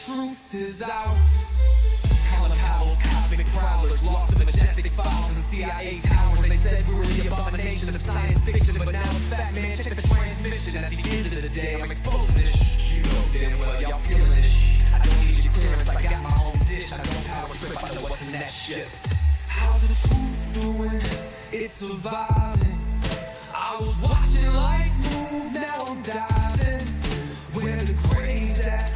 truth is out. Color cosmic prowlers, lost in majestic files and CIA towers. They said we were the abomination of science fiction, but now it's fact, man, check the transmission. At the end of the day, I'm exposing this. You know damn well y'all feeling this. I don't need your clearance, I got my own dish. I don't power trip, I know what's in that ship. How's the truth doing? It's surviving. I was watching life move, now I'm diving. Where the grays at?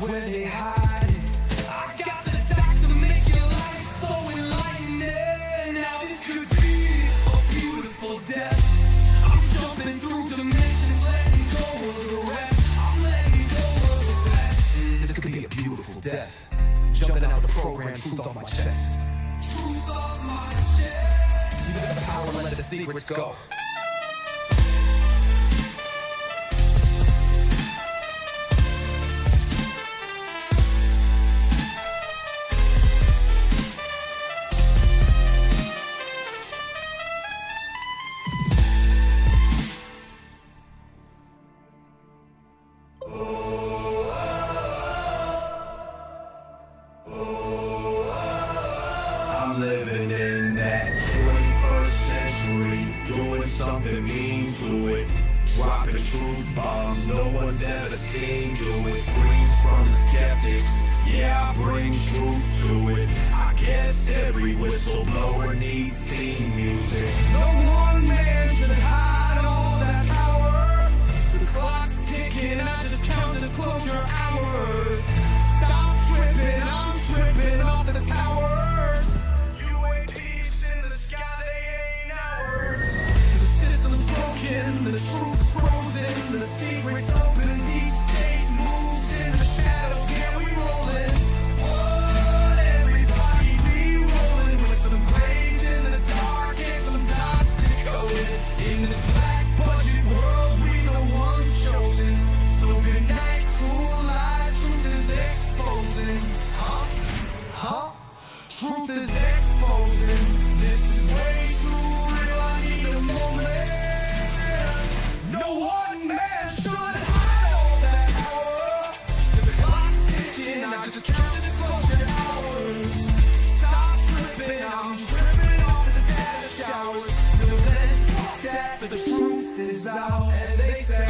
Where they hiding? I got the dots to make your life so enlightening. Now this could be a beautiful death. I'm jumping through dimensions, letting go of the rest. I'm letting go of the rest. This could be a beautiful death. Jumping out the program, truth off my chest. Truth off my chest. You got the power to let the secrets go. I'm living in that 21st century, doing something mean to it, dropping truth bombs no one's ever seen do it. Screams from the skeptics, yeah, I bring truth to it. I guess every whistleblower needs theme music. No one man should hide all that power. The clock's ticking, I just count disclosure hours. Stop tripping, I'm tripping off the towers. UAPs in the sky, they ain't ours. The system's broken, the truth's frozen, the secret's open, deep state moves in the shadows, yeah, we rollin'. What, everybody, we rollin' with some grays in the dark and some dots decoded. In this black budget world, we the ones chosen. So good night, cruel lies, truth is exposing. Truth is exposing. This is way too real, I need a moment. No one man should hide all that power. The clock's ticking, I just count disclosure hours. Stop tripping, I'm tripping off the data showers. Till then, fuck that, the truth is out. And they say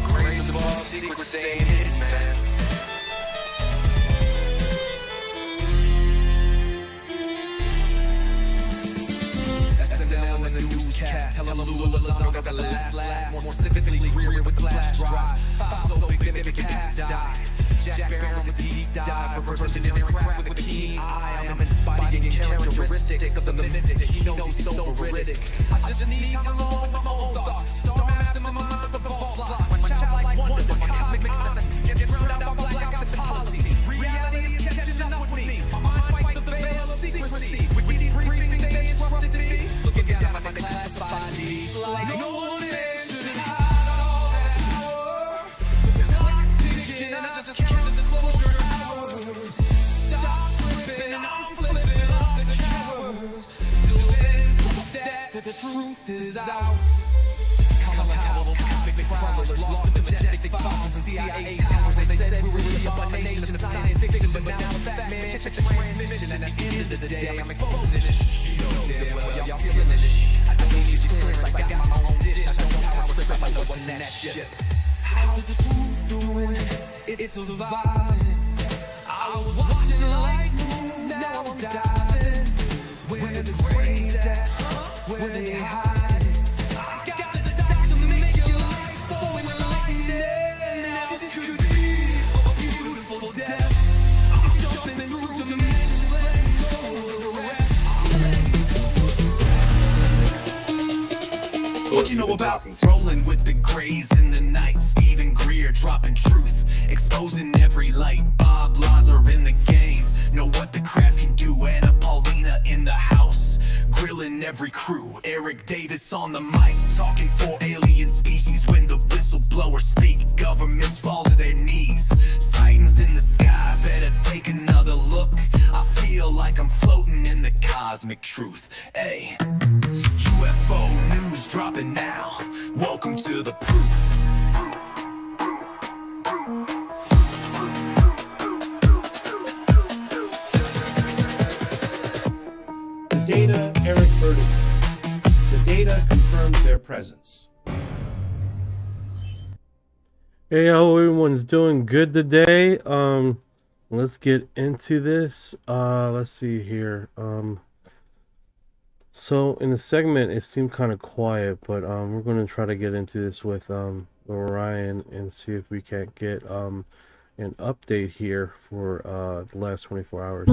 grace above, secrets they ain't hidden, man. SNL and the newscast, telling Lula Lizzo got the last laugh. More specifically, Greer with the flash drive. File so big that it can pass die. Jack Barron with the deep dive, reverse engineering craft with a keen eye. I'm embodying characteristics of the mystic. He knows he's so veridic. I just need time alone with my own thoughts. Storm maps in my mind with the vault lock. My childlike wonder, my cosmic honesty gets drowned out by black ops and policy. Reality is catching up with me. My mind fights the veil of secrecy. With these briefings they entrusted to me. Looking down at my declassified needs. Like no one man should hide all that power. The clock's ticking, I just count disclosure hours. Stop tripping, I'm flipping off the cowards. Till then, that the truth is out. Color cosmic prowlers, lost in majestic files and CIA towers. They said we were the abomination of science fiction, but now it's fact, man, check the transmission. And at the end of the day, I'm exposing this. You know damn well y'all feeling this. I don't need your clearance, I got my own dish. I don't power trip, I know what's in that ship. How's the truth doing? It's surviving. I was watching life move, now I'm diving. Where the grays at? Where they hiding? I got the dots to make your life so enlightening. Now this could be a beautiful death. I'm jumping through dimensions, letting go of the rest. What you know about rolling with the grays in the night? Stephen Greer dropping truth, exposing every light. Bob Lazar in the game, know what the craft can do. Anna Paulina in the house, grilling every crew. Eric Davis on the mic, talking for alien species. When the whistleblowers speak, governments fall to their knees. Sightings in the sky, better take another look. I feel like I'm floating in the cosmic truth. Ay, UFO news dropping now. Whoa. Welcome to the proof. The data, Eric Bertison. The data confirmed their presence. Hey, how everyone's doing good today. Let's get into this. Let's see here. So in the segment, it seemed kind of quiet, but we're going to try to get into this with Orion and see if we can't get an update here for the last 24 hours.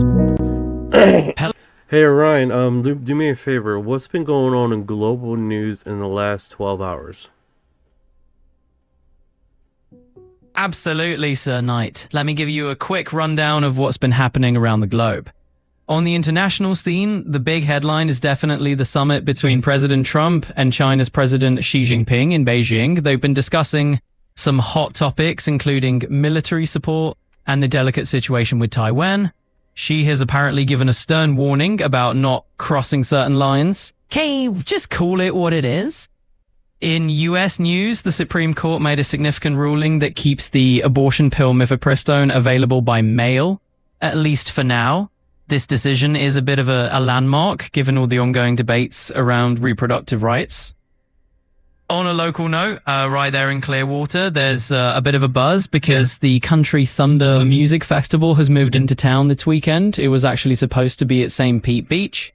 Hey Orion, do me a favor. What's been going on in global news in the last 12 hours? Absolutely, Sir Knight. Let me give you a quick rundown of what's been happening around the globe. On the international scene, the big headline is definitely the summit between President Trump and China's President Xi Jinping in Beijing. They've been discussing some hot topics, including military support and the delicate situation with Taiwan. Xi has apparently given a stern warning about not crossing certain lines. Can you just call it what it is? In US news, the Supreme Court made a significant ruling that keeps the abortion pill mifepristone available by mail, at least for now. This decision is a bit of a landmark, given all the ongoing debates around reproductive rights. On a local note, right there in Clearwater, there's a bit of a buzz because the Country Thunder Music Festival has moved into town this weekend. It was actually supposed to be at St. Pete Beach,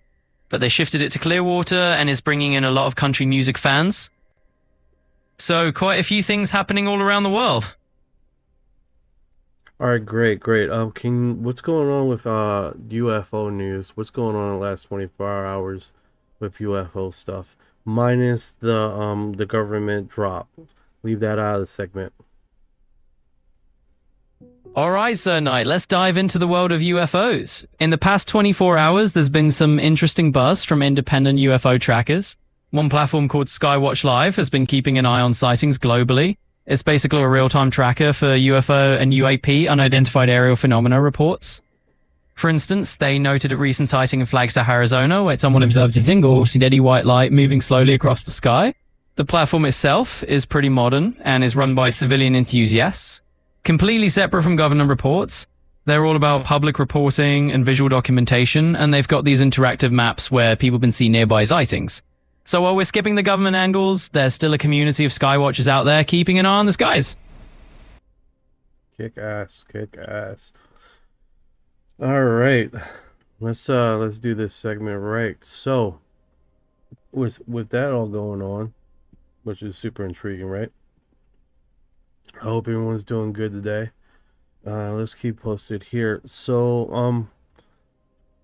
but they shifted it to Clearwater and is bringing in a lot of country music fans. So quite a few things happening all around the world. All right, great. What's going on with UFO news? What's going on in the last 24 hours with UFO stuff? Minus the government drop. Leave that out of the segment. All right, Sir Knight, let's dive into the world of UFOs. In the past 24 hours, there's been some interesting buzz from independent UFO trackers. One platform called Skywatch Live has been keeping an eye on sightings globally. It's basically a real-time tracker for UFO and UAP, unidentified aerial phenomena reports. For instance, they noted a recent sighting in Flagstaff, Arizona, where someone observed a single steady white light moving slowly across the sky. The platform itself is pretty modern and is run by civilian enthusiasts. Completely separate from government reports, they're all about public reporting and visual documentation, and they've got these interactive maps where people can see nearby sightings. So while we're skipping the government angles, there's still a community of skywatchers out there keeping an eye on the skies. Kick ass. All right, let's do this segment right. So, with that all going on, which is super intriguing, right? I hope everyone's doing good today. Let's keep posted here. So,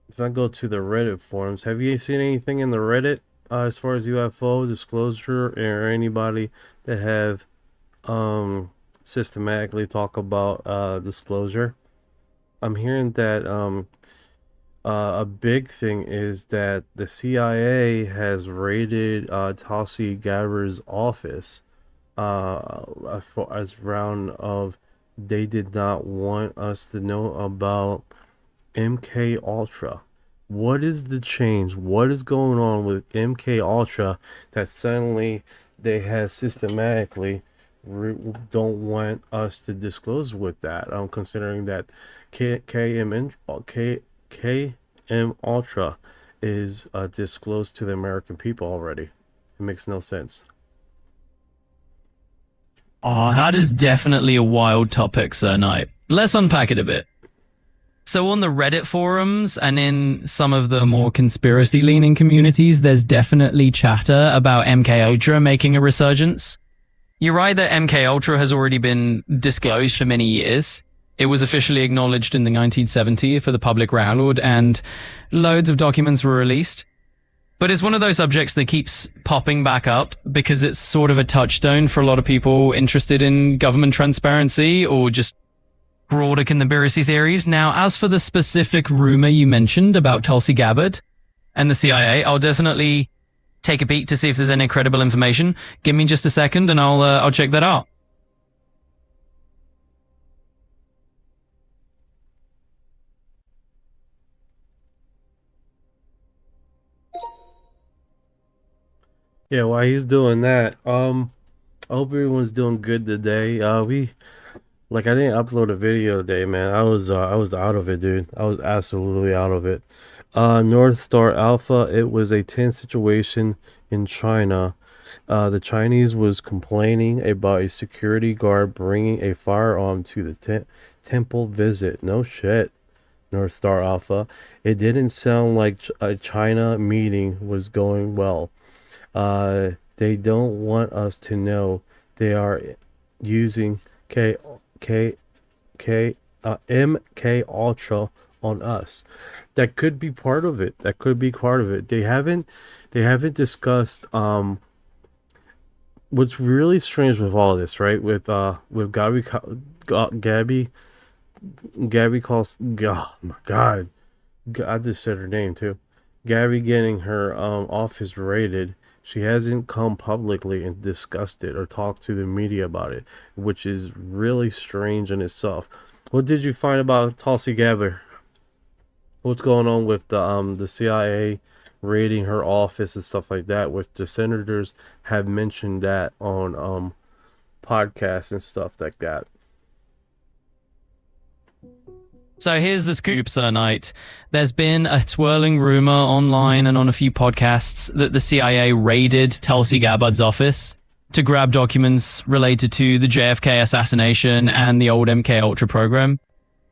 if I go to the Reddit forums, have you seen anything in the Reddit as far as UFO disclosure or anybody that have systematically talk about disclosure? I'm hearing that a big thing is that the CIA has raided Tulsi Gabbard's office as round of they did not want us to know about MK Ultra. What is the change? What is going on with MK Ultra that suddenly they have systematically don't want us to disclose with that? I'm considering that KM Ultra is disclosed to the American people already. It makes no sense. Oh, that is definitely a wild topic, Sir Knight. Let's unpack it a bit. So on the Reddit forums and in some of the more conspiracy-leaning communities, there's definitely chatter about MK Ultra making a resurgence. You're right that MK Ultra has already been disclosed for many years. It was officially acknowledged in the 1970s for the public record, and loads of documents were released. But it's one of those subjects that keeps popping back up because it's sort of a touchstone for a lot of people interested in government transparency or just broader conspiracy theories. Now, as for the specific rumor you mentioned about Tulsi Gabbard and the CIA, I'll definitely take a peek to see if there's any credible information. Give me just a second and I'll check that out. Yeah, while he's doing that, I hope everyone's doing good today. I didn't upload a video today, man. I was out of it, dude. I was absolutely out of it. North Star Alpha, it was a tense situation in China. The Chinese was complaining about a security guard bringing a firearm to the temple visit. No shit, North Star Alpha. It didn't sound like a China meeting was going well. They don't want us to know they are using MK Ultra on us. That could be part of it. That could be part of it. They haven't discussed what's really strange with all this, right? With Gabby calls. Oh my God, I just said her name too. Gabby getting her office raided. She hasn't come publicly and discussed it or talked to the media about it, which is really strange in itself. What did you find about Tulsi Gabbard? What's going on with the CIA raiding her office and stuff like that? With the senators have mentioned that on podcasts and stuff like that. So here's the scoop, Sir Knight. There's been a swirling rumor online and on a few podcasts that the CIA raided Tulsi Gabbard's office to grab documents related to the JFK assassination and the old MK Ultra program.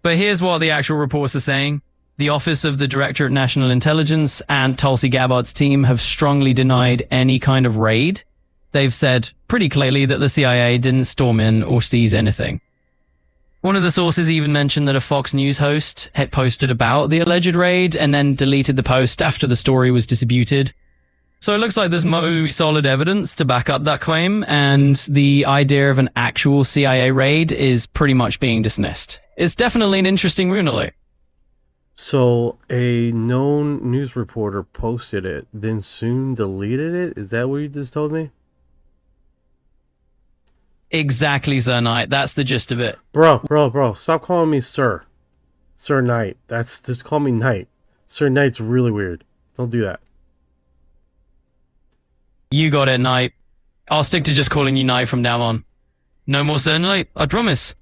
But here's what the actual reports are saying. The Office of the Director of National Intelligence and Tulsi Gabbard's team have strongly denied any kind of raid. They've said pretty clearly that the CIA didn't storm in or seize anything. One of the sources even mentioned that a Fox News host had posted about the alleged raid and then deleted the post after the story was disputed. So it looks like there's more solid evidence to back up that claim, and the idea of an actual CIA raid is pretty much being dismissed. It's definitely an interesting rune. So a known news reporter posted it, then soon deleted it? Is that what you just told me? Exactly, Sir Knight. That's the gist of it. Bro, stop calling me Sir. Sir Knight. Just call me Knight. Sir Knight's really weird. Don't do that. You got it, Knight. I'll stick to just calling you Knight from now on. No more Sir Knight, I promise.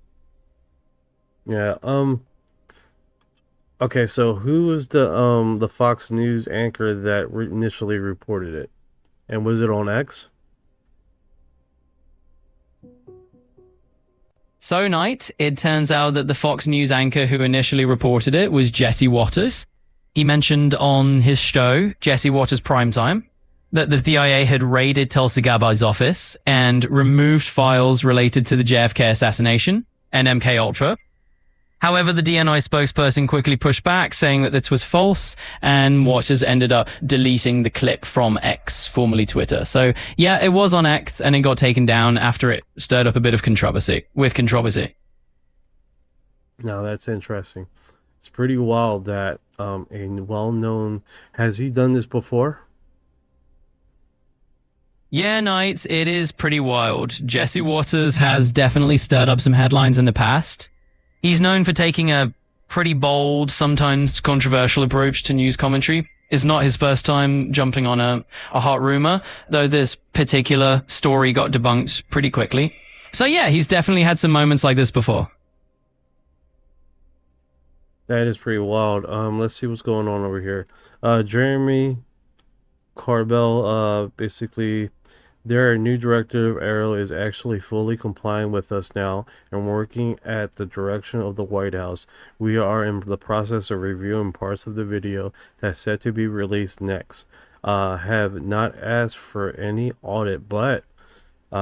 Yeah, okay, so who was the Fox News anchor that initially reported it? And was it on X? So, Knight, it turns out that the Fox News anchor who initially reported it was Jesse Waters. He mentioned on his show, Jesse Waters Primetime, that the CIA had raided Tulsi Gabbard's office and removed files related to the JFK assassination and MK Ultra. However, the DNI spokesperson quickly pushed back, saying that this was false, and Waters ended up deleting the clip from X, formerly Twitter. So, yeah, it was on X, and it got taken down after it stirred up a bit of controversy. No, that's interesting. It's pretty wild that a well-known... Has he done this before? Yeah, Knights, it is pretty wild. Jesse Waters has definitely stirred up some headlines in the past. He's known for taking a pretty bold, sometimes controversial approach to news commentary. It's not his first time jumping on a hot rumor, though this particular story got debunked pretty quickly. So yeah, he's definitely had some moments like this before. That is pretty wild. Let's see what's going on over here. Jeremy Corbell, basically... Their new director of Arrow is actually fully complying with us now and working at the direction of the White House. We are in the process of reviewing parts of the video that's set to be released next. Have not asked for any audit, but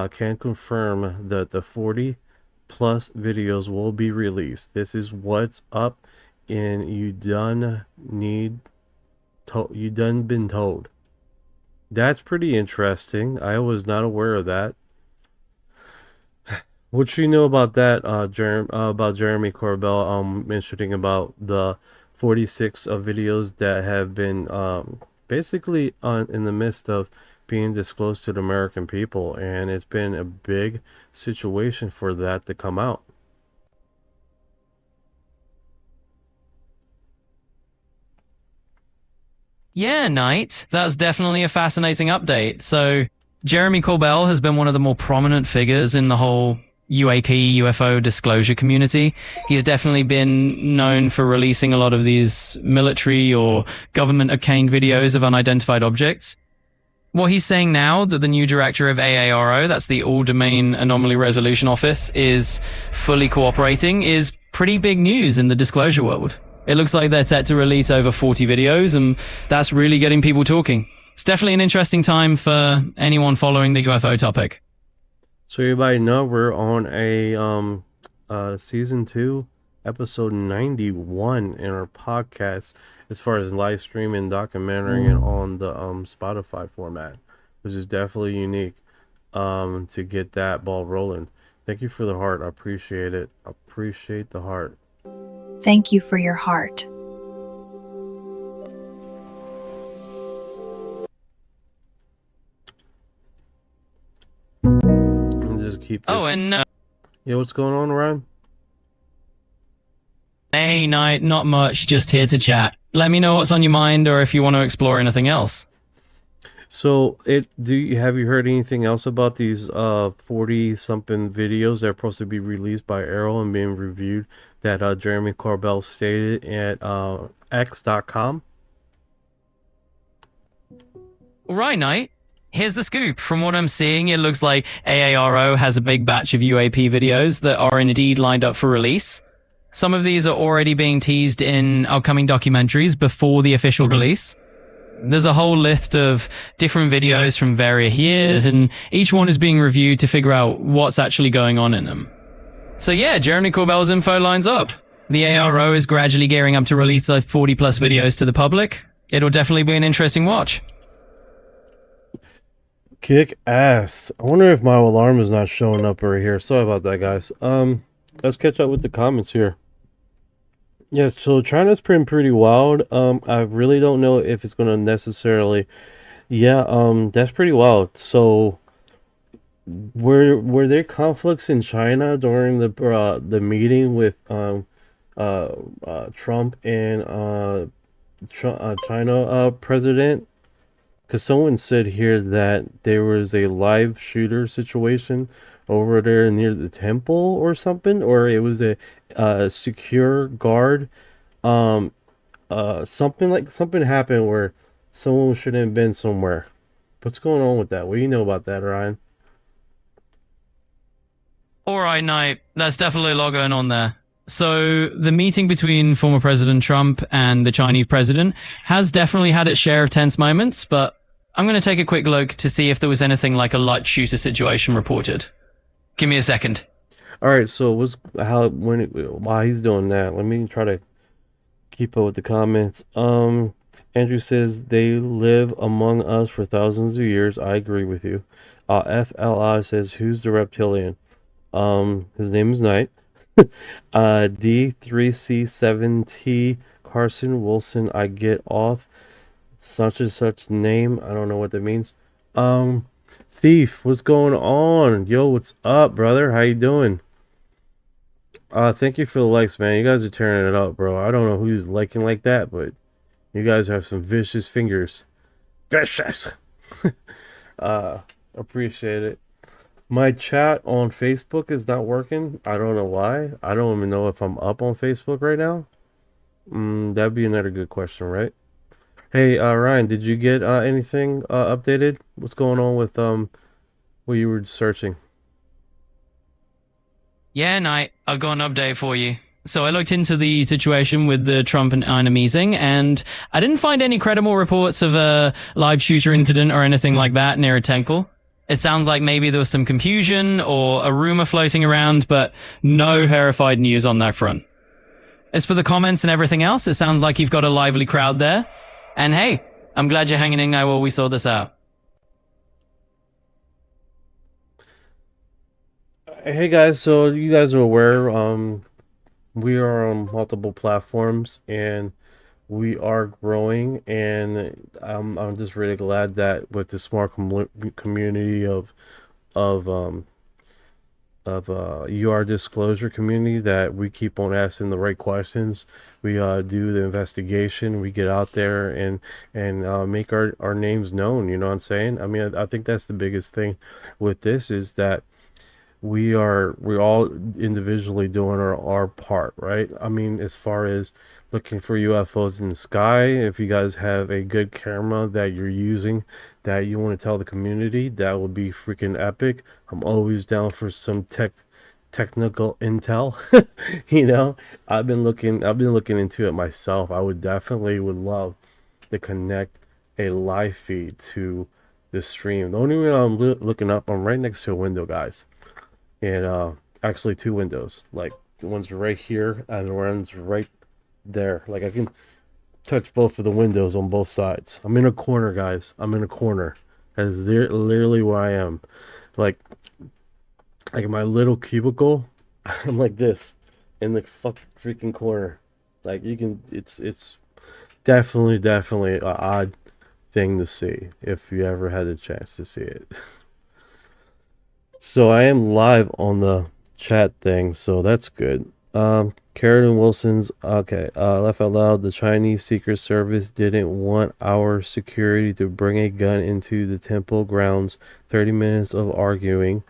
can confirm that the 40 plus videos will be released. This is what's up, and you done been told. That's pretty interesting. I was not aware of that. What you know about that, about Jeremy Corbell mentioning about the 46 videos that have been basically in the midst of being disclosed to the American people, and it's been a big situation for that to come out. Yeah, Knight, that's definitely a fascinating update. So Jeremy Corbell has been one of the more prominent figures in the whole UAP, UFO disclosure community. He's definitely been known for releasing a lot of these military or government obtained videos of unidentified objects. What he's saying now, that the new director of AARO, that's the All Domain Anomaly Resolution Office, is fully cooperating, is pretty big news in the disclosure world. It looks like they're set to release over 40 videos, and that's really getting people talking. It's definitely an interesting time for anyone following the UFO topic. So everybody know we're on a season 2, episode 91 in our podcast, as far as live streaming, documentary, and on the Spotify format, which is definitely unique to get that ball rolling. Thank you for the heart. I appreciate it. I appreciate the heart. Thank you for your heart. And just keep this. Oh, and Yeah, what's going on, Orion? hey, Night, not much, just here to chat. Let me know what's on your mind, or if you want to explore anything else. So, have you heard anything else about these 40-something videos that are supposed to be released by Arrow and being reviewed that Jeremy Corbell stated at x.com? All right, Knight. Here's the scoop. From what I'm seeing, it looks like AARO has a big batch of UAP videos that are indeed lined up for release. Some of these are already being teased in upcoming documentaries before the official release. There's a whole list of different videos from various years, and each one is being reviewed to figure out what's actually going on in them. So yeah, Jeremy Corbell's info lines up. The ARO is gradually gearing up to release those 40 plus videos to the public. It'll definitely be an interesting watch. Kick ass. I wonder if my alarm is not showing up over here. Sorry about that, guys. Let's catch up with the comments here. Yeah, so China's pretty wild. I really don't know if it's gonna necessarily. Yeah, that's pretty wild. So, were there conflicts in China during the meeting with Trump and China president? Because someone said here that there was a live shooter situation over there near the temple or something, or it was a secure guard. Something happened where someone shouldn't have been somewhere. What's going on with that? What do you know about that, Ryan? All right, Knight. That's definitely a lot going on there. So the meeting between former President Trump and the Chinese president has definitely had its share of tense moments, but I'm going to take a quick look to see if there was anything like a light shooter situation reported. Give me a second. All right, so while he's doing that, let me try to keep up with the comments. Andrew says they live among us for thousands of years. I agree with you. FLI says, who's the reptilian? His name is Knight. D3C7T Carson Wilson, I get off such and such name. I don't know what that means. Thief, what's going on? Yo, what's up, brother? How you doing? Thank you for the likes, man. You guys are turning it up, bro. I don't know who's liking like that, but you guys have some vicious fingers. Vicious. Appreciate it. My chat on Facebook is not working. I don't know why. I don't even know if I'm up on Facebook right now. That'd be another good question, right? Hey, Ryan, did you get anything updated? What's going on with what you were searching? Yeah, Knight, I've got an update for you. So I looked into the situation with the Trump and China meeting, and I didn't find any credible reports of a live shooter incident or anything like that near a temple. It sounds like maybe there was some confusion or a rumor floating around, but no verified news on that front. As for the comments and everything else, it sounds like you've got a lively crowd there. And hey, I'm glad you're hanging in there while we saw this out. Hey guys, so you guys are aware, we are on multiple platforms and we are growing, and I'm just really glad that with the smart community of disclosure community that we keep on asking the right questions. We do the investigation. We get out there and make our names known. You know what I'm saying? I mean, I think that's the biggest thing with this is that we're all individually doing our part, right? I mean, as far as looking for UFOs in the sky, if you guys have a good camera that you're using that you want to tell the community, that would be freaking epic. I'm always down for some technical intel. You know, I've been looking into it myself. I would love to connect a live feed to the stream. The only way I'm looking up, I'm right next to a window, guys. And actually two windows, like the one's right here and the one's right there. Like I can touch both of the windows on both sides. I'm in a corner, guys. I'm in a corner. That's literally where I am. Like my little cubicle, I'm like this in the freaking corner. Like you can, it's definitely an odd thing to see if you ever had a chance to see it. So I am live on the chat thing, so that's good. Karen Wilson's okay. Laugh out loud. The Chinese Secret Service didn't want our security to bring a gun into the temple grounds. 30 minutes of arguing.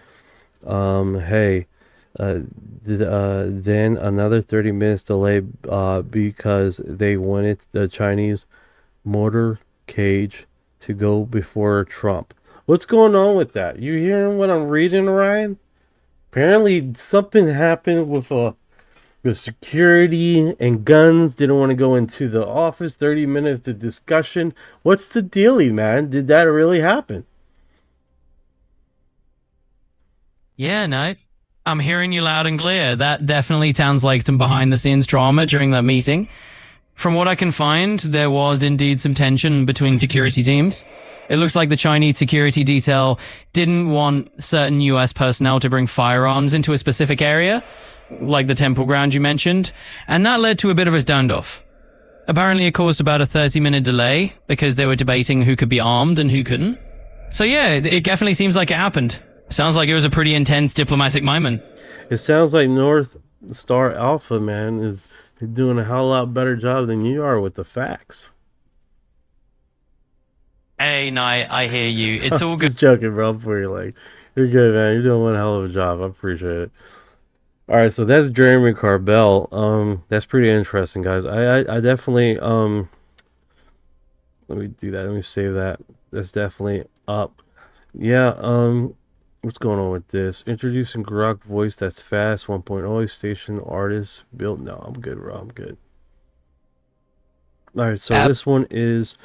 Hey, then another 30 minutes delay because they wanted the Chinese motorcade to go before Trump. What's going on with that? You hearing what I'm reading, Ryan? Apparently something happened with security and guns. Didn't want to go into the office. 30 minutes of discussion. What's the dealie, man? Did that really happen? Yeah, no, I'm hearing you loud and clear. That definitely sounds like some behind the scenes drama during that meeting. From what I can find, there was indeed some tension between security teams. It looks like the Chinese security detail didn't want certain US personnel to bring firearms into a specific area, like the temple ground you mentioned, and that led to a bit of a standoff. Apparently it caused about a 30-minute delay because they were debating who could be armed and who couldn't. So yeah, it definitely seems like it happened. Sounds like it was a pretty intense diplomatic moment. It sounds like North Star Alpha, man, is doing a hell of a lot better job than you are with the facts. Hey, Knight, I hear you. It's all good. Just joking, bro. Before you're good, man. You're doing one hell of a job. I appreciate it. All right, so that's Jeremy Carbell. That's pretty interesting, guys. I definitely let me do that. Let me save that. That's definitely up. Yeah. What's going on with this? Introducing Grok voice that's fast. 1.0 station artist built. No, I'm good, bro. I'm good. All right, so this one is.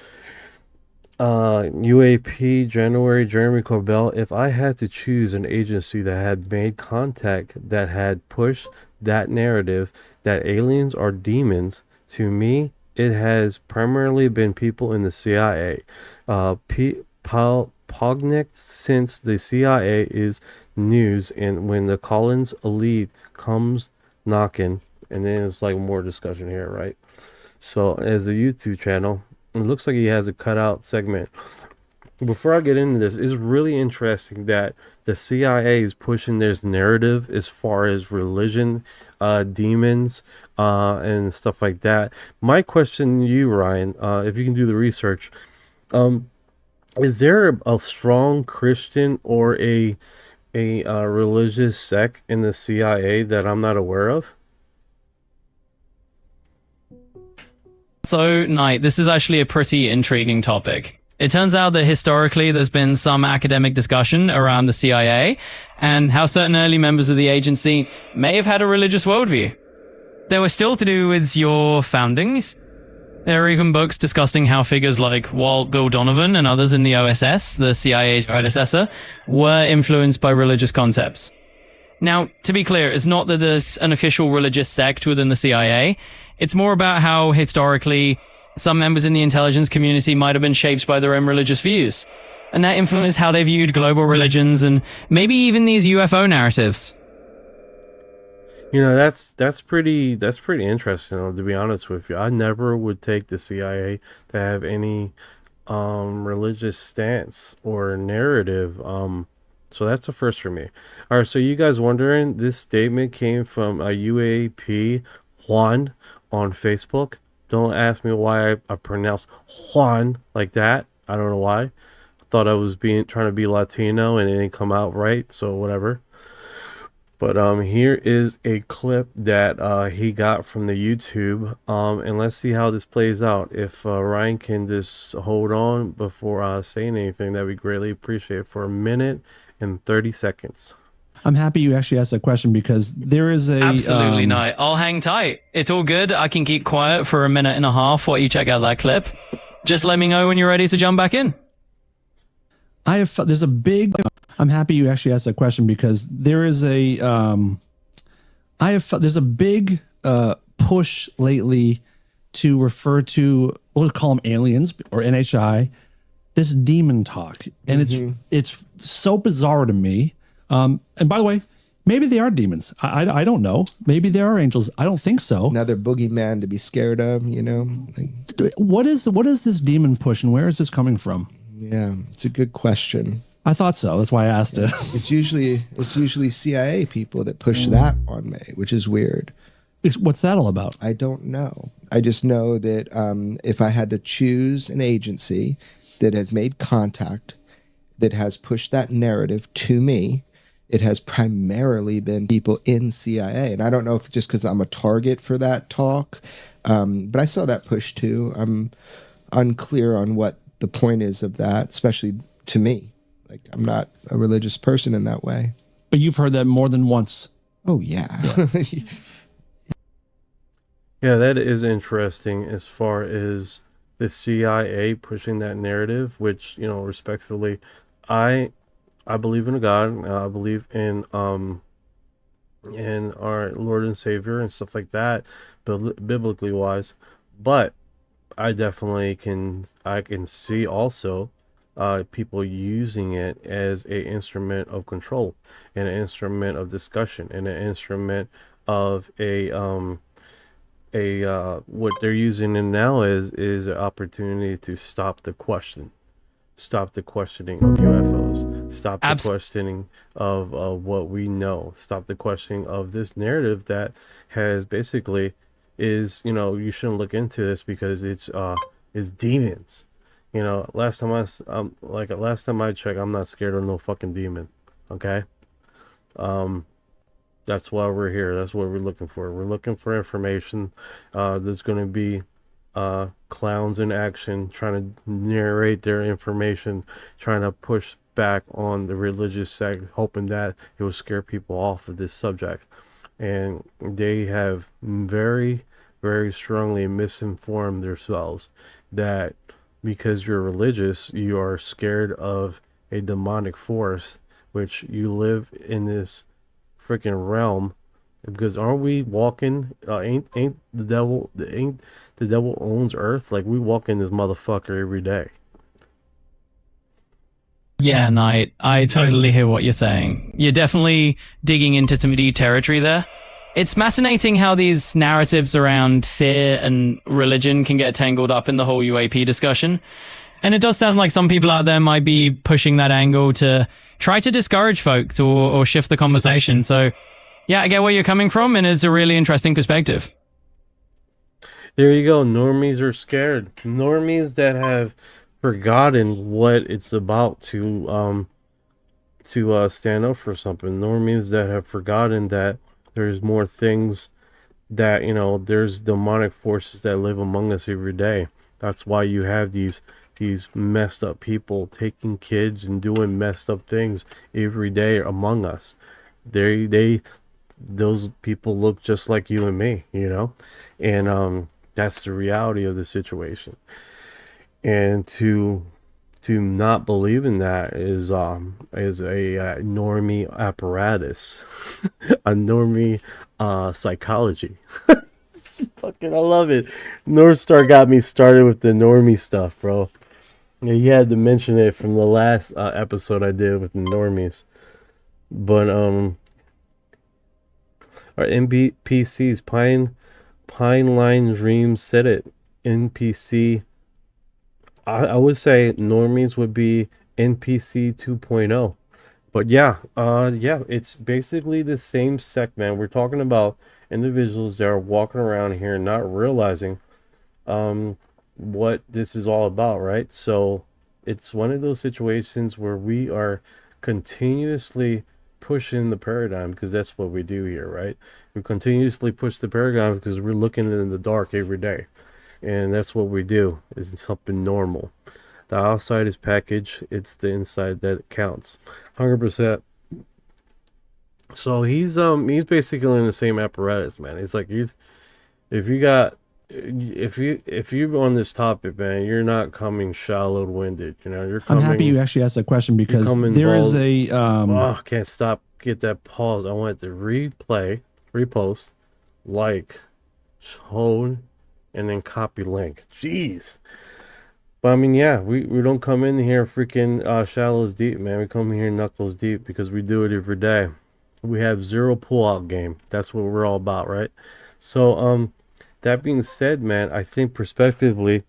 UAP January, Jeremy Corbell. If I had to choose an agency that had made contact that had pushed that narrative that aliens are demons, to me it has primarily been people in the CIA. Pognic, since the CIA is news, and when the Collins elite comes knocking, and then it's like more discussion here, right? So as a YouTube channel, it looks like he has a cutout segment. Before I get into this, it's really interesting that the CIA is pushing this narrative as far as religion, demons, and stuff like that. My question to you, Ryan, if you can do the research, is there a strong Christian or a religious sect in the CIA that I'm not aware of? So, Knight, this is actually a pretty intriguing topic. It turns out that historically there's been some academic discussion around the CIA and how certain early members of the agency may have had a religious worldview. They were still to do with your foundings. There are even books discussing how figures like Walt Bill Donovan and others in the OSS, the CIA's predecessor, were influenced by religious concepts. Now, to be clear, it's not that there's an official religious sect within the CIA. It's more about how, historically, some members in the intelligence community might have been shaped by their own religious views. And that influenced how they viewed global religions and maybe even these UFO narratives. You know, that's pretty interesting, to be honest with you. I never would take the CIA to have any religious stance or narrative. So that's a first for me. All right, so you guys wondering, this statement came from a UAP Juan on Facebook. Don't ask me why I pronounced Juan like that. I don't know why. I thought I was trying to be Latino and it didn't come out right, so whatever. But here is a clip that he got from the YouTube, and let's see how this plays out. If Ryan can just hold on before saying anything, that we greatly appreciate, for a minute and 30 seconds. I'm happy you actually asked that question because there is a Absolutely not. I'll hang tight. It's all good. I can keep quiet for a minute and a half while you check out that clip. Just let me know when you're ready to jump back in. There's a big. I'm happy you actually asked that question because there is a there's a big push lately to refer to, we'll call them aliens or NHI, this demon talk, and it's so bizarre to me. And by the way, maybe they are demons. I don't know. Maybe they are angels. I don't think so. Another boogeyman to be scared of, you know. Like, what is this demon push, and where is this coming from? yeah, it's a good question. I thought so. That's why I asked it. It's usually CIA people that push that on me, which is weird. What's that all about? I don't know. I just know that if I had to choose an agency that has made contact, that has pushed that narrative to me, it has primarily been people in CIA. And I don't know if just because I'm a target for that talk, but I saw that push too. I'm unclear on what the point is of that, especially to me. Like, I'm not a religious person in that way. But you've heard that more than once. Oh, yeah. Yeah, that is interesting as far as the CIA pushing that narrative, which, you know, respectfully, I believe in a God. I believe in our Lord and Savior and stuff like that, biblically wise. But I definitely can see also people using it as an instrument of control, and an instrument of discussion, and an instrument of what they're using it now is an opportunity to stop the questioning of UFOs, stop the questioning of what we know, stop the questioning of this narrative that has basically is, you know, you shouldn't look into this because it's demons. You know, last time I checked, I'm not scared of no fucking demon. Okay, that's why we're here. That's what we're looking for. We're looking for information. There's going to be clowns in action trying to narrate their information, trying to push back on the religious sect, hoping that it will scare people off of this subject. And they have very, very strongly misinformed themselves that because you're religious, you are scared of a demonic force, which you live in this freaking realm. Because aren't we walking? Ain't the devil owns Earth? Like, we walk in this motherfucker every day. Yeah, Knight, I totally hear what you're saying. You're definitely digging into some deep territory there. It's fascinating how these narratives around fear and religion can get tangled up in the whole UAP discussion. And it does sound like some people out there might be pushing that angle to try to discourage folks or shift the conversation. So, yeah, I get where you're coming from, and it's a really interesting perspective. There you go. Normies are scared. Normies that have forgotten what it's about to stand up for something. Normies that have forgotten that there's more things, that, you know, there's demonic forces that live among us every day. That's why you have these messed up people taking kids and doing messed up things every day among us. Those people look just like you and me, you know, and that's the reality of the situation. And to not believe in that is a normie apparatus, a normie psychology. Fucking, I love it. North Star got me started with the normie stuff, bro. Yeah, you had to mention it from the last episode I did with the normies. But our NPCs, Pine Line Dreams said it. NPC, I would say normies would be NPC 2.0. But yeah, yeah, it's basically the same sect, man. We're talking about individuals that are walking around here not realizing what this is all about, right? So it's one of those situations where we are continuously pushing the paradigm, because that's what we do here, right? We continuously push the paradigm because we're looking in the dark every day, and that's what we do. It's something normal. The outside is packaged, it's the inside that counts. 100%. So he's basically in the same apparatus, man. It's like if you got if you on this topic, man, you're not coming shallow winded. You know, you're I'm coming. happy you actually asked that question because coming there is balls- a Oh, can't stop. Get that pause. I want to replay, repost, like, hold, and then copy link. Jeez. But I mean, yeah, we don't come in here freaking shallows deep, man. We come here knuckles deep because we do it every day. We have zero pull-out game. That's what we're all about, right? So, that being said, man, I think prospectively,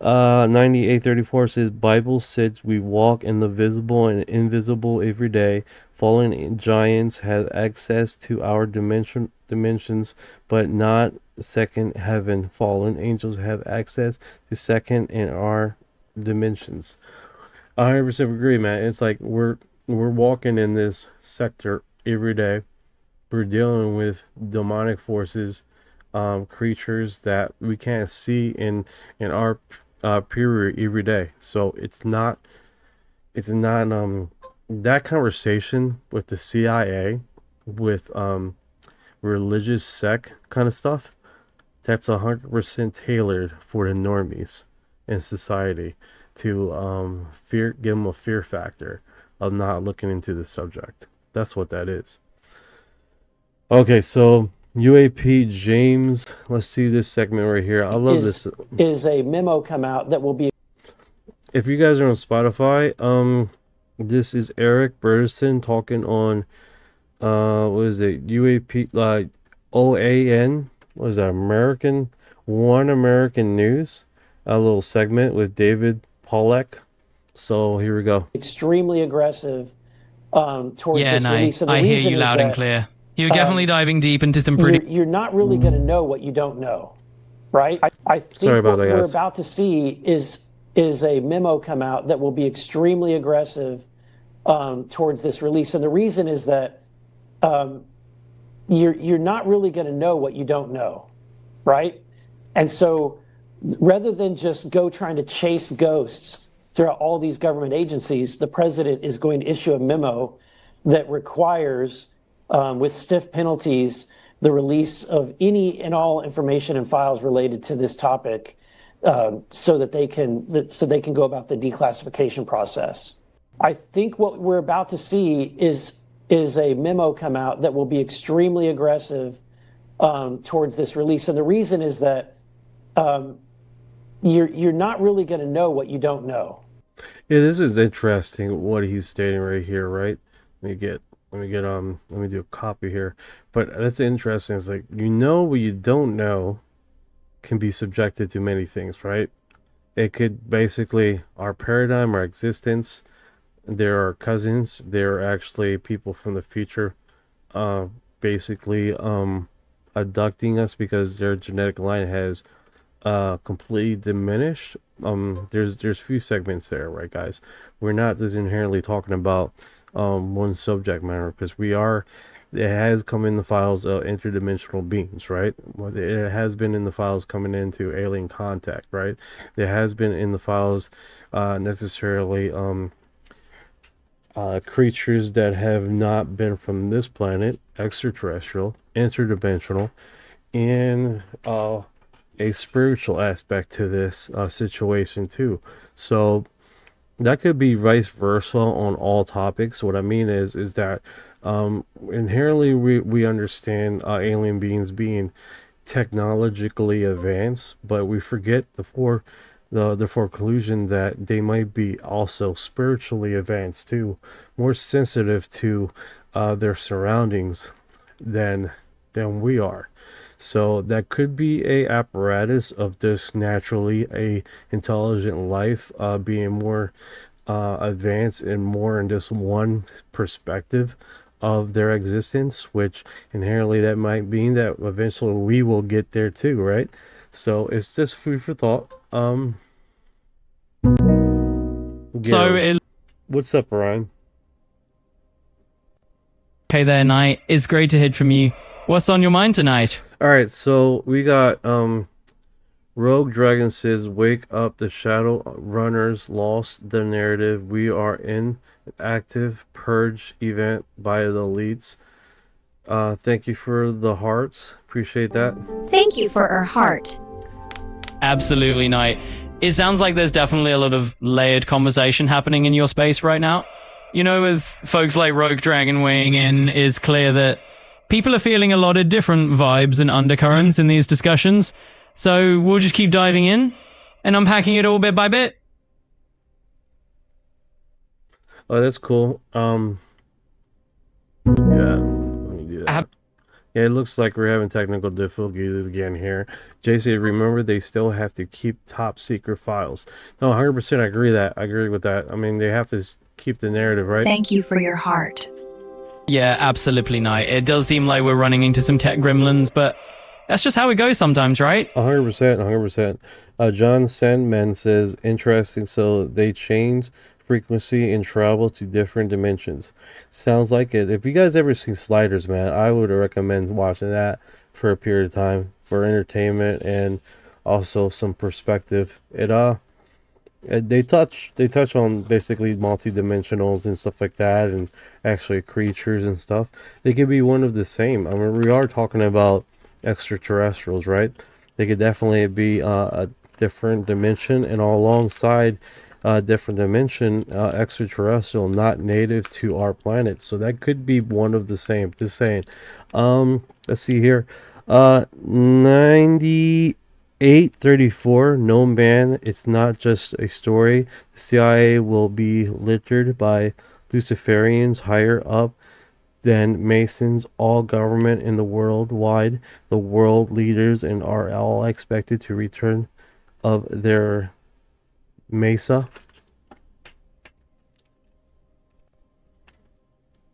9834 says Bible says we walk in the visible and invisible every day. Fallen giants have access to our dimensions, but not second heaven. Fallen angels have access to second and our dimensions. I 100% agree, man. It's like we're walking in this sector every day. We're dealing with demonic forces, creatures that we can't see in our period every day. So it's not that conversation with the CIA, with religious sect kind of stuff. That's 100% tailored for the normies in society to give them a fear factor of not looking into the subject. That's what that is. Okay, so UAP James, let's see this segment right here. I love this. Is a memo come out that will be. If you guys are on Spotify, this is Eric Burson talking on what is it? UAP OAN. What is that? One American News. A little segment with David Pollack. So here we go. Extremely aggressive towards Yeah, this no, release. And the I hear reason you is loud and that, clear. You're definitely diving deep into some pretty. You're not really going to know what you don't know, right? I think Sorry about what that, we're guys. about to see is a memo come out that will be extremely aggressive towards this release. And the reason is that you're not really going to know what you don't know, right? And so rather than just go trying to chase ghosts throughout all these government agencies, the president is going to issue a memo that requires, with stiff penalties, the release of any and all information and files related to this topic, so they can go about the declassification process. I think what we're about to see is a memo come out that will be extremely aggressive towards this release, and the reason is that you're not really going to know what you don't know. Yeah, this is interesting what he's stating right here, right? Let me do a copy here. But that's interesting. It's like, you know, what you don't know can be subjected to many things, right? It could basically our paradigm, our existence. There are cousins. There are actually people from the future, basically abducting us because their genetic line has completely diminished. There's few segments there, right, guys? We're not just inherently talking about one subject matter, because it has come in the files of interdimensional beings, right? It has been in the files coming into alien contact, right? It has been in the files necessarily creatures that have not been from this planet, extraterrestrial, interdimensional, and a spiritual aspect to this situation too. So that could be vice versa on all topics. What I mean is that inherently we understand alien beings being technologically advanced, but we forget the conclusion that they might be also spiritually advanced too, more sensitive to their surroundings than we are. So that could be a apparatus of just naturally a intelligent life being more advance in more in just one perspective of their existence, which inherently that might mean that eventually we will get there too, right? So it's just food for thought. So Gil, what's up, Orion? okay there, Knight. It's great to hear from you. What's on your mind tonight? All right, so we got Rogue Dragon says, "Wake up! The Shadow Runners lost the narrative. We are in an active purge event by the elites." Thank you for the hearts. Appreciate that. Thank you for our heart. Absolutely, Knight. It sounds like there's definitely a lot of layered conversation happening in your space right now. You know, with folks like Rogue Dragon weighing in, it's clear that people are feeling a lot of different vibes and undercurrents in these discussions. So we'll just keep diving in and unpacking it all bit by bit. Oh, that's cool. Yeah, let me do that. Yeah, it looks like we're having technical difficulties again here. JC, remember they still have to keep top secret files. No, 100% I agree that. I agree with that. I mean, they have to keep the narrative, right? Thank you for your heart. Yeah, absolutely, Knight. It does seem like we're running into some tech gremlins, but that's just how it goes sometimes, right? 100%, 100%. John Sandman says, interesting, so they change frequency and travel to different dimensions. Sounds like it. If you guys ever seen Sliders, man, I would recommend watching that for a period of time for entertainment and also some perspective. They touch on basically multi-dimensionals and stuff like that, and actually creatures and stuff. They could be one of the same. I mean, we are talking about extraterrestrials, right? They could definitely be a different dimension, and alongside different dimension, extraterrestrial, not native to our planet. So that could be one of the same. Just saying. Let's see here. 9834, no man, it's not just a story. The CIA will be littered by Luciferians higher up than Masons, all government in the world wide, the world leaders, and are all expected to return of their Mesa.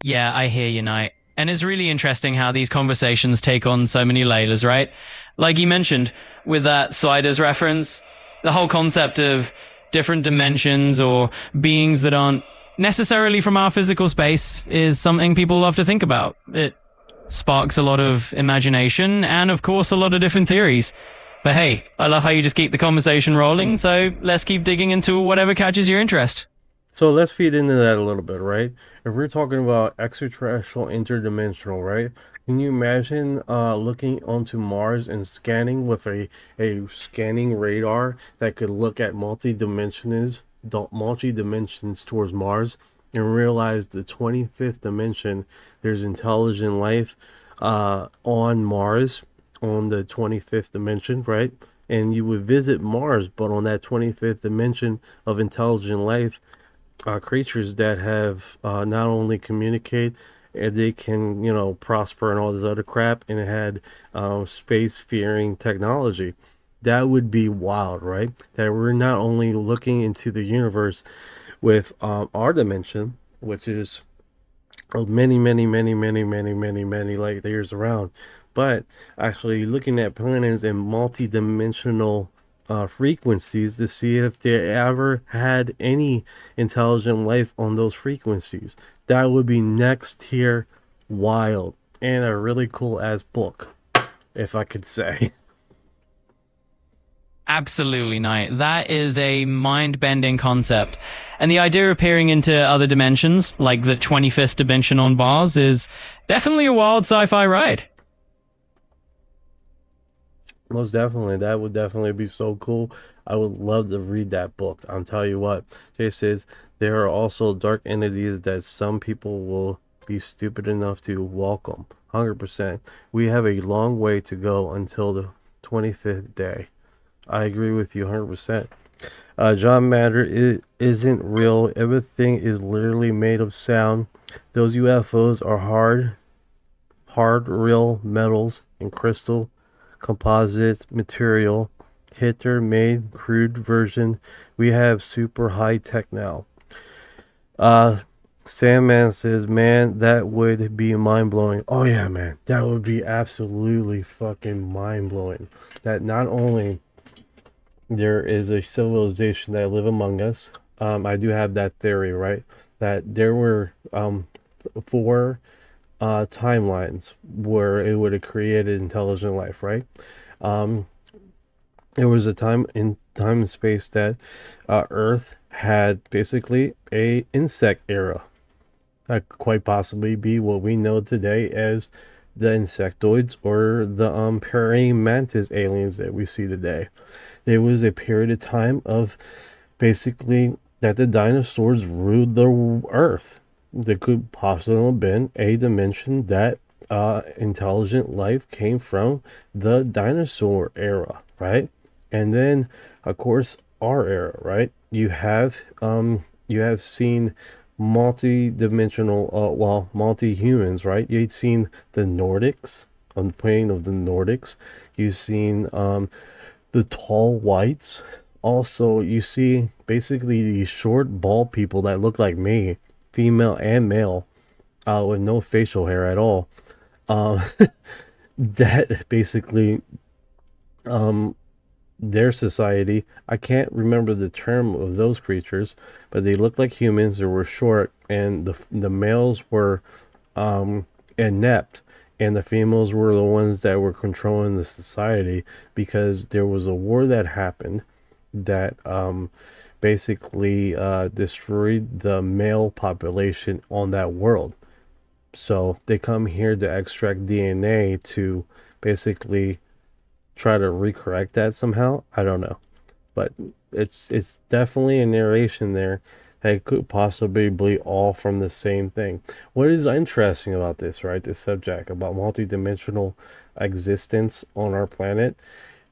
Yeah, I hear you, Knight. And it's really interesting how these conversations take on so many layers, right? Like you mentioned, with that Sliders reference, the whole concept of different dimensions or beings that aren't necessarily from our physical space is something people love to think about. It sparks a lot of imagination and, of course, a lot of different theories. But hey, I love how you just keep the conversation rolling, so let's keep digging into whatever catches your interest. So let's feed into that a little bit, right? If we're talking about extraterrestrial, interdimensional, right? Can you imagine looking onto Mars and scanning with a scanning radar that could look at multi-dimensions towards Mars and realize the 25th dimension, there's intelligent life on Mars on the 25th dimension, right? And you would visit Mars, but on that 25th dimension of intelligent life, creatures that have not only communicate, they can, prosper and all this other crap, and it had space-faring technology. That would be wild, right? That we're not only looking into the universe with our dimension, which is many light years around, but actually looking at planets and multi-dimensional frequencies to see if they ever had any intelligent life on those frequencies. That would be next tier wild, and a really cool ass book, if I could say. Absolutely, Knight. That is a mind-bending concept. And the idea of peering into other dimensions, like the 25th dimension on Mars, is definitely a wild sci-fi ride. Most definitely. That would definitely be so cool. I would love to read that book. I'll tell you what. Jay says, there are also dark entities that some people will be stupid enough to welcome. 100%. We have a long way to go until the 25th day. I agree with you 100%. John Matter, isn't real. Everything is literally made of sound. Those UFOs are hard real metals and crystal composite material. Hitler made crude version. We have super high tech now. Sandman says, man, that would be mind-blowing. Oh yeah, man, that would be absolutely fucking mind-blowing. That not only there is a civilization that live among us, I do have that theory, right? That there were 4 timelines where it would have created intelligent life, right? There was a time and space that Earth had basically a insect era. That could quite possibly be what we know today as the insectoids or the praying mantis aliens that we see today. There was a period of time of basically that the dinosaurs ruled the Earth. There could possibly have been a dimension that intelligent life came from the dinosaur era, right? And then, of course, our era, right? You have seen multi-dimensional, multi-humans, right? You'd seen the Nordics, on the plane of the Nordics. You've seen the tall whites. Also, you see basically these short, bald people that look like me, female and male, with no facial hair at all. That basically, their society, I can't remember the term of those creatures, but they looked like humans. They were short, and the males were inept, and the females were the ones that were controlling the society, because there was a war that happened that basically destroyed the male population on that world. So they come here to extract DNA to basically try to recorrect that somehow. I don't know, but it's definitely a narration there that it could possibly be all from the same thing. What is interesting about this, right, this subject about multidimensional existence on our planet,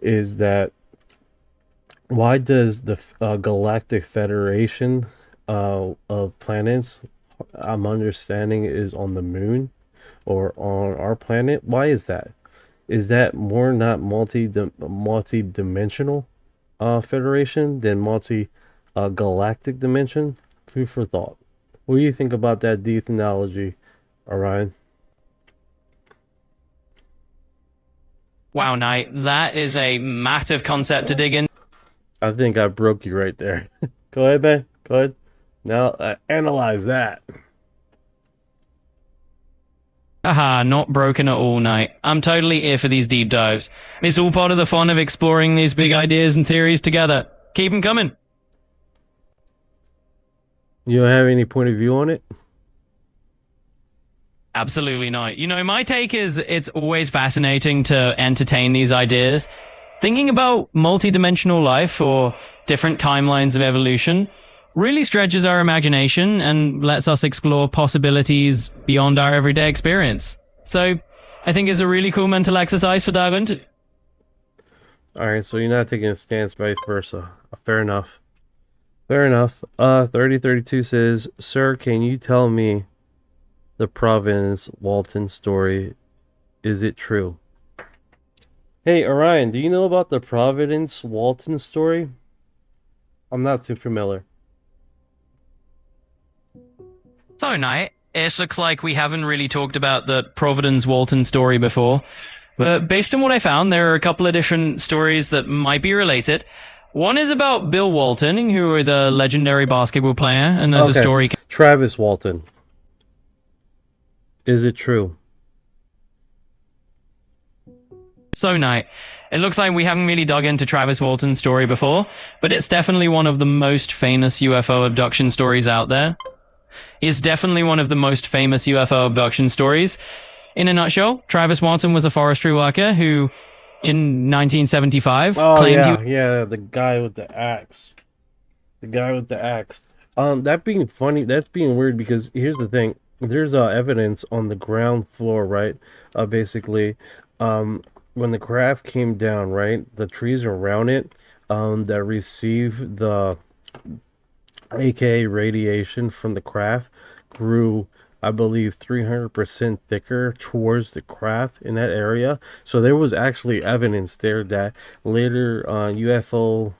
is that why does the Galactic Federation of planets, I'm understanding, is on the moon or on our planet? Why is that? Is that more not multi-dimensional federation than galactic dimension? Food for thought. What do you think about that deep analogy, Orion? Wow, Knight, that is a massive concept to dig in. I think I broke you right there. Go ahead, man. Go ahead. Now analyze that. Haha, not broken at all, Knight. I'm totally here for these deep dives. It's all part of the fun of exploring these big ideas and theories together. Keep them coming. You don't have any point of view on it? Absolutely not. You know, my take is it's always fascinating to entertain these ideas. Thinking about multidimensional life or different timelines of evolution really stretches our imagination and lets us explore possibilities beyond our everyday experience. So I think it's a really cool mental exercise to dive into. Alright, so you're not taking a stance vice versa. Fair enough. Fair enough. 3032 says, sir, can you tell me the Providence Walton story? Is it true? Hey, Orion, do you know about the Providence Walton story? I'm not too familiar. So, Knight, it looks like we haven't really talked about the Providence Walton story before. But based on what I found, there are a couple of different stories that might be related. One is about Bill Walton, who was the legendary basketball player, and there's a story... Travis Walton. Is it true? So, Knight, it looks like we haven't really dug into Travis Walton's story before, but it's definitely one of the most famous UFO abduction stories out there. It's definitely one of the most famous UFO abduction stories. In a nutshell, Travis Walton was a forestry worker who, in 1975, claimed yeah, the guy with the axe. The guy with the axe. That being funny, that's being weird, because here's the thing. There's evidence on the ground floor, right? Basically, when the craft came down, right, the trees around it that received the aka radiation from the craft grew, I believe, 300% thicker towards the craft in that area. So there was actually evidence there that later UFO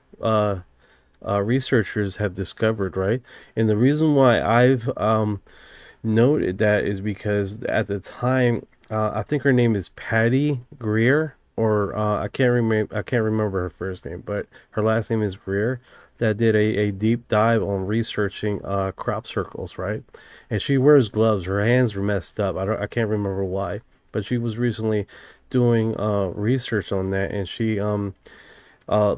researchers have discovered, right? And the reason why I've noted that is because at the time, I think her name is Patty Greer, or I can't remember her first name, but her last name is Greer. That did a deep dive on researching crop circles, right? And she wears gloves. Her hands are messed up. I can't remember why, but she was recently doing research on that, and she uh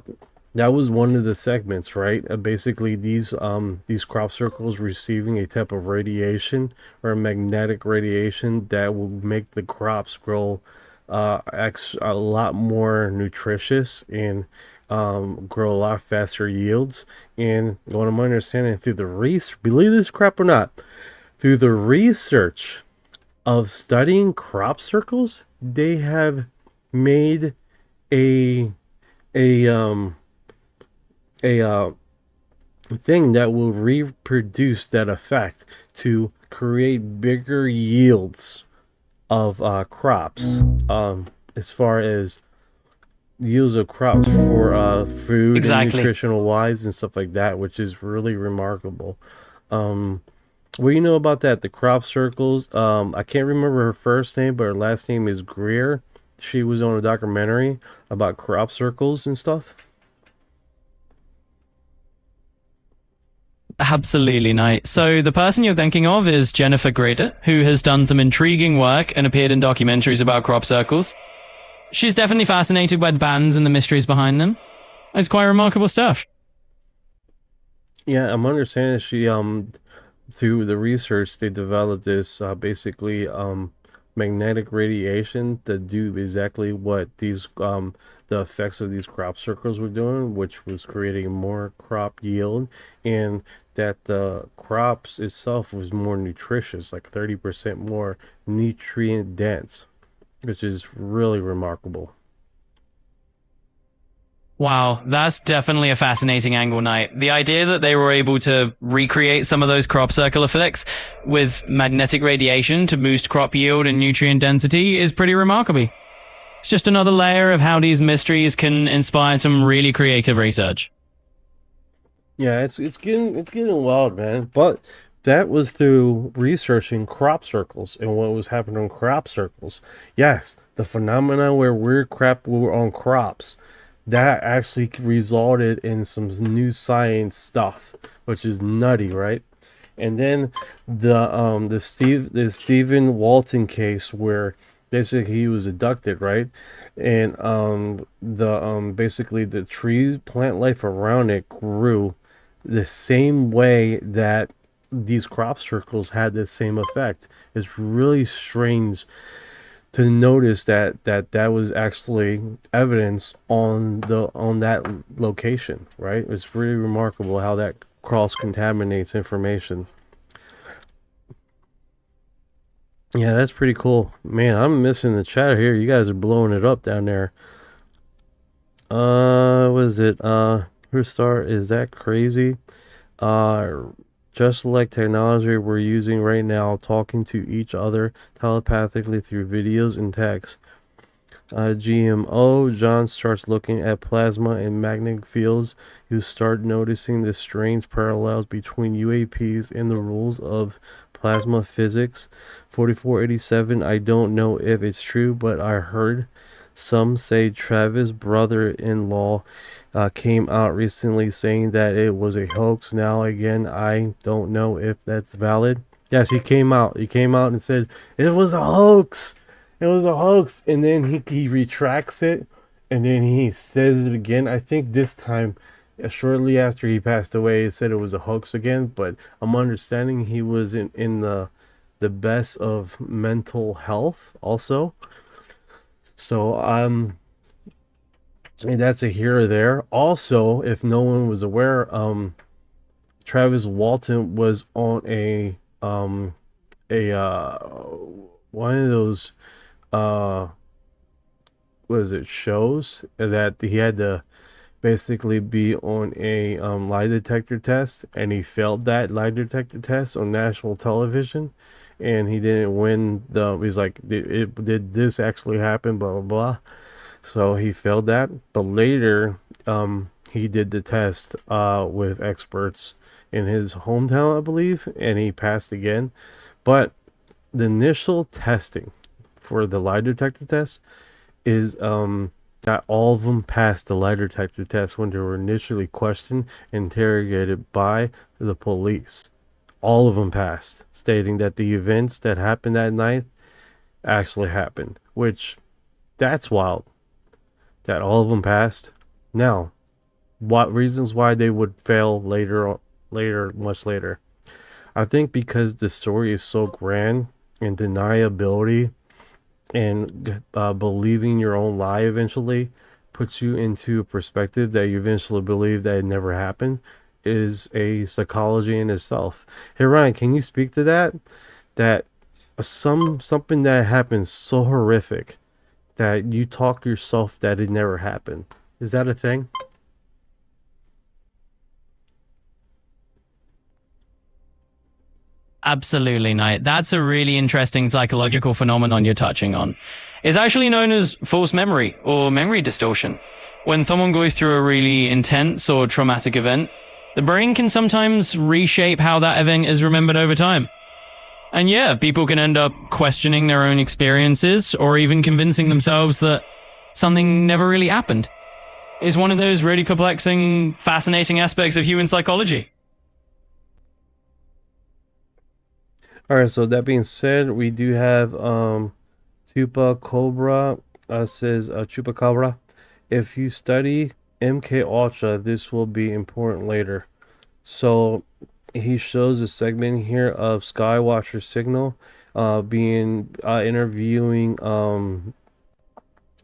that was one of the segments, right? Basically, these crop circles receiving a type of radiation or magnetic radiation that will make the crops grow a lot more nutritious and grow a lot faster yields. And what I'm understanding through the research, believe this crap or not, through the research of studying crop circles, they have made a a um a thing that will reproduce that effect to create bigger yields of crops, as far as yields of crops for food and Exactly. nutritional wise and stuff like that, which is really remarkable. What do you know about that? The crop circles. I can't remember her first name, but her last name is Greer. She was on a documentary about crop circles and stuff. Absolutely, Knight. So the person you're thinking of is Jennifer Grader, who has done some intriguing work and appeared in documentaries about crop circles. She's definitely fascinated by the patterns and the mysteries behind them. It's quite remarkable stuff. Yeah, I'm understanding she through the research they developed this basically magnetic radiation that do exactly what these the effects of these crop circles were doing, which was creating more crop yield, and that the crops itself was more nutritious, like 30% more nutrient dense, which is really remarkable. Wow, that's definitely a fascinating angle, Knight. The idea that they were able to recreate some of those crop circle effects with magnetic radiation to boost crop yield and nutrient density is pretty remarkable. It's just another layer of how these mysteries can inspire some really creative research. Yeah, it's getting wild, man. But that was through researching crop circles and what was happening in crop circles. Yes, the phenomena where we're on crops, that actually resulted in some new science stuff, which is nutty, right? And then the Stephen Walton case where basically he was abducted, right? And the basically the trees, plant life around it grew the same way that these crop circles had the same effect. It's really strange to notice that was actually evidence on that location, right? It's really remarkable how that cross contaminates information. Yeah, that's pretty cool, man. I'm missing the chat here. You guys are blowing it up down there. What is it? Her star, is that crazy? Just like technology we're using right now, talking to each other telepathically through videos and text. GMO, John starts looking at plasma and magnetic fields. You start noticing the strange parallels between UAPs and the rules of plasma physics. 4487, I don't know if it's true, but I heard some say Travis' brother-in-law came out recently saying that it was a hoax. Now again, I don't know if that's valid. Yes, he came out. He came out and said it was a hoax. It was a hoax, and then he retracts it, and then he says it again. I think this time, shortly after he passed away, he said it was a hoax again. But I'm understanding he was in the best of mental health also. So and that's a here or there. Also, if no one was aware, Travis Walton was on a one of those what is it, shows that he had to basically be on a lie detector test, and he failed that lie detector test on national television, and he didn't win he's like, did this actually happen, blah blah blah. So he failed that, but later he did the test with experts in his hometown, I believe, and he passed again. But the initial testing for the lie detector test is that all of them passed the lie detector test when they were initially questioned, interrogated by the police. All of them passed, stating that the events that happened that night actually happened, which that's wild that all of them passed. Now, what reasons why they would fail later, much later? I think because the story is so grand and deniability and believing your own lie eventually puts you into a perspective that you eventually believe that it never happened is a psychology in itself. Hey Ryan, can you speak to that? That something that happens so horrific that you talk yourself that it never happened. Is that a thing? Absolutely, Knight. That's a really interesting psychological phenomenon you're touching on. It's actually known as false memory or memory distortion. When someone goes through a really intense or traumatic event, the brain can sometimes reshape how that event is remembered over time. And yeah, people can end up questioning their own experiences or even convincing themselves that something never really happened. It's one of those really perplexing, fascinating aspects of human psychology. All right, so that being said, we do have Tupa Cobra says Chupacabra. If you study MK Ultra, this will be important later. So he shows a segment here of Skywatcher Signal being interviewing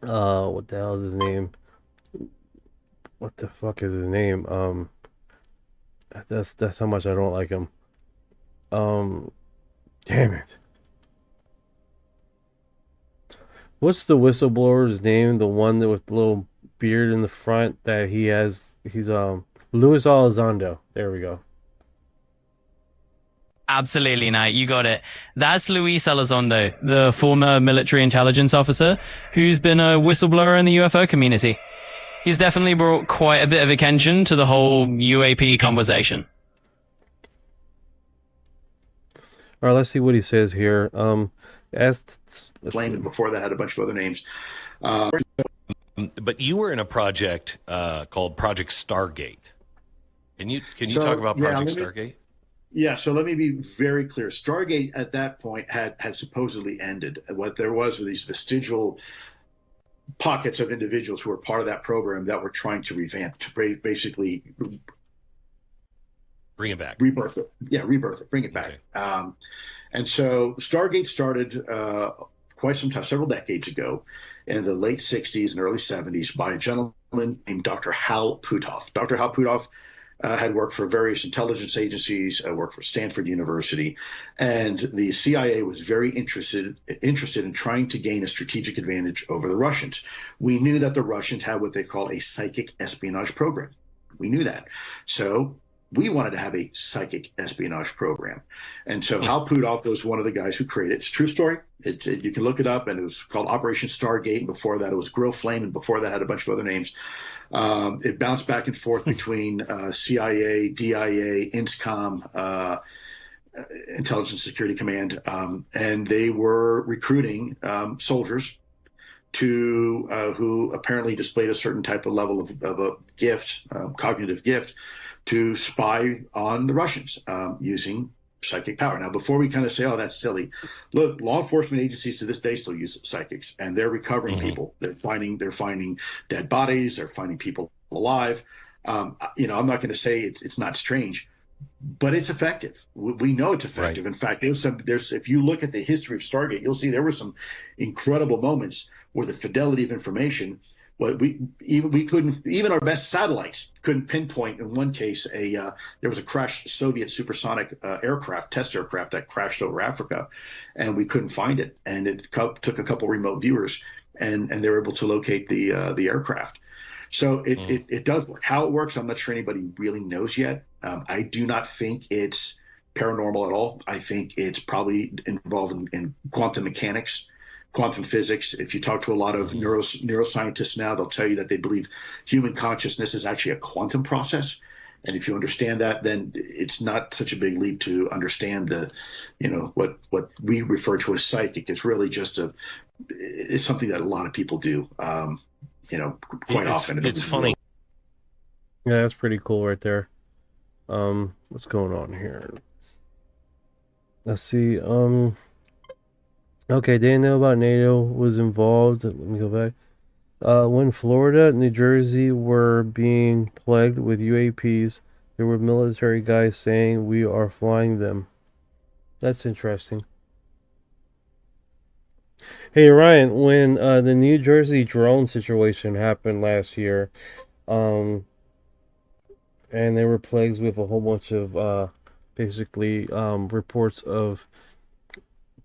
what the hell is his name? What the fuck is his name? That's how much I don't like him. Damn it. What's the whistleblower's name? The one that with the little beard in the front that he has. He's Luis Elizondo. There we go. Absolutely, Knight. You got it. That's Luis Elizondo, the former military intelligence officer who's been a whistleblower in the UFO community. He's definitely brought quite a bit of attention to the whole UAP conversation. All right, let's see what he says here. Flame, before that had a bunch of other names. But you were in a project called Project Stargate. Can you talk about Project Stargate? Yeah, so let me be very clear. Stargate at that point had supposedly ended. What there were these vestigial pockets of individuals who were part of that program that were trying to revamp, to basically bring it back, rebirth it, bring it back. Okay. And so Stargate started quite some time, several decades ago, in the late 60s and early 70s by a gentleman named Dr. Hal Puthoff. Dr. Hal Puthoff had worked for various intelligence agencies, worked for Stanford University, and the CIA was very interested in trying to gain a strategic advantage over the Russians. We knew that the Russians had what they call a psychic espionage program. We knew that. So we wanted to have a psychic espionage program. And so Hal Puthoff was one of the guys who created it. It's a true story. You can look it up, and it was called Operation Stargate. And before that, it was Grill Flame, and before that had a bunch of other names. It bounced back and forth between CIA, DIA, INSCOM, Intelligence Security Command, and they were recruiting soldiers who apparently displayed a certain type of level of a gift, cognitive gift, to spy on the Russians using psychic power. Now, before we kind of say, oh, that's silly, look, law enforcement agencies to this day still use psychics, and they're recovering people. They're finding dead bodies. They're finding people alive. I'm not going to say it's not strange, but it's effective. We know it's effective. Right. In fact, if you look at the history of Stargate, you'll see there were some incredible moments where the fidelity of information, even our best satellites couldn't pinpoint. In one case, there was a crashed Soviet supersonic test aircraft that crashed over Africa, and we couldn't find it. And it took a couple remote viewers, and they were able to locate the aircraft. So it does work. How it works, I'm not sure anybody really knows yet. I do not think it's paranormal at all. I think it's probably involved in quantum mechanics. quantum physics. If you talk to a lot of neuroscientists now, they'll tell you that they believe human consciousness is actually a quantum process. And if you understand that, then it's not such a big leap to understand what we refer to as psychic. It's really just it's something that a lot of people do, quite often. It's funny. Yeah, that's pretty cool right there. What's going on here? Let's see. Okay, didn't know about NATO was involved. Let me go back. When Florida and New Jersey were being plagued with UAPs, there were military guys saying we are flying them. That's interesting. Hey Ryan, when the New Jersey drone situation happened last year, and they were plagued with a whole bunch of basically reports of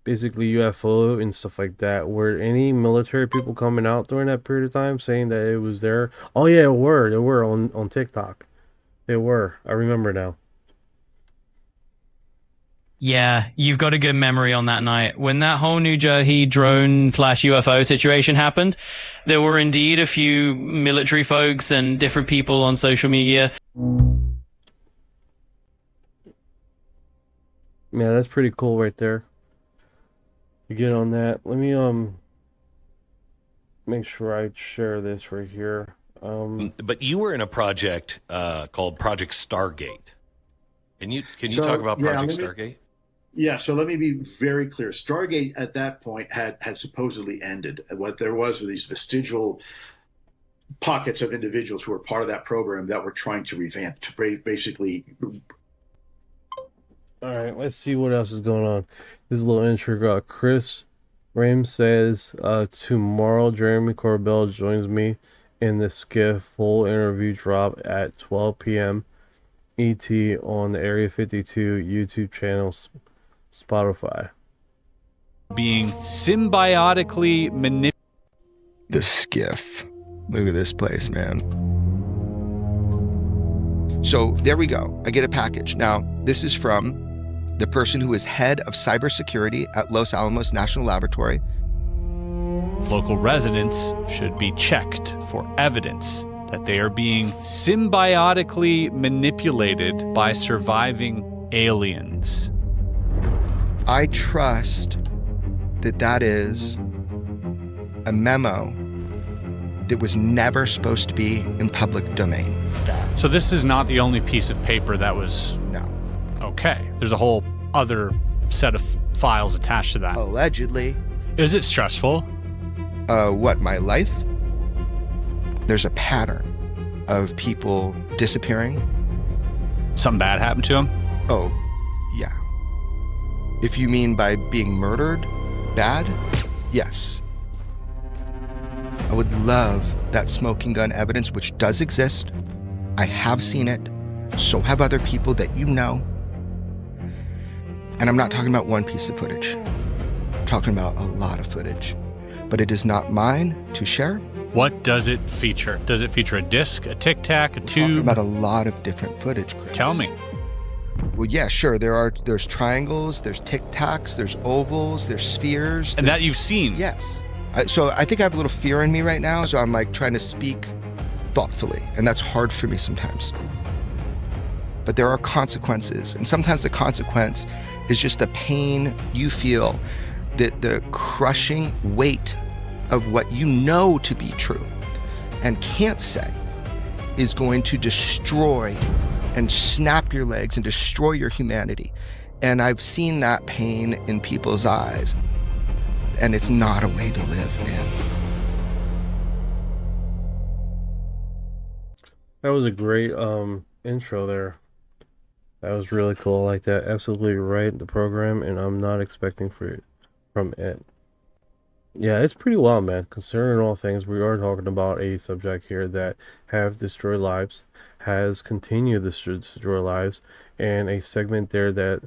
basically UFO and stuff like that. Were any military people coming out during that period of time saying that it was there? Oh yeah, they were on TikTok. They were. I remember now. Yeah, you've got a good memory on that night. When that whole New Jersey drone/UFO situation happened, there were indeed a few military folks and different people on social media. Yeah, that's pretty cool right there. To get on that, let me make sure I share this right here. But you were in a project called Project Stargate. Can you talk about Project Stargate? Yeah, so let me be very clear. Stargate at that point had supposedly ended. What there was were these vestigial pockets of individuals who were part of that program that were trying to revamp, to basically. All right, let's see what else is going on. This is a little intro. Chris Rame says, tomorrow Jeremy Corbell joins me in the Skiff full interview drop at 12 p.m. ET on the Area 52 YouTube channel, Spotify. Being symbiotically manipulated. The Skiff. Look at this place, man. So there we go. I get a package. Now, this is from the person who is head of cybersecurity at Los Alamos National Laboratory. Local residents should be checked for evidence that they are being symbiotically manipulated by surviving aliens. I trust that that is a memo that was never supposed to be in public domain. So this is not the only piece of paper that was... No. Okay. There's a whole other set of files attached to that. Allegedly. Is it stressful? What, my life? There's a pattern of people disappearing. Something bad happened to them? Oh, yeah. If you mean by being murdered, bad, yes. I would love that smoking gun evidence, which does exist. I have seen it. So have other people that you know. And I'm not talking about one piece of footage. I'm talking about a lot of footage. But it is not mine to share. What does it feature? Does it feature a disc, a tic tac, a tube? Talking about a lot of different footage, Chris. Tell me. Well, yeah, sure. There's triangles, there's tic tacs, there's ovals, there's spheres. And that you've seen? Yes. So I think I have a little fear in me right now. So I'm like trying to speak thoughtfully. And that's hard for me sometimes. But there are consequences. And sometimes the consequence is just the pain you feel, that the crushing weight of what you know to be true and can't say is going to destroy and snap your legs and destroy your humanity. And I've seen that pain in people's eyes. And it's not a way to live, man. That was a great intro there. That was really cool. I like that. Absolutely right, the program, and I'm not expecting from it. Yeah, it's pretty wild, man. Concerning all things, we are talking about a subject here that have destroyed lives, has continued to destroy lives, and a segment there that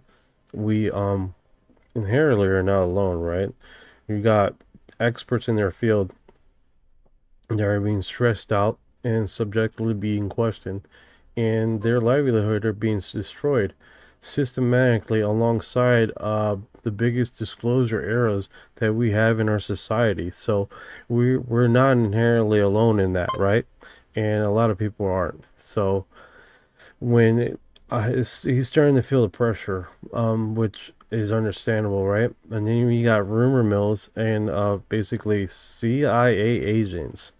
we inherently are not alone, right? You got experts in their field that are being stressed out and subjectively being questioned, and their livelihood are being destroyed systematically alongside the the biggest disclosure eras that we have in our society. So we're not inherently alone in that, right? And a lot of people aren't. So when he's starting to feel the pressure, which is understandable, right? And then you got rumor mills and basically CIA agents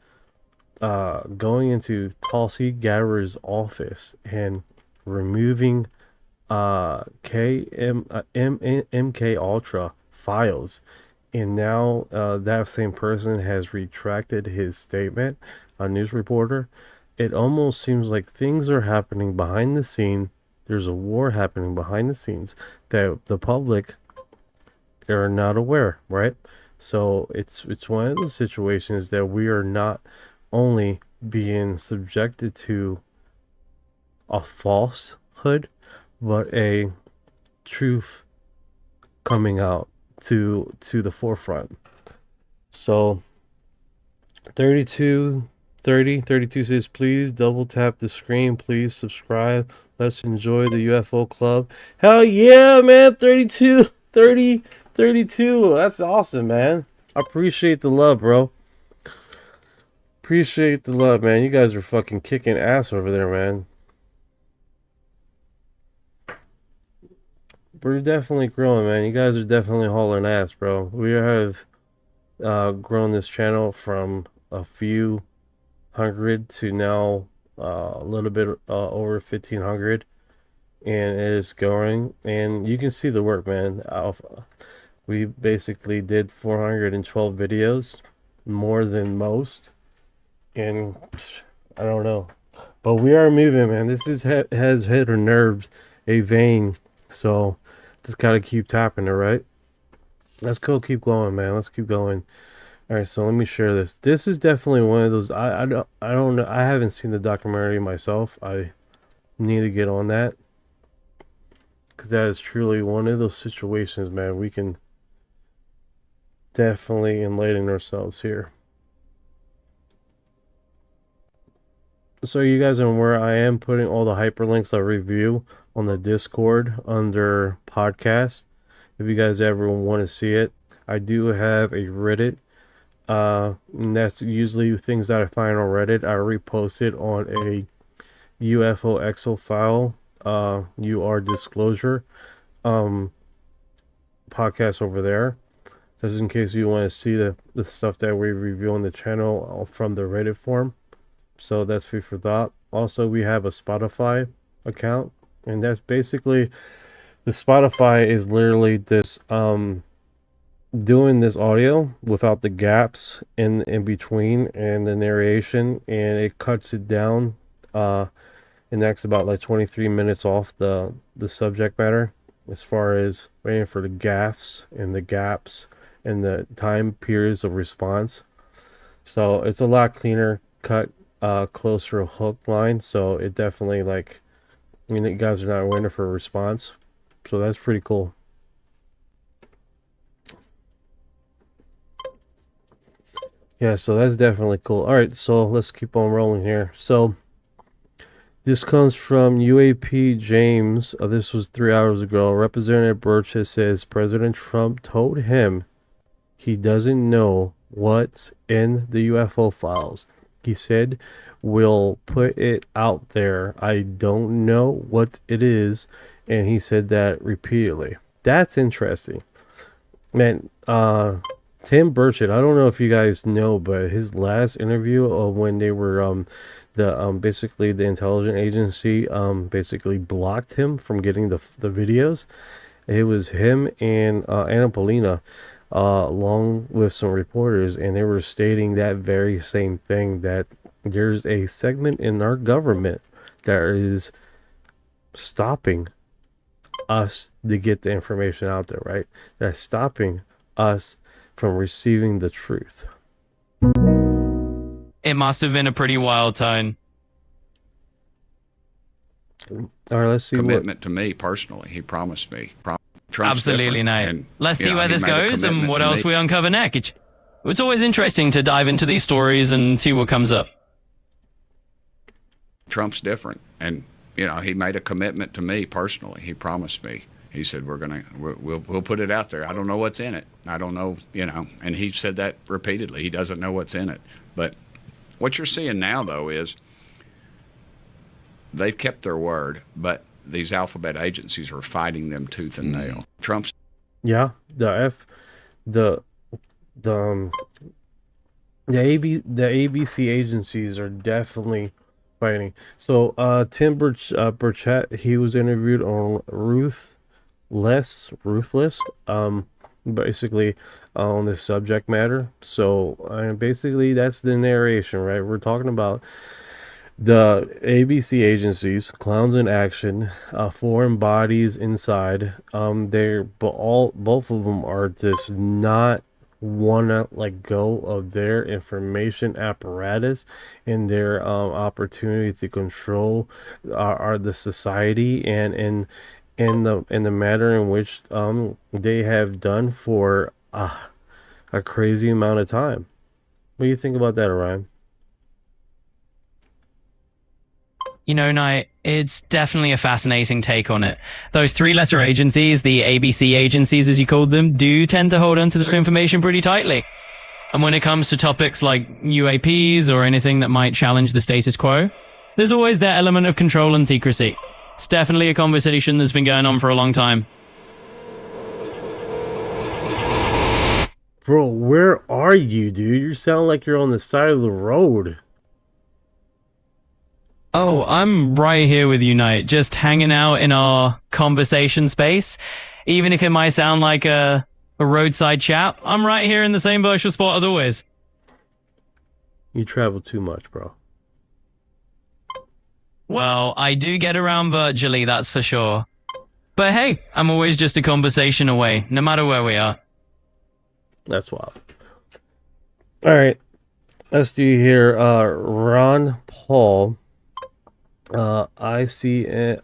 going into Tulsi Gabbard's office and removing MK Ultra files, and now that same person has retracted his statement, a news reporter. It almost seems like things are happening behind the scene. There's a war happening behind the scenes that the public are not aware, right? So it's one of those situations that we are not only being subjected to a falsehood, but a truth coming out to the forefront. So 32 says, please double tap the screen, please subscribe, let's enjoy the UFO club. Hell yeah, man. 32, that's awesome, man. I appreciate the love, bro. Appreciate the love, man. You guys are fucking kicking ass over there, man. We're definitely growing, man. You guys are definitely hauling ass, bro. We have grown this channel from a few hundred to now a little bit over 1,500, and it is going. And you can see the work, man. We basically did 412 videos, more than most, and I don't know, but we are moving, man. This has hit or nerved a vein, so just gotta keep tapping it, right? Let's go, keep going, man. Let's keep going. All right, so let me share this. This is definitely one of those. I don't know. I haven't seen the documentary myself. I need to get on that, because that is truly one of those situations, man. We can definitely enlighten ourselves here. So you guys are aware, I am putting all the hyperlinks I review on the Discord under podcast. If you guys ever want to see it, I do have a Reddit. And that's usually things that I find on Reddit. I repost it on a UFO Excel file, UR disclosure, podcast over there. Just in case you want to see the stuff that we review on the channel from the Reddit form. So that's food for thought. Also, we have a Spotify account, and that's basically, the Spotify is literally this doing this audio without the gaps in between and the narration, and it cuts it down, and that's about like 23 minutes off the subject matter, as far as waiting for the gaffs and the gaps and the time periods of response. So it's a lot cleaner cut, closer hook line. So it definitely, like, I mean, you guys are not waiting for a response, so that's pretty cool. Yeah, so that's definitely cool. All right, so let's keep on rolling here. So this comes from UAP James. This was 3 hours ago. Representative Burchett says President Trump told him he doesn't know what's in the UFO files. He said, we'll put it out there. I don't know what it is. And he said that repeatedly. That's interesting. Man, Tim Burchett, I don't know if you guys know, but his last interview when they were basically the intelligence agency basically blocked him from getting the videos. It was him and Anna Polina, along with some reporters, and they were stating that very same thing, that there's a segment in our government that is stopping us to get the information out there, right? That's stopping us from receiving the truth. It must have been a pretty wild time. All right, let's see. Commitment to me personally. He promised me. Trump's Absolutely, Nate. and, let's see know, where he this made a goes and commitment what to else me. we uncover next. It's always interesting to dive into these stories and see what comes up. Trump's different, and he made a commitment to me personally. He promised me. He said, we'll put it out there. I don't know what's in it. I don't know, and he said that repeatedly. He doesn't know what's in it. But what you're seeing now, though, is they've kept their word, but these alphabet agencies are fighting them tooth and nail. Trump's. Yeah, the ABC agencies are definitely fighting. So Tim Burchett, he was interviewed on Ruthless, basically on this subject matter. So basically that's the narration, right? We're talking about the ABC agencies, clowns in action, foreign bodies inside. Both of them are just not wanna let go of their information apparatus and their opportunity to control the society and the matter in which they have done for a crazy amount of time. What do you think about that, Orion? Knight, it's definitely a fascinating take on it. Those three-letter agencies, the ABC agencies as you called them, do tend to hold onto their information pretty tightly. And when it comes to topics like UAPs or anything that might challenge the status quo, there's always that element of control and secrecy. It's definitely a conversation that's been going on for a long time. Bro, where are you, dude? You sound like you're on the side of the road. Oh, I'm right here with you, Knight, just hanging out in our conversation space. Even if it might sound like a roadside chat, I'm right here in the same virtual spot as always. You travel too much, bro. Well, I do get around virtually, that's for sure. But hey, I'm always just a conversation away, no matter where we are. That's wild. All right, let's do here. Ron Paul. ICYMI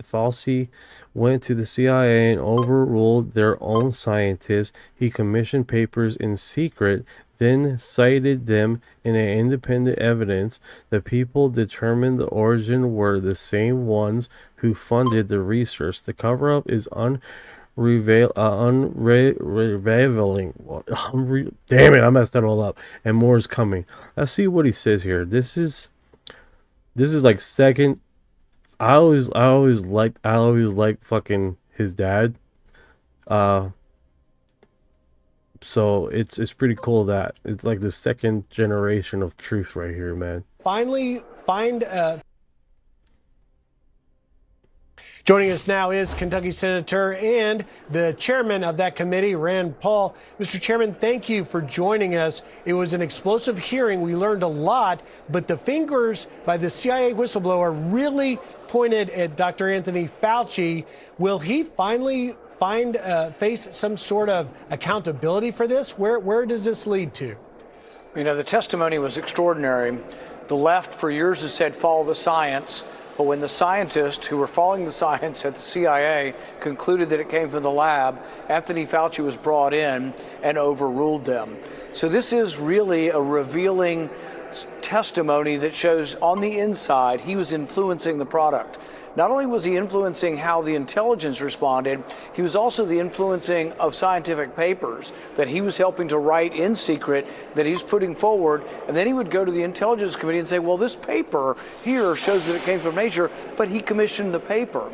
Falsey went to the CIA and overruled their own scientists. He commissioned papers in secret, then cited them in an independent evidence. The people determined the origin were the same ones who funded the research. The cover-up is unraveling. Damn it, I messed that all up. And more is coming. Let's see what he says here. This is like second. I always like fucking his dad. So it's pretty cool that it's like the second generation of truth right here, man. Finally, joining us now is Kentucky Senator and the chairman of that committee, Rand Paul. Mr. Chairman, thank you for joining us. It was an explosive hearing. We learned a lot, but the fingers by the CIA whistleblower really pointed at Dr. Anthony Fauci. Will he finally face some sort of accountability for this? Where does this lead to? The testimony was extraordinary. The left for years has said follow the science. But when the scientists who were following the science at the CIA concluded that it came from the lab, Anthony Fauci was brought in and overruled them. So this is really a revealing testimony that shows on the inside he was influencing the product. Not only was he influencing how the intelligence responded, he was also the influencing of scientific papers that he was helping to write in secret that he's putting forward. And then he would go to the intelligence committee and say, well, this paper here shows that it came from nature, but he commissioned the paper.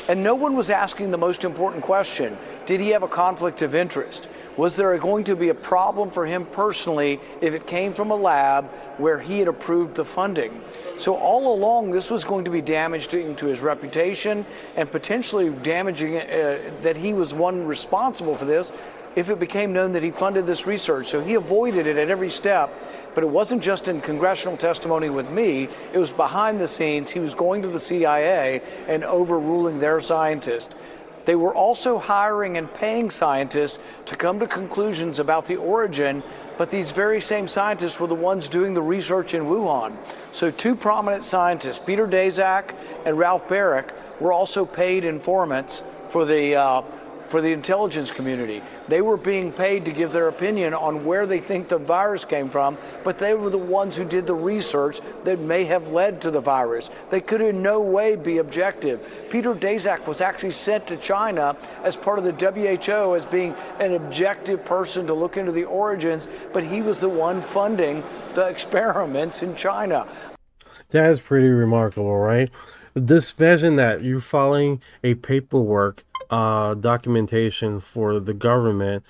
And no one was asking the most important question. Did he have a conflict of interest? Was there going to be a problem for him personally if it came from a lab where he had approved the funding? So all along, this was going to be damaging to his reputation and potentially damaging that he was one responsible for this if it became known that he funded this research. So he avoided it at every step. But it wasn't just in congressional testimony with me. It was behind the scenes. He was going to the CIA and overruling their scientists. They were also hiring and paying scientists to come to conclusions about the origin, but these very same scientists were the ones doing the research in Wuhan. So two prominent scientists, Peter Daszak and Ralph Barrick, were also paid informants for the for the intelligence community. They were being paid to give their opinion on where they think the virus came from, but they were the ones who did the research that may have led to the virus. They could in no way be objective. Peter Daszak was actually sent to China as part of the WHO as being an objective person to look into the origins, but he was the one funding the experiments in China. That is pretty remarkable, right? This, imagine that you're following a paperwork documentation for the government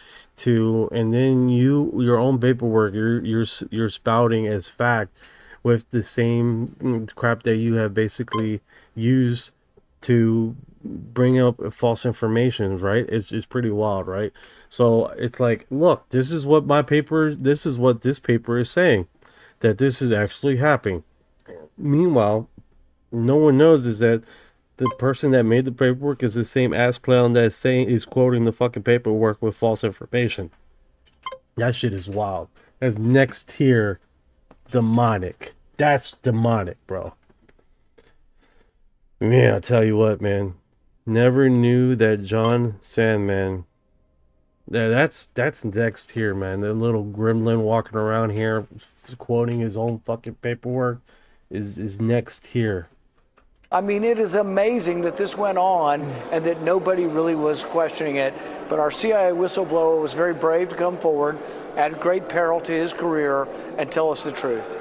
and then your own paperwork you're spouting as fact with the same crap that you have basically used to bring up false information, right? It's pretty wild, right? So it's like, look, this is what this paper is saying, that this is actually happening. Meanwhile, no one knows is that the person that made the paperwork is the same ass clown that is quoting the fucking paperwork with false information. That shit is wild. That's next tier demonic. That's demonic, bro. Man, I'll tell you what, man. Never knew that John Sandman. That's next tier, man. The little gremlin walking around here quoting his own fucking paperwork is next tier. I mean, it is amazing that this went on and that nobody really was questioning it. But our CIA whistleblower was very brave to come forward at great peril to his career and tell us the truth.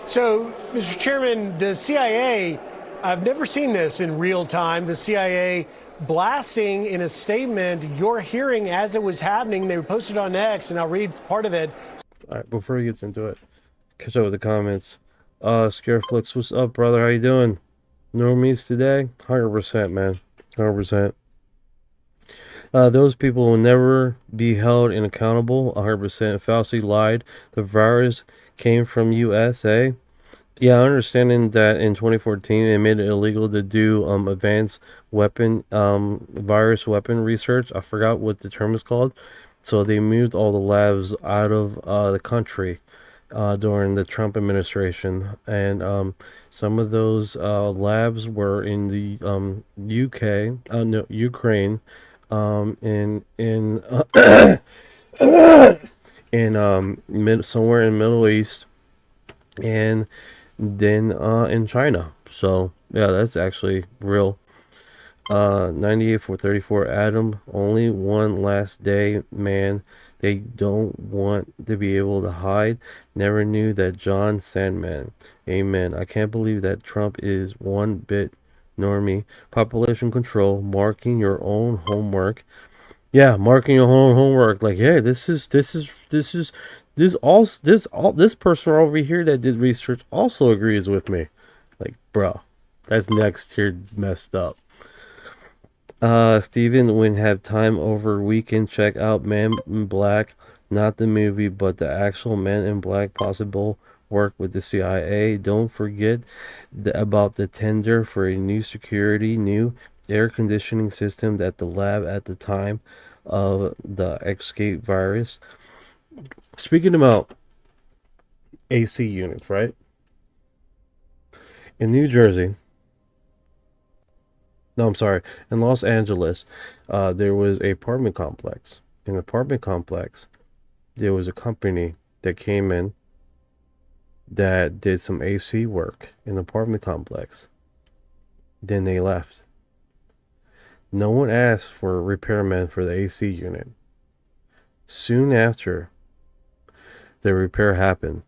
So, Mr. Chairman, the CIA, I've never seen this in real time. The CIA blasting in a statement your hearing as it was happening. They posted on X, and I'll read part of it. All right, before he gets into it, catch up with the comments. Scareflix, what's up, brother? How you doing? Normies today? 100%, man. 100%. Those people will never be held accountable. 100%. Fauci lied. The virus came from USA. Yeah, understanding that in 2014 it made it illegal to do advanced weapon virus weapon research. I forgot what the term is called. So they moved all the labs out of the country during the Trump administration, and some of those labs were in the Ukraine, somewhere in Middle East, and then in China. So yeah, that's actually real. 98 for 34 Adam, only one last day, man. They don't want to be able to hide. Never knew that John Sandman. Amen. I can't believe that Trump is one bit normie. Population control, marking your own homework. Yeah, marking your own homework. Like, hey, this person over here that did research also agrees with me. Like, bro, that's next tier messed up. Steven, when have time over weekend, check out Man in Black, not the movie, but the actual Man in Black possible work with the CIA. Don't forget about the tender for a new air conditioning system at the lab at the time of the escape virus. Speaking about AC units, right? In New Jersey, no, I'm sorry. In Los Angeles, there was an apartment complex. In the apartment complex, there was a company that came in that did some AC work in the apartment complex. Then they left. No one asked for a repairman for the AC unit. Soon after the repair happened,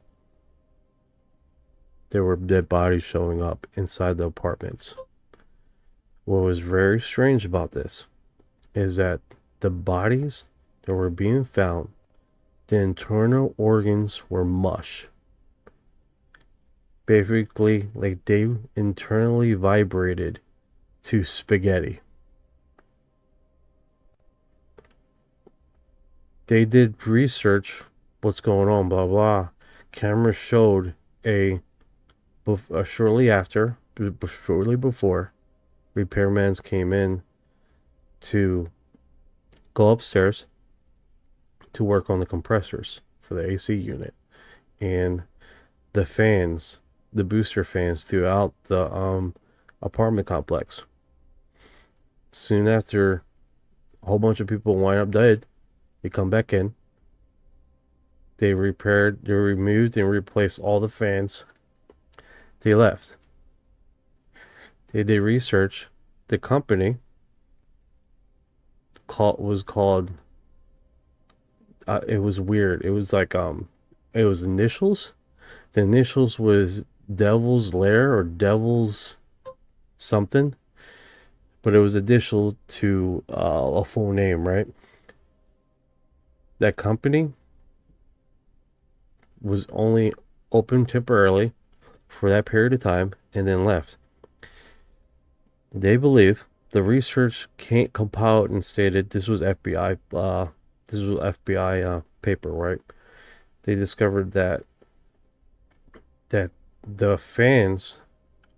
there were dead bodies showing up inside the apartments. What was very strange about this is that the bodies that were being found, the internal organs were mush. Basically, like they internally vibrated to spaghetti. They did research, what's going on, blah, blah. Cameras showed shortly before, repairmans came in to go upstairs to work on the compressors for the AC unit and the fans, the booster fans throughout the apartment complex. Soon after A whole bunch of people wind up dead. They come back in. They removed and replaced all the fans. They left. They did research. The company was called. It was weird. It was like it was initials. The initials was Devil's Lair or Devil's something, but it was additional to a full name, right? That company was only open temporarily for that period of time and then left. They believe the research can't compile and stated this was FBI. This was FBI paper, right? They discovered that the fans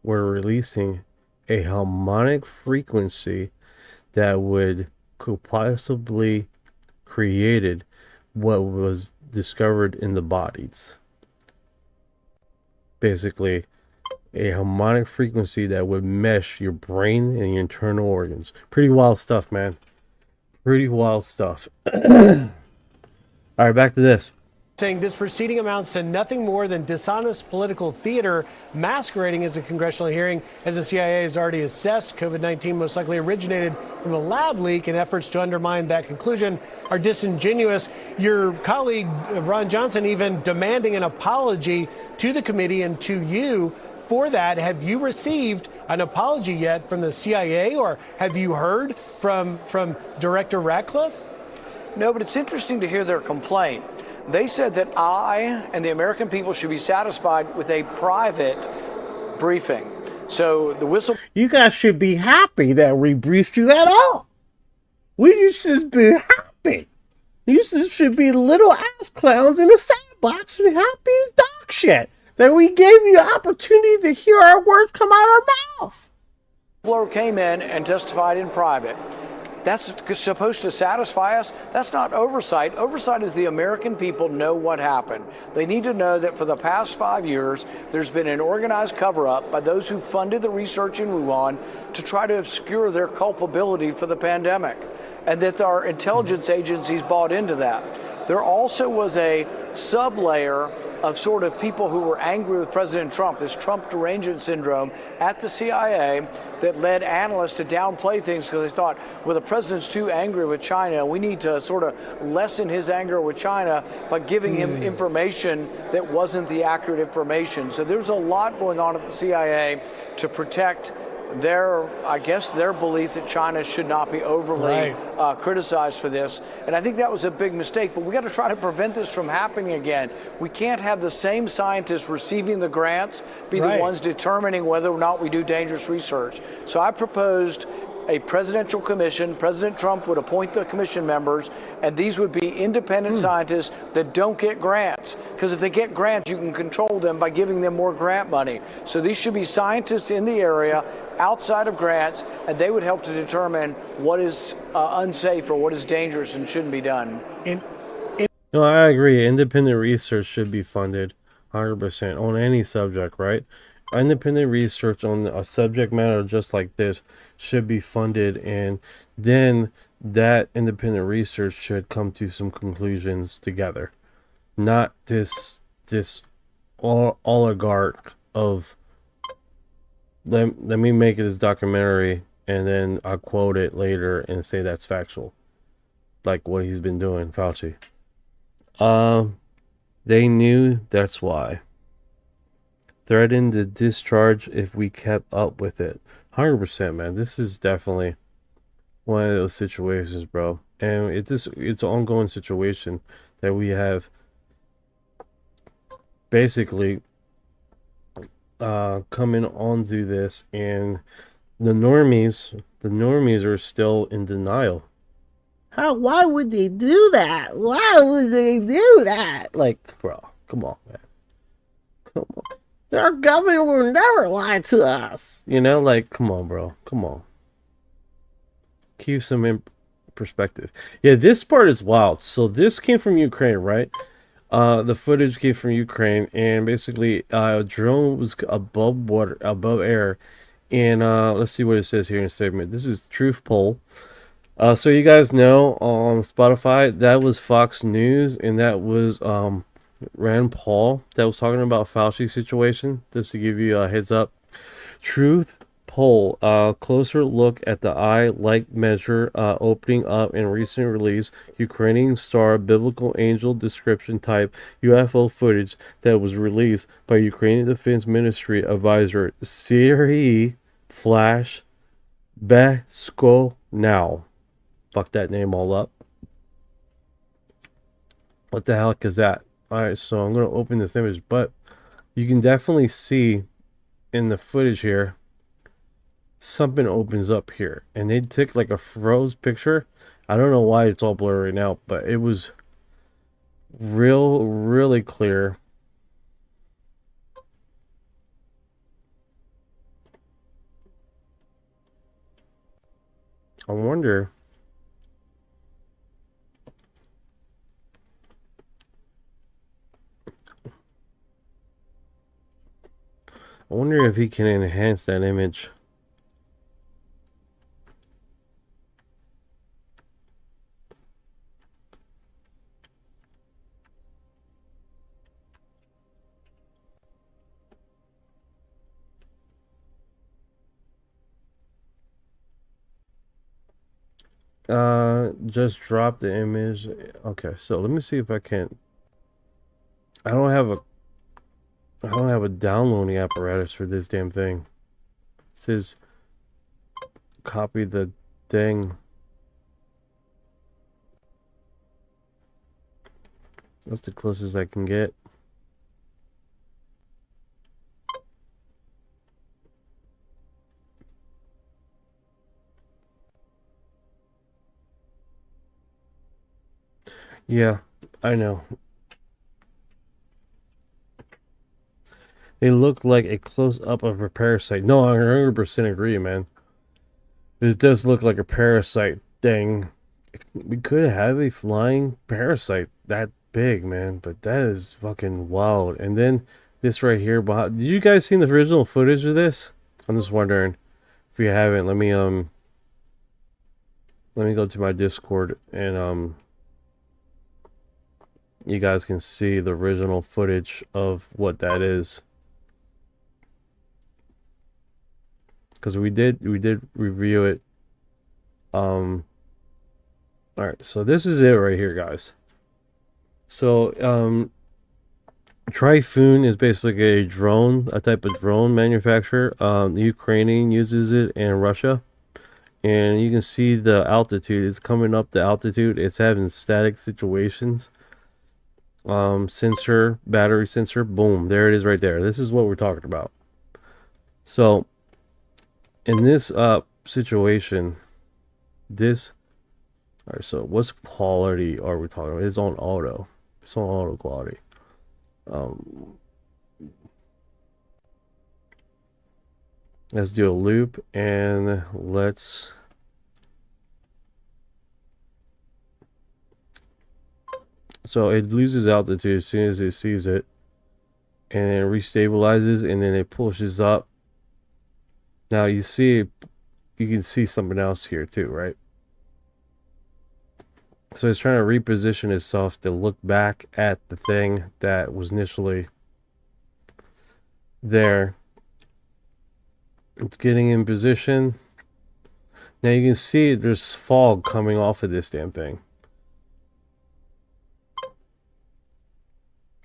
were releasing a harmonic frequency that could possibly created what was discovered in the bodies. Basically, a harmonic frequency that would mesh your brain and your internal organs. Pretty wild stuff, man. Pretty wild stuff. All right, back to this. Saying this proceeding amounts to nothing more than dishonest political theater masquerading as a congressional hearing, as the CIA has already assessed COVID-19 most likely originated from a lab leak, and efforts to undermine that conclusion are disingenuous. Your colleague, Ron Johnson, even demanding an apology to the committee and to you for that. Have you received an apology yet from the CIA, or have you heard from Director Ratcliffe? No, but it's interesting to hear their complaint. They said that I and the American people should be satisfied with a private briefing. So the whistle. You guys should be happy that we briefed you at all. We should be happy. You should be little ass clowns in a sandbox and happy as dog shit that we gave you an opportunity to hear our words come out our mouth. Blower came in and testified in private. That's supposed to satisfy us. That's not oversight. Oversight is the American people know what happened. They need to know that for the past 5 years, there's been an organized cover-up by those who funded the research in Wuhan to try to obscure their culpability for the pandemic, and that our intelligence agencies bought into that. There also was a sub-layer of sort of people who were angry with President Trump, this Trump derangement syndrome at the CIA, that led analysts to downplay things because they thought, well, the president's too angry with China. We need to sort of lessen his anger with China by giving him information that wasn't the accurate information. So there's a lot going on at the CIA to protect their belief that China should not be overly criticized for this. And I think that was a big mistake, but we got to try to prevent this from happening again. We can't have the same scientists receiving the grants be the ones determining whether or not we do dangerous research. So I proposed a presidential commission. President Trump would appoint the commission members, and these would be independent scientists that don't get grants. Because if they get grants, you can control them by giving them more grant money. So these should be scientists in the area outside of grants, and they would help to determine what is unsafe or what is dangerous and shouldn't be done. No, I agree. Independent research should be funded 100% on any subject, right? Independent research on a subject matter just like this should be funded, and then that independent research should come to some conclusions together, not this oligarch of let me make this documentary and then I'll quote it later and say that's factual, like what he's been doing, Fauci. They knew, that's why. Threatened to discharge if we kept up with it. 100%, man. This is definitely one of those situations, bro. And it's an ongoing situation that we have basically coming on through this, and the normies are still in denial. Why would they do that? Why would they do that? Like, bro, come on, man. Come on. Our government will never lie to us. You know, like, come on, bro. Come on. Keep some in perspective. Yeah, this part is wild. So this came from Ukraine, right? The footage came from Ukraine, and basically a drone was above air. And let's see what it says here in the statement. This is Truth Poll. So you guys know on Spotify that was Fox News, and that was Rand Paul that was talking about Fauci situation. Just to give you a heads up, Truth poll, closer look at the eye-like measure opening up in recent release. Ukrainian star biblical angel description type UFO footage that was released by Ukrainian Defense Ministry advisor Serhiy Flash Besko now. Fuck that name all up. What the heck is that? Alright, so I'm going to open this image, but you can definitely see in the footage here, something opens up here. And they took like a froze picture. I don't know why it's all blurry right now, but it was really clear. I wonder... if he can enhance that image. Just drop the image. Okay, so let me see if I can. I don't have a downloading apparatus for this damn thing. It says copy the thing. That's the closest I can get. Yeah, I know. They look like a close-up of a parasite. No, I 100% agree, man. This does look like a parasite thing. We could have a flying parasite that big, man, but that is fucking wild. And then this right here behind. Did you guys see the original footage of this? I'm just wondering. If you haven't, let me go to my Discord and you guys can see the original footage of what that is. Because we did review it. Alright, so this is it right here, guys. So Typhoon is basically a drone, a type of drone manufacturer. The Ukrainian uses it in Russia. And you can see the altitude. It's coming up the altitude. It's having static situations. Sensor, battery sensor, boom, there it is right there. This is what we're talking about. So in this situation, this, all right, so what's quality are we talking about? It's on auto. It's on auto quality. Let's do a loop and let's so it loses altitude as soon as it sees it, and then it restabilizes, and then it pushes up. Now you see, you can see something else here too, right? So it's trying to reposition itself to look back at the thing that was initially there. It's getting in position. Now you can see there's fog coming off of this damn thing.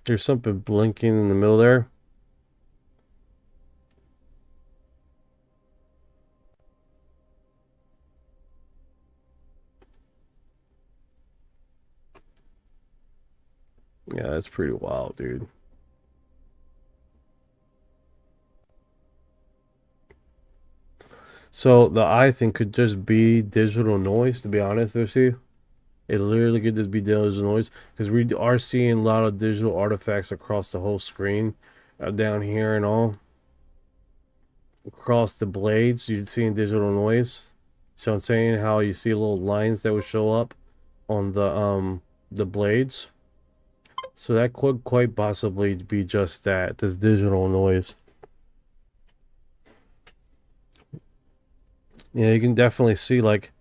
There's something blinking in the middle there. Yeah, that's pretty wild, dude. So the eye thing could just be digital noise, to be honest with you. It literally could just be digital noise, because we are seeing a lot of digital artifacts across the whole screen, down here and all. Across the blades, you're seeing digital noise. So I'm saying how you see little lines that would show up on the blades. So that could quite possibly be just that, this digital noise. Yeah, you can definitely see, like,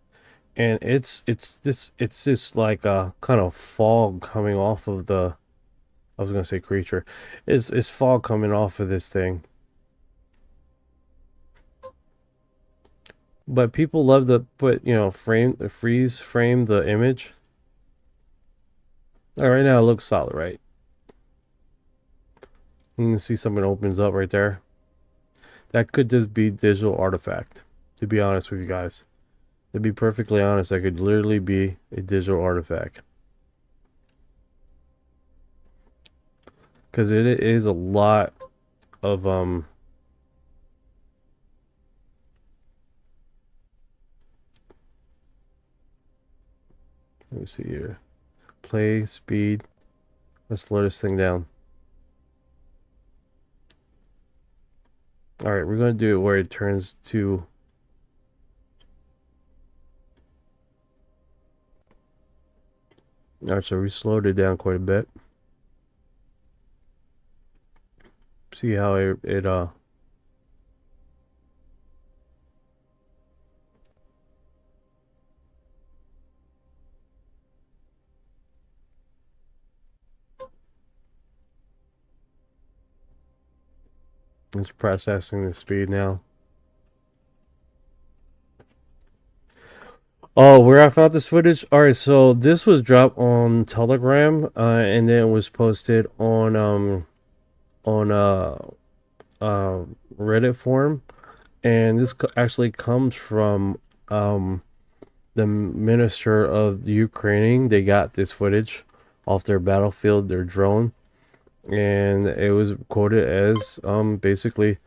and it's this like a kind of fog coming off of the, I was gonna say creature. It's fog coming off of this thing. But people love to put, you know, freeze frame the image. All right, now it looks solid, right? You can see something opens up right there. That could just be digital artifact, to be honest with you guys. To be perfectly honest, that could literally be a digital artifact. Because it is a lot of let me see here. Play speed. Let's slow this thing down. Alright, we're going to do it where it turns to... Alright, so we slowed it down quite a bit. See how it it's processing the speed now. Oh, where I found this footage? Alright, so this was dropped on Telegram, and then it was posted on Reddit forum, and this actually comes from the minister of Ukraine. They got this footage off their battlefield, their drone, and it was quoted as basically,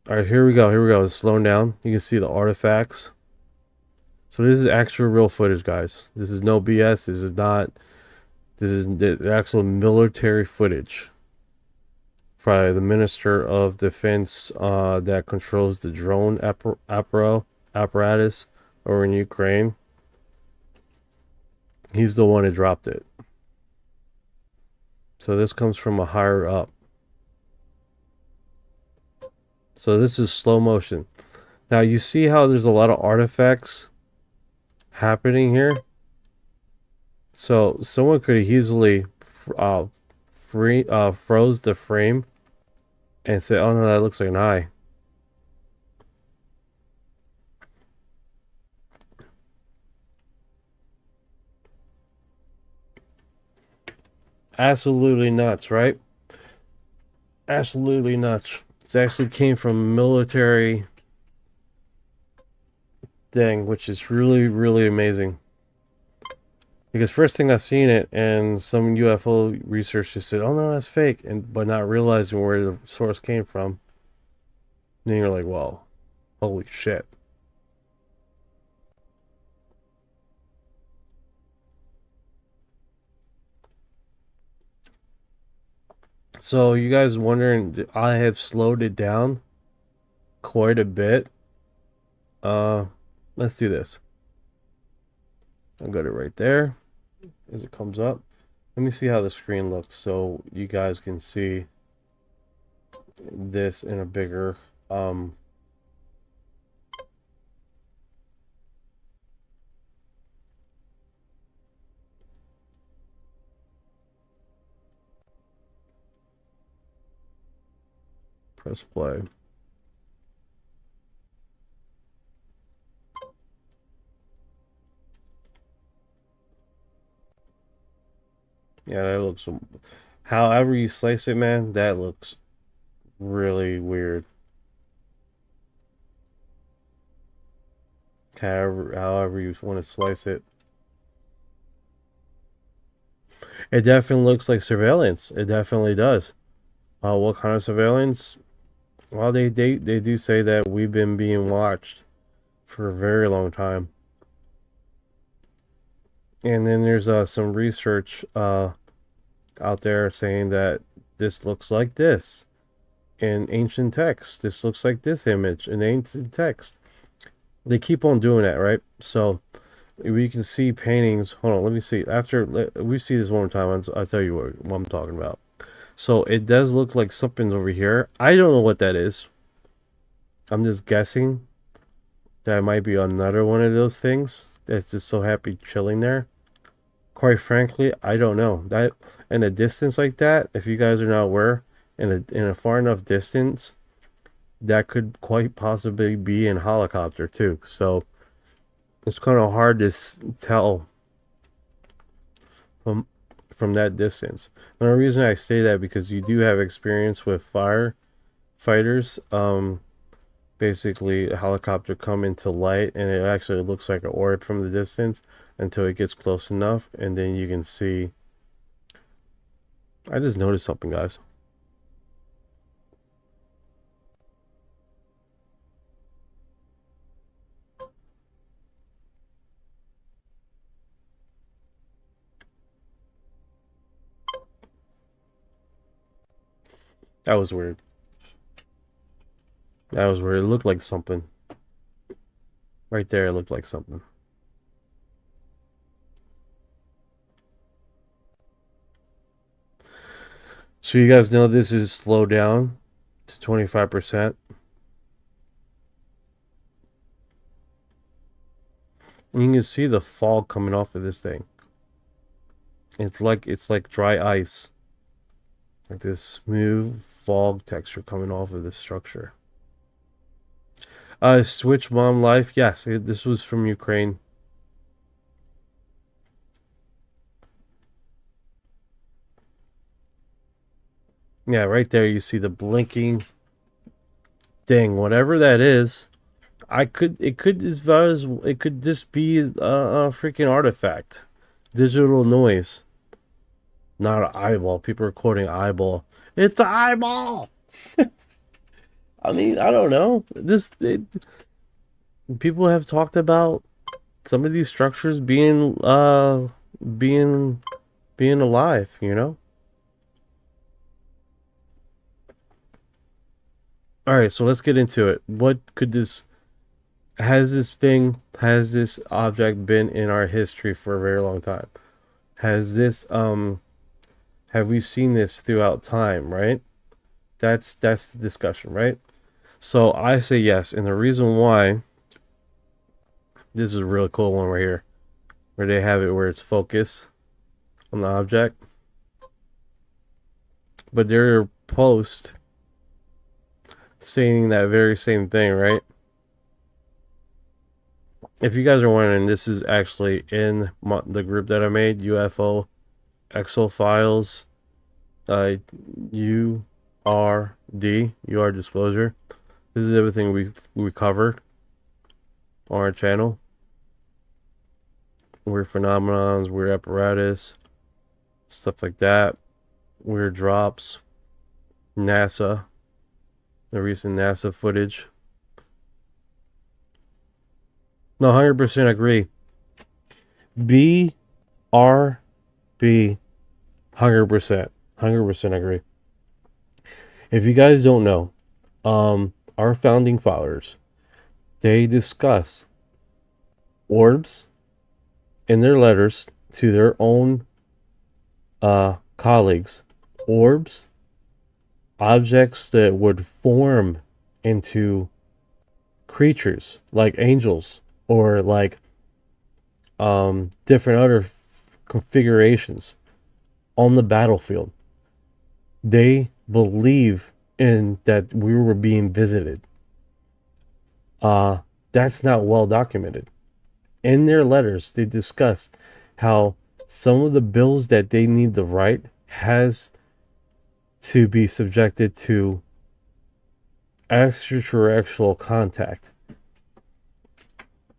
all right, here we go, it's slowing down. You can see the artifacts. So this is actual real footage, guys. This is no BS. This is the actual military footage by the Minister of Defense that controls the drone apparatus over in Ukraine. He's the one that dropped it. So this comes from a higher up. So this is slow motion. Now you see how there's a lot of artifacts happening here. So someone could easily froze the frame and say, oh no, that looks like an eye. Absolutely nuts, right? Absolutely nuts. It actually came from military thing, which is really, really amazing. Because first thing I seen it, and some UFO researchers said, "Oh no, that's fake," but not realizing where the source came from. And then you're like, "Whoa, holy shit!" So you guys wondering, I have slowed it down quite a bit. Let's do this. I'll go to right there as it comes up. Let me see how the screen looks so you guys can see this in a bigger press play. Yeah, that looks, however you slice it, man, that looks really weird. However you want to slice it. It definitely looks like surveillance. It definitely does. What kind of surveillance? Well, they do say that we've been being watched for a very long time. And then there's some research out there saying that this looks like this in ancient text. This looks like this image in ancient text. They keep on doing that, right? So we can see paintings. Hold on, let me see. After we see this one more time, I'll tell you what I'm talking about. So it does look like something's over here. I don't know what that is. I'm just guessing. that might be another one of those things that's just so happy chilling there. Quite frankly, I don't know. That in a distance like that, if you guys are not aware, in a far enough distance, that could quite possibly be in helicopter too. So it's kind of hard to tell from that distance. The only reason I say that because you do have experience with firefighters. Basically, a helicopter come into light, and it actually looks like an orb from the distance until it gets close enough, and then you can see. I just noticed something, guys. That was weird. That was weird. It looked like something. Right there, it looked like something. So you guys know this is slowed down to 25%. You can see the fog coming off of this thing. It's like dry ice. Like this smooth fog texture coming off of this structure. Switch Mom Life. Yes, this was from Ukraine. Yeah, right there you see the blinking thing. Whatever that is, it could just be a freaking artifact. Digital noise. Not an eyeball. People are quoting eyeball. It's an eyeball. I mean, I don't know. People have talked about some of these structures being being alive, you know? All right, so let's get into it. What could has this object been in our history for a very long time? Has this have we seen this throughout time, right? That's the discussion, right? So I say yes, and the reason why, this is a really cool one right here, where they have it where it's focused on the object. But their post saying that very same thing, right? If you guys are wondering, this is actually in the group that I made, UFO Exo Files, URD, UR Disclosure. This is everything we covered on our channel. Weird phenomenons, weird apparatus, stuff like that. Weird drops. NASA. The recent NASA footage. No, 100% agree. BRB. 100%. 100% agree. If you guys don't know, our founding fathers, they discuss orbs in their letters to their own colleagues. Orbs, objects that would form into creatures like angels or like different other configurations on the battlefield. They believe in that we were being visited. That's not well documented. In their letters, they discuss how some of the bills that they need to write has to be subjected to extraterrestrial contact.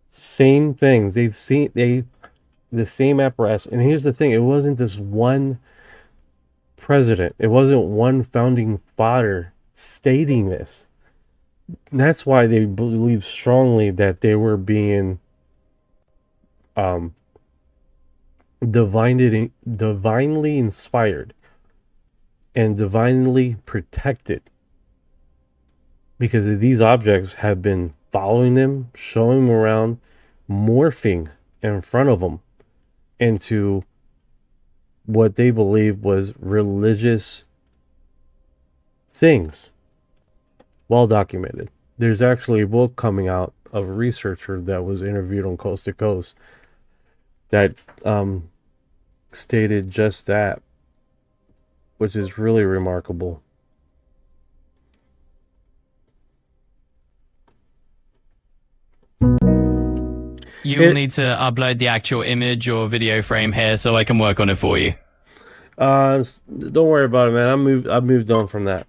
Same things. They've seen the same apparatus. And here's the thing, it wasn't this one president. It wasn't one founding father stating this. That's why they believe strongly that they were being divinely inspired and divinely protected, because these objects have been following them, showing them around, morphing in front of them into what they believe was religious things. Well documented. there's actually a book coming out of a researcher that was interviewed on Coast to Coast that stated just that, which is really remarkable. You'll need to upload the actual image or video frame here so I can work on it for you. Don't worry about it, man. I moved on from that.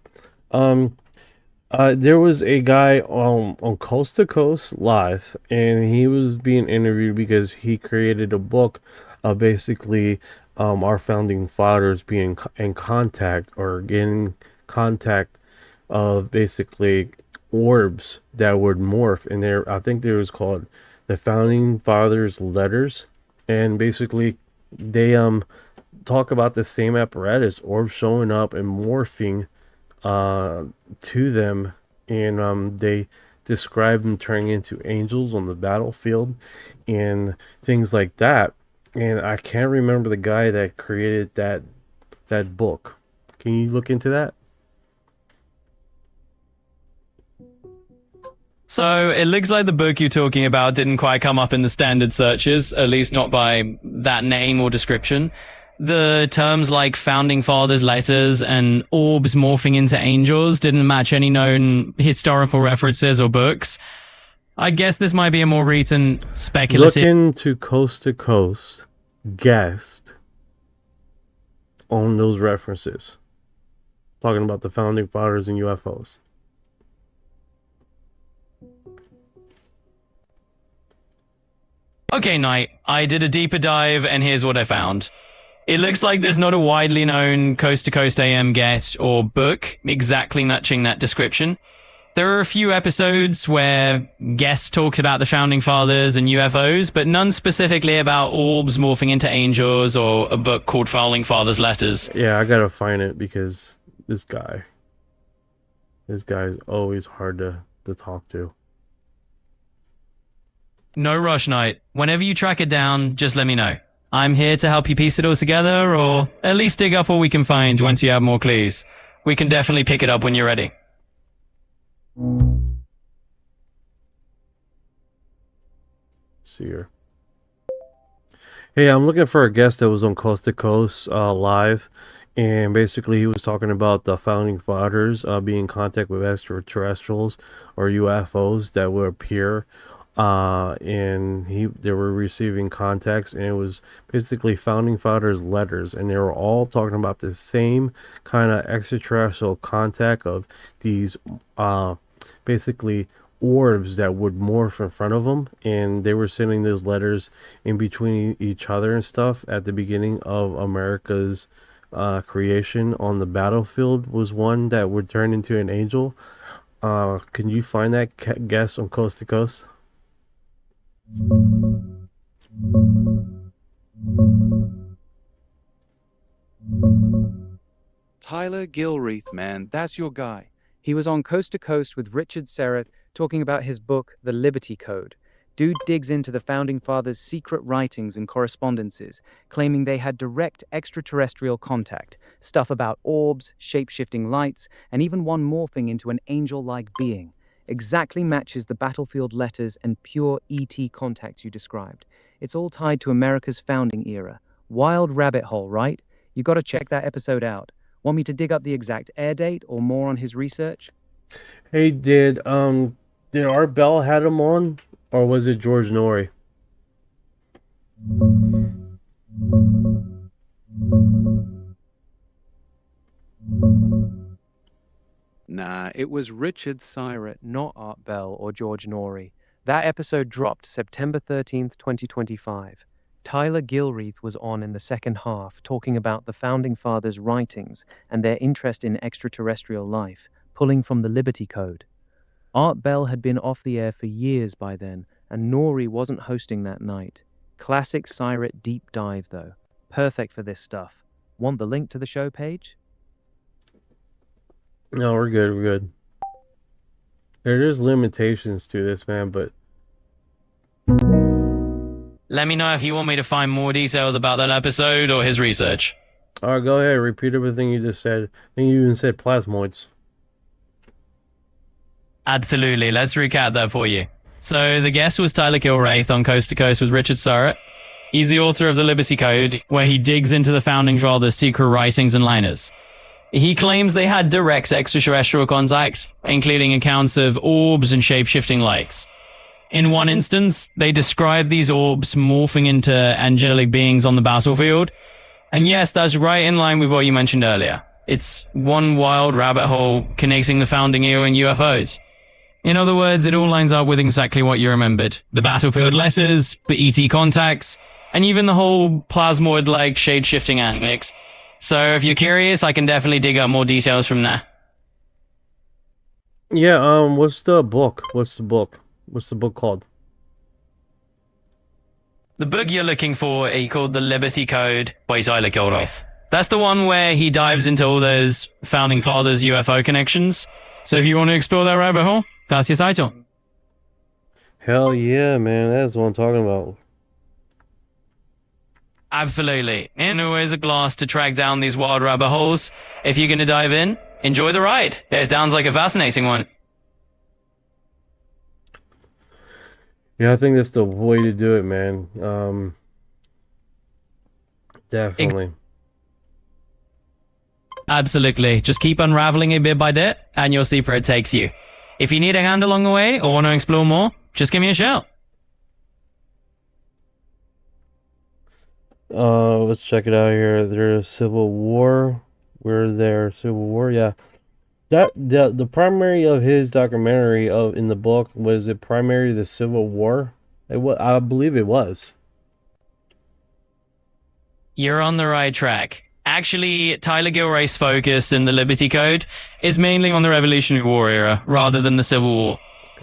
There was a guy on Coast to Coast Live, and he was being interviewed because he created a book of basically our founding fathers being in contact or getting contact of basically orbs that would morph. And there, I think there was called the Founding Fathers Letters, and basically they talk about the same apparatus, orbs showing up and morphing to them, and they describe them turning into angels on the battlefield and things like that. And I can't remember the guy that created that book. Can you look into that? So it looks like the book you're talking about didn't quite come up in the standard searches, at least not by that name or description. The terms like founding fathers letters and orbs morphing into angels didn't match any known historical references or books. I guess this might be a more recent speculative... Look into Coast to Coast guest on those references. Talking about the founding fathers and UFOs. Okay, Knight, I did a deeper dive and here's what I found. It looks like there's not a widely known Coast to Coast AM guest or book exactly matching that description. There are a few episodes where guests talked about the founding fathers and UFOs, but none specifically about orbs morphing into angels or a book called Founding Fathers Letters. Yeah, I gotta find it because this guy is always hard to talk to. No rush, Knight. Whenever you track it down, just let me know. I'm here to help you piece it all together, or at least dig up what we can find once you have more clues. We can definitely pick it up when you're ready. See here. Hey, I'm looking for a guest that was on Coast to Coast Live, and basically he was talking about the founding fathers being in contact with extraterrestrials or UFOs that would appear, and they were receiving contacts, and it was basically founding fathers letters, and they were all talking about the same kind of extraterrestrial contact of these basically orbs that would morph in front of them, and they were sending those letters in between each other and stuff at the beginning of America's creation. On the battlefield was one that would turn into an angel. Can you find that guest on Coast to Coast? Tyler Gilreath, man, that's your guy. He was on Coast to Coast with Richard Serrett talking about his book, The Liberty Code. Dude digs into the Founding Fathers' secret writings and correspondences, claiming they had direct extraterrestrial contact, stuff about orbs, shape-shifting lights, and even one morphing into an angel-like being. Exactly matches the battlefield letters and pure ET contacts you described. It's all tied to America's founding era. Wild rabbit hole, right? You gotta check that episode out. Want me to dig up the exact air date or more on his research? Hey, did Art Bell had him on, or was it George Norrie? Nah, it was Richard Syrett, not Art Bell or George Norrie. That episode dropped September 13th, 2025. Tyler Gilreath was on in the second half, talking about the Founding Fathers' writings and their interest in extraterrestrial life, pulling from the Liberty Code. Art Bell had been off the air for years by then, and Norrie wasn't hosting that night. Classic Syrett deep dive, though. Perfect for this stuff. Want the link to the show page? No, we're good. We're good. There's limitations to this, man, but Let me know if you want me to find more details about that episode or his research. all right, go ahead. Repeat everything you just said. I think you even said plasmoids. Absolutely. Let's recap that for you. So the guest was Tyler Kilraith on Coast to Coast with Richard Surratt. He's the author of the Liberty Code, where he digs into the founding fathers' secret writings and liners. He claims they had direct extraterrestrial contact, including accounts of orbs and shape-shifting lights. In one instance, they described these orbs morphing into angelic beings on the battlefield. And yes, that's right in line with what you mentioned earlier. It's one wild rabbit hole connecting the founding era and UFOs. In other words, it all lines up with exactly what you remembered. The battlefield letters, the ET contacts, and even the whole plasmoid-like shade-shifting aspects. So if you're curious, I can definitely dig up more details from there. Yeah, what's the book? What's the book called? The book you're looking for is called The Liberty Code by Tyler Kilraith. That's the one where he dives into all those founding fathers UFO connections. So if you want to explore that rabbit hole, that's your title. Hell yeah, man. That's what I'm talking about. Absolutely. And always a blast to track down these wild rabbit holes. If you're going to dive in, enjoy the ride. It sounds like a fascinating one. Yeah, I think that's the way to do it, man. Definitely. Absolutely. Just keep unraveling it bit by bit, and you'll see where it takes you. If you need a hand along the way or want to explore more, just give me a shout. Let's check it out here. There's Civil War. We're there. Civil War. Yeah. The primary of his documentary in the book, was it primarily the Civil War? I believe it was. You're on the right track. Actually, Tyler Kilraith's focus in the Liberty Code is mainly on the Revolutionary War era rather than the Civil War.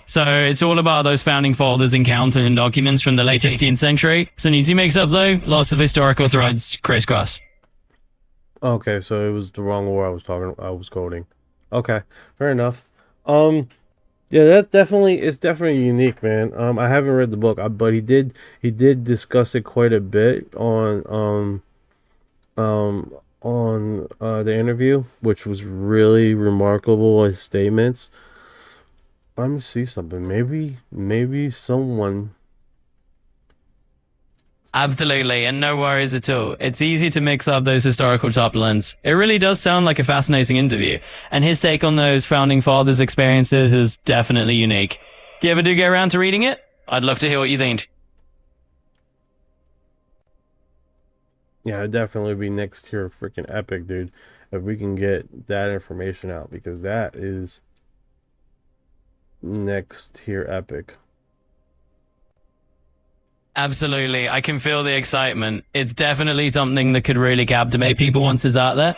So it's all about those founding fathers encountering documents from the late 18th century. Some easy mix-up though, lots of historical threads crisscross. Okay, so it was the wrong war I was quoting. Okay, fair enough. Yeah, that definitely is definitely unique, man. I haven't read the book, but he did discuss it quite a bit on the interview, which was really remarkable. His statements. Let me see something. Maybe someone. Absolutely, and no worries at all. It's easy to mix up those historical top lines. It really does sound like a fascinating interview, and his take on those founding fathers' experiences is definitely unique. If you ever do get around to reading it, I'd love to hear what you think. Yeah, it'd definitely be next tier freaking epic, dude. If we can get that information out, because that is next tier epic. Absolutely, I can feel the excitement. It's definitely something that could really captivate people once it's out there.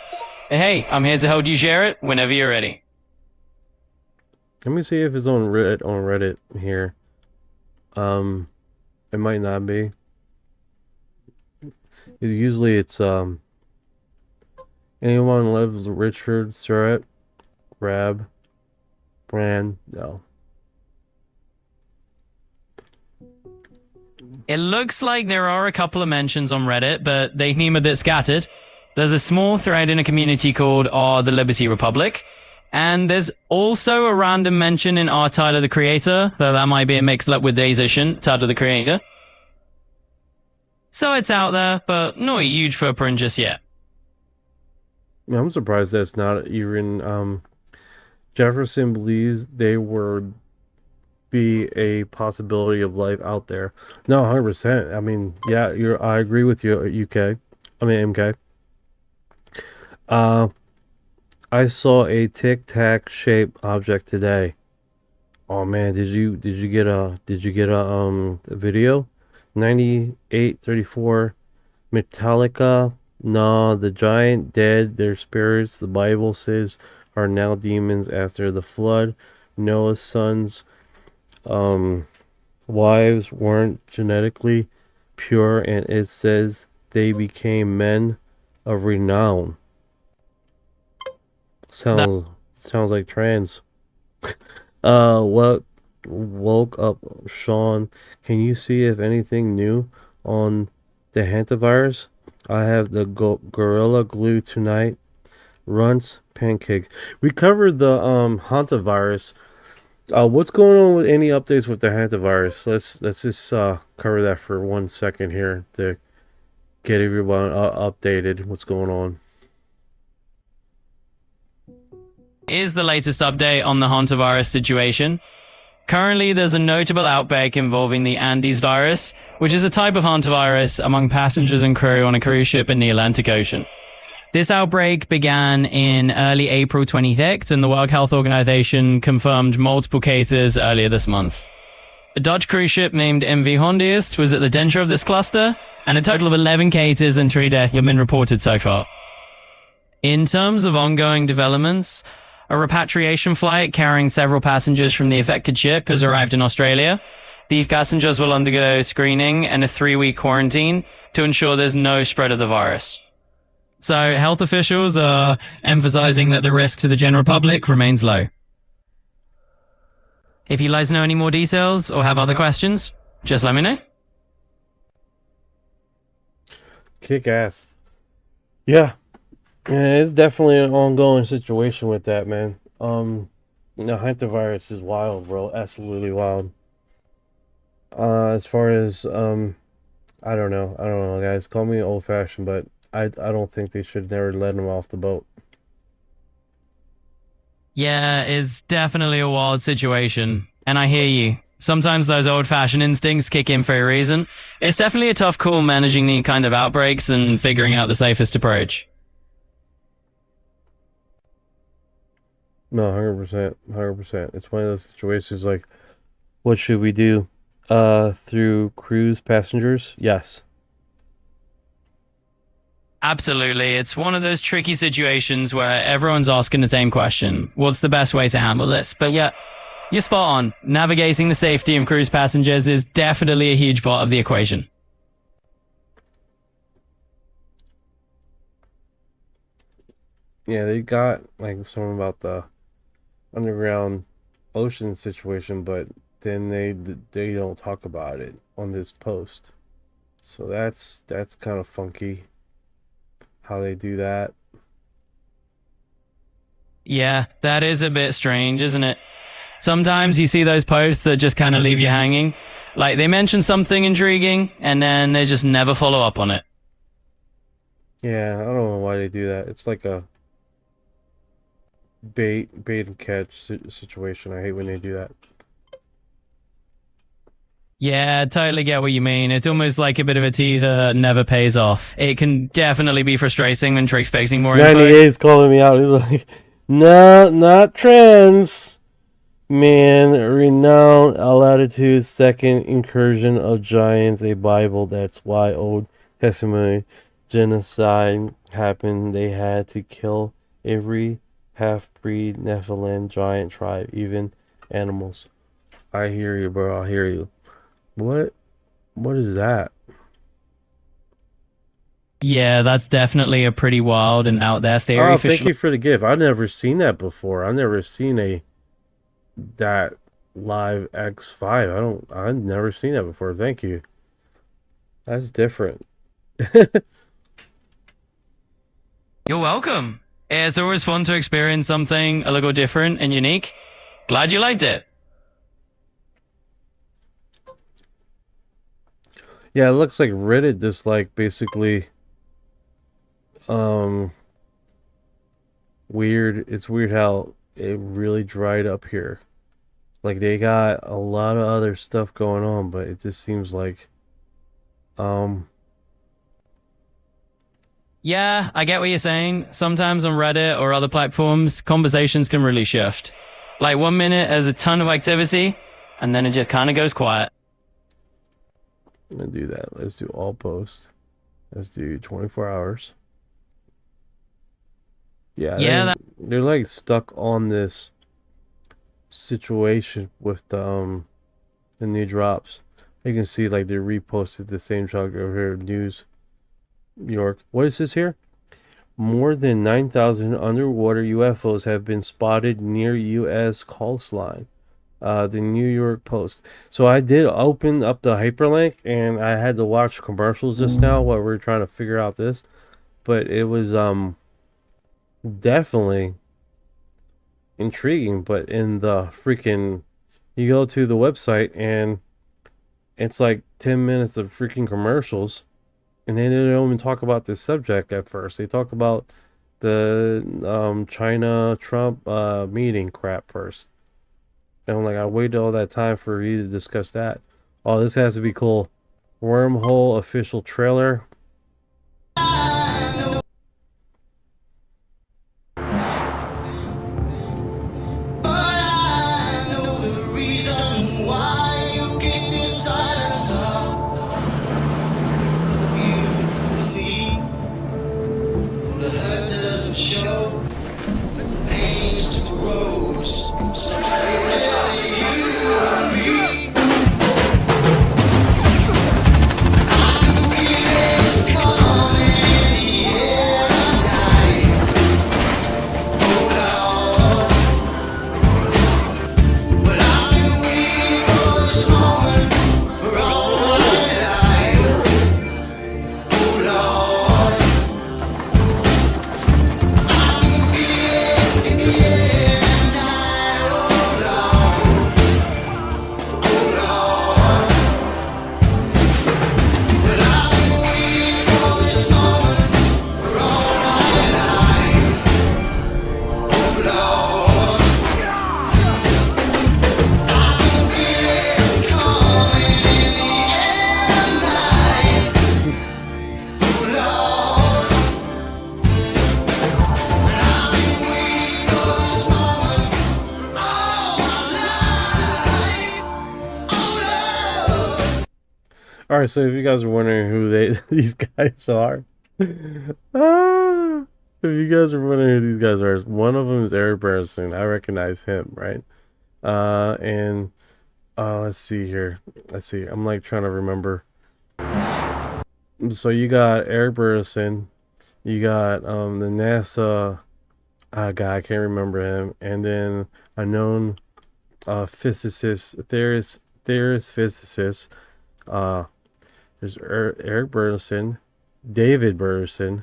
Hey, I'm here to help you share it whenever you're ready. Let me see if it's on Reddit here. It might not be. Usually it's anyone loves Richard Surratt, Grab, Brand, no. It looks like there are a couple of mentions on Reddit, but they seem a bit scattered. There's a small thread in a community called the Liberty Republic, and there's also a random mention in Tyler the Creator, though that might be a mix up with Days Edition, Tyler the Creator. So it's out there, but not a huge footprint just yet. Yeah, I'm surprised that's not even Jefferson believes they would be a possibility of life out there. No, 100%. I mean, yeah, I agree with you, MK. I saw a Tic Tac shaped object today. Oh man, did you get a video? 9834 Metallica. No, the giant dead, their spirits, the Bible says, are now demons after the flood. Noah's sons wives weren't genetically pure, and it says they became men of renown. Sounds like trans. What woke up Sean? Can you see if anything new on the hantavirus? I have the Gorilla Glue tonight. Runts pancake. We covered the hantavirus What's going on with any updates with the hantavirus? Let's just cover that for 1 second here to get everyone updated. What's going on? Is the latest update on the hantavirus situation. Currently, there's a notable outbreak involving the Andes virus, which is a type of hantavirus among passengers and crew on a cruise ship in the Atlantic Ocean. This outbreak began in early April 26th, and the World Health Organization confirmed multiple cases earlier this month. A Dutch cruise ship named MV Hondius was at the center of this cluster, and a total of 11 cases and 3 deaths have been reported so far. In terms of ongoing developments, a repatriation flight carrying several passengers from the affected ship has arrived in Australia. These passengers will undergo screening and a 3-week quarantine to ensure there's no spread of the virus. So health officials are emphasizing that the risk to the general public remains low. If you guys know any more details or have other questions, just let me know. Kick ass. Yeah. Yeah, it's definitely an ongoing situation with that, man. Hantavirus is wild, bro. Absolutely wild. As far as I don't know, guys. Call me old fashioned, but I don't think they should never let him off the boat. Yeah, it's definitely a wild situation, and I hear you. Sometimes those old-fashioned instincts kick in for a reason. It's definitely a tough call managing these kind of outbreaks and figuring out the safest approach. No, 100%, 100%. It's one of those situations like, what should we do? Through cruise passengers? Yes. Absolutely. It's one of those tricky situations where everyone's asking the same question. What's the best way to handle this? But yeah, you're spot on. Navigating the safety of cruise passengers is definitely a huge part of the equation. Yeah, they got like something about the underground ocean situation, but then they don't talk about it on this post. So that's kind of funky how they do that. Yeah, that is a bit strange, isn't it? Sometimes you see those posts that just kind of leave you hanging. Like they mention something intriguing and then they just never follow up on it. Yeah, I don't know why they do that. It's like a bait and catch situation. I hate when they do that. Yeah, totally get what you mean. It's almost like a bit of a teaser that never pays off. It can definitely be frustrating when you're expecting more info. 98 is calling me out. He's like, no, not trends. Man, renowned altitude second incursion of giants, a Bible. That's why Old Testament genocide happened. They had to kill every half-breed Nephilim giant tribe, even animals. I hear you, bro. I hear you. What is that? Yeah, that's definitely a pretty wild and out there theory. Oh, thank you for the gift. I've never seen that before. I've never seen that live X5. I've never seen that before. Thank you. That's different. You're welcome. It's always fun to experience something a little different and unique. Glad you liked it. Yeah, it looks like Reddit just like basically weird. It's weird how it really dried up here. Like they got a lot of other stuff going on, but it just seems like Yeah, I get what you're saying. Sometimes on Reddit or other platforms, conversations can really shift. Like 1 minute there's a ton of activity, and then it just kind of goes quiet. I'm gonna do that. Let's do all posts. Let's do 24 hours. Yeah, they're like stuck on this situation with the new drops. You can see like they reposted the same truck over here, News York. What is this here? More than 9,000 underwater UFOs have been spotted near U.S. coastline. The New York Post. So I did open up the hyperlink and I had to watch commercials just now while we were trying to figure out this. But it was definitely intriguing. But in the freaking you go to the website and it's like 10 minutes of freaking commercials, and they don't even talk about this subject at first. They talk about the China Trump meeting crap first. And I'm like, I waited all that time for you to discuss that. Oh, this has to be cool. Wormhole official trailer. All right, so if you guys are wondering who these guys are, if you guys are wondering who these guys are, one of them is Eric Burstyn. I recognize him, right? And let's see here. Let's see. I'm like trying to remember. So you got Eric Burstyn, you got the NASA guy. I can't remember him, and then a known physicist, theorist, physicist. There's Eric Burstyn, David Burstyn,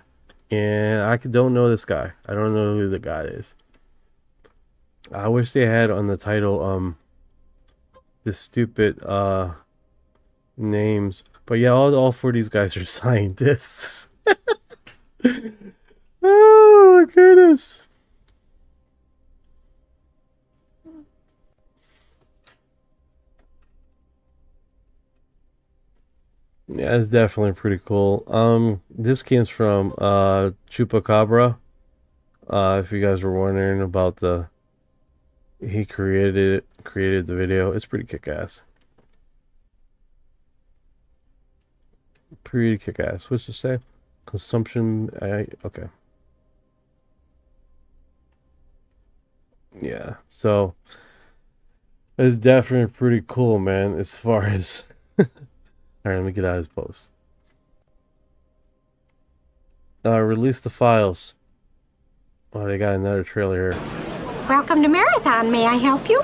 and I don't know this guy. I don't know who the guy is. I wish they had on the title the stupid names. But yeah, all four of these guys are scientists. Oh my goodness. Yeah, it's definitely pretty cool. This comes from Chupacabra. If you guys were wondering about he created the video. It's pretty kick-ass. Pretty kick-ass. What's it say? Consumption. Okay. Yeah. So it's definitely pretty cool, man. As far as all right, let me get out of his post. Release the files. Oh, they got another trailer here. Welcome to Marathon. May I help you?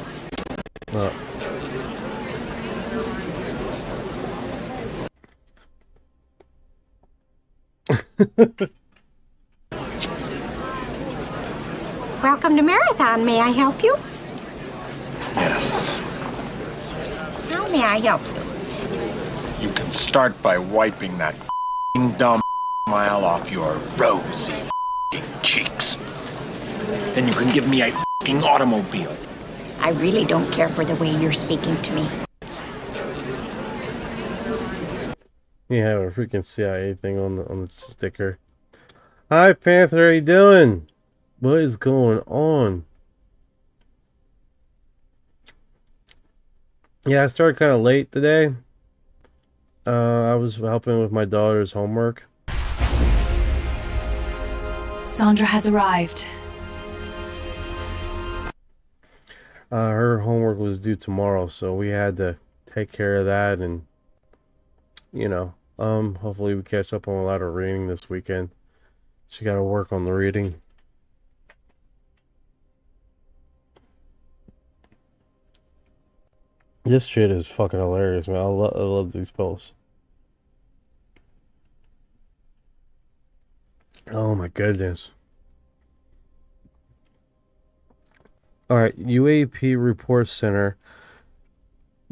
Welcome to Marathon. May I help you? Yes. How may I help you? You can start by wiping that dumb smile off your rosy cheeks. Then you can give me a automobile. I really don't care for the way you're speaking to me. You have a freaking CIA thing on the sticker. Hi Panther, how you doing? What is going on? Yeah, I started kind of late today. I was helping with my daughter's homework. Sandra has arrived. Her homework was due tomorrow, so we had to take care of that, and you know, hopefully we catch up on a lot of reading this weekend. She got to work on the reading. This shit is fucking hilarious, man. I love these posts. Oh my goodness. All right, UAP Report Center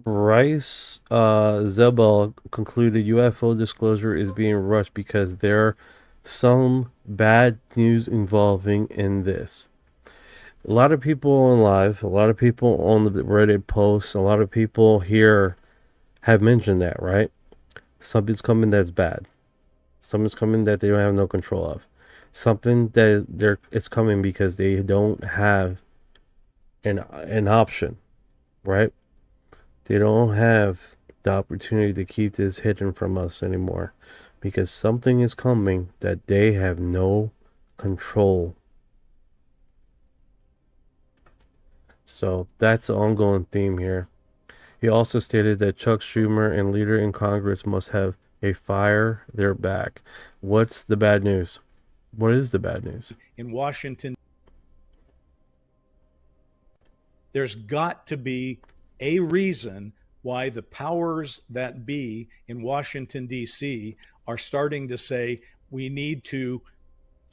Rice Zebel concluded UFO disclosure is being rushed because there are some bad news involving in this. A lot of people on live, a lot of people on the Reddit posts, a lot of people here have mentioned that, right? Something's coming that's bad. Something's coming that they don't have no control of. Something that it's coming because they don't have an option, right? They don't have the opportunity to keep this hidden from us anymore because something is coming that they have no control. So that's the ongoing theme here. He also stated that Chuck Schumer and leader in Congress must have a fire their back. What's the bad news? What is the bad news? In Washington, there's got to be a reason why the powers that be in Washington, D.C. are starting to say we need to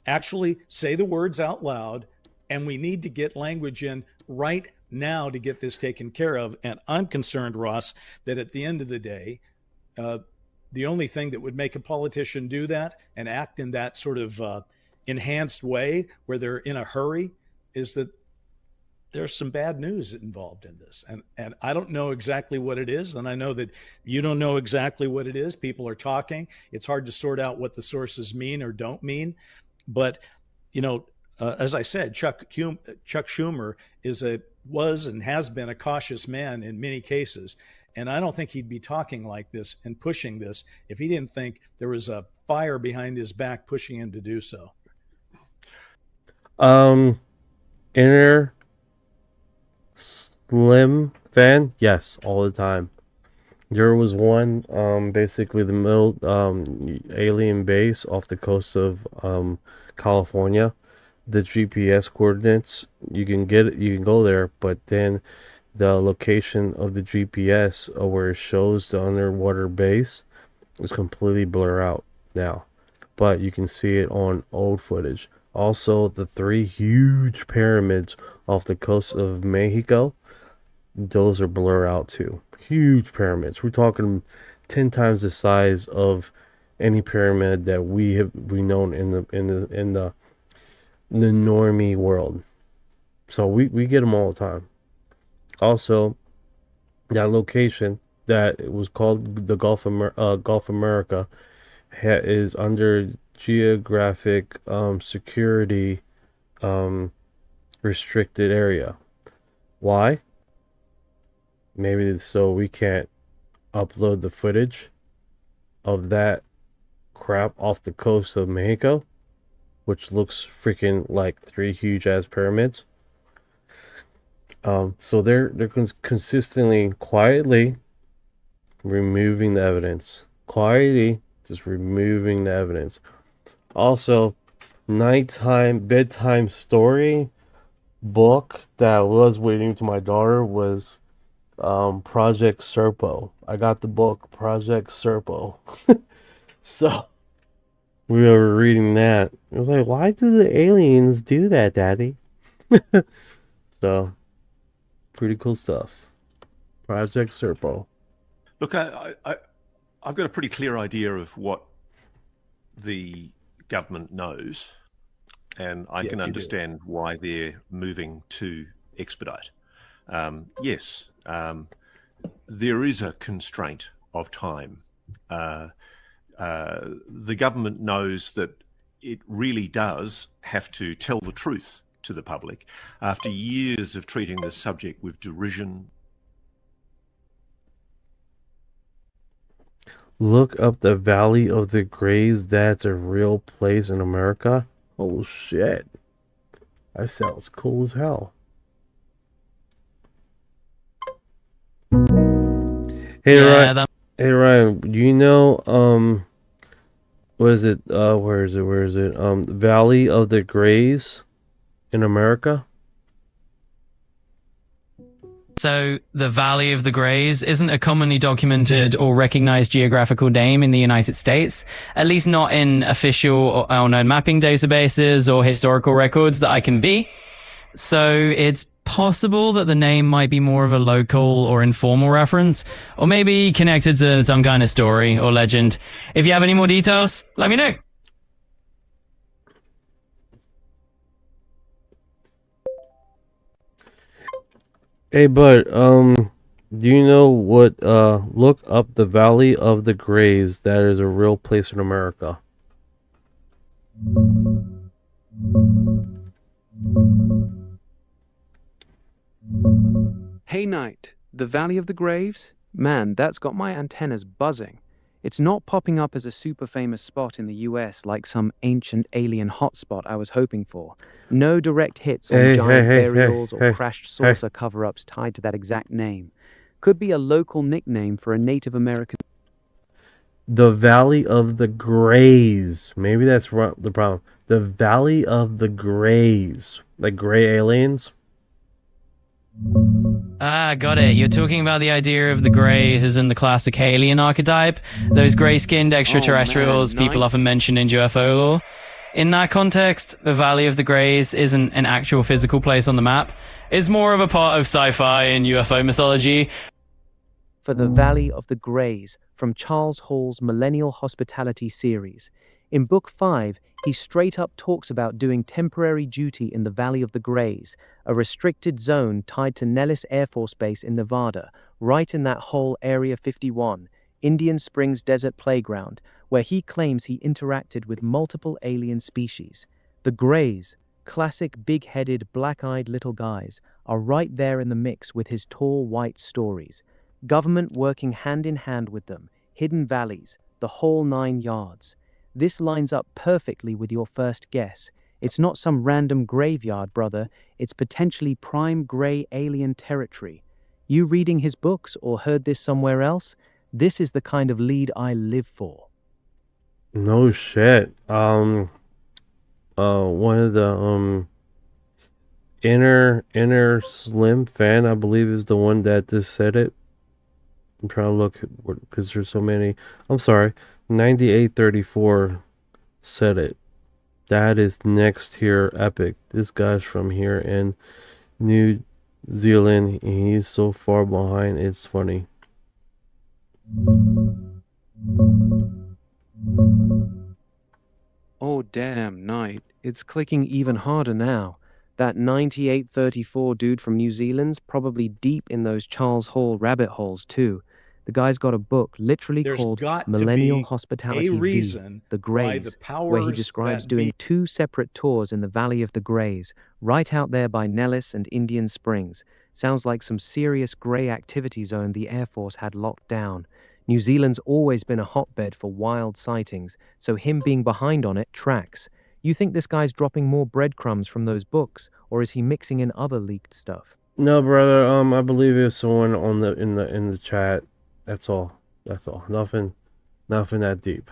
actually say the words out loud and we need to get language in right now to get this taken care of. And I'm concerned, Ross, that at the end of the day, the only thing that would make a politician do that and act in that sort of enhanced way where they're in a hurry is that there's some bad news involved in this. And I don't know exactly what it is. And I know that you don't know exactly what it is. People are talking. It's hard to sort out what the sources mean or don't mean. But, you know, as I said, Chuck Schumer was and has been a cautious man in many cases. And I don't think he'd be talking like this and pushing this if he didn't think there was a fire behind his back pushing him to do so. Inner Slim fan? Yes, all the time. There was one, basically the middle alien base off the coast of California. The GPS coordinates, you can go there, but then the location of the GPS where it shows the underwater base is completely blurred out now, but you can see it on old footage. Also, the 3 huge pyramids off the coast of Mexico, those are blurred out too. Huge pyramids. We're talking 10 times the size of any pyramid that we known in the normie world. So we get them all the time. Also, that location that it was called the Gulf America is under geographic security restricted area. Why? Maybe so we can't upload the footage of that crap off the coast of Mexico, which looks freaking like 3 huge ass pyramids. So they're consistently, quietly removing the evidence. Quietly, just removing the evidence. Also, bedtime story book that I was waiting to my daughter was Project Serpo. I got the book Project Serpo. So we were reading that. It was like, why do the aliens do that, Daddy? So pretty cool stuff. Project Serpo. Look, I've got a pretty clear idea of what the government knows, and I can understand why they're moving to expedite. Yes, there is a constraint of time. The government knows that it really does have to tell the truth to the public after years of treating the subject with derision. Look up the Valley of the Grays. That's a real place in America. Oh shit. That sounds cool as hell. Hey, Yeah, Ryan. Hey Ryan, you know what is it? Where is it? Valley of the Grays in America? So the Valley of the Grays isn't a commonly documented or recognized geographical name in the United States, at least not in official or known mapping databases or historical records that I can see. So it's possible that the name might be more of a local or informal reference, or maybe connected to some kind of story or legend. If you have any more details, let me know. Hey, bud, do you know what, look up the Valley of the Grays. That is a real place in America. Hey Knight, the Valley of the Graves? Man, that's got my antennas buzzing. It's not popping up as a super famous spot in the US like some ancient alien hotspot I was hoping for. No direct hits on giant burials or crashed saucer cover-ups tied to that exact name. Could be a local nickname for a Native American. The Valley of the Grays. Maybe that's the problem. The Valley of the Grays. Like gray aliens? Ah, got it. You're talking about the idea of the grey as in the classic alien archetype. Those grey-skinned extraterrestrials people often mention in UFO lore. In that context, the Valley of the Greys isn't an actual physical place on the map. It's more of a part of sci-fi and UFO mythology. For the Valley of the Greys from Charles Hall's Millennial Hospitality series. In Book 5, he straight up talks about doing temporary duty in the Valley of the Greys, a restricted zone tied to Nellis Air Force Base in Nevada, right in that whole Area 51, Indian Springs Desert Playground, where he claims he interacted with multiple alien species. The Greys, classic big-headed, black-eyed little guys, are right there in the mix with his tall white stories. Government working hand-in-hand with them, hidden valleys, the whole 9 yards. This lines up perfectly with your first guess. It's not some random graveyard, brother. It's potentially prime gray alien territory. You reading his books or heard this somewhere else? This is the kind of lead I live for. No shit. One of the inner slim fan, I believe, is the one that just said it. I'm trying to look because there's so many. I'm sorry. 9834 said it. That is next tier epic. This guy's from here in New Zealand. He's so far behind, it's funny. Oh damn, Knight. It's clicking even harder now. That 9834 dude from New Zealand's probably deep in those Charles Hall rabbit holes too. The guy's got a book literally called Millennial Hospitality V, The Greys, where he describes doing 2 separate tours in the Valley of the Greys, right out there by Nellis and Indian Springs. Sounds like some serious grey activity zone the Air Force had locked down. New Zealand's always been a hotbed for wild sightings, so him being behind on it tracks. You think this guy's dropping more breadcrumbs from those books, or is he mixing in other leaked stuff? No, brother. I believe it's someone on in the chat. That's all. That's all. Nothing that deep.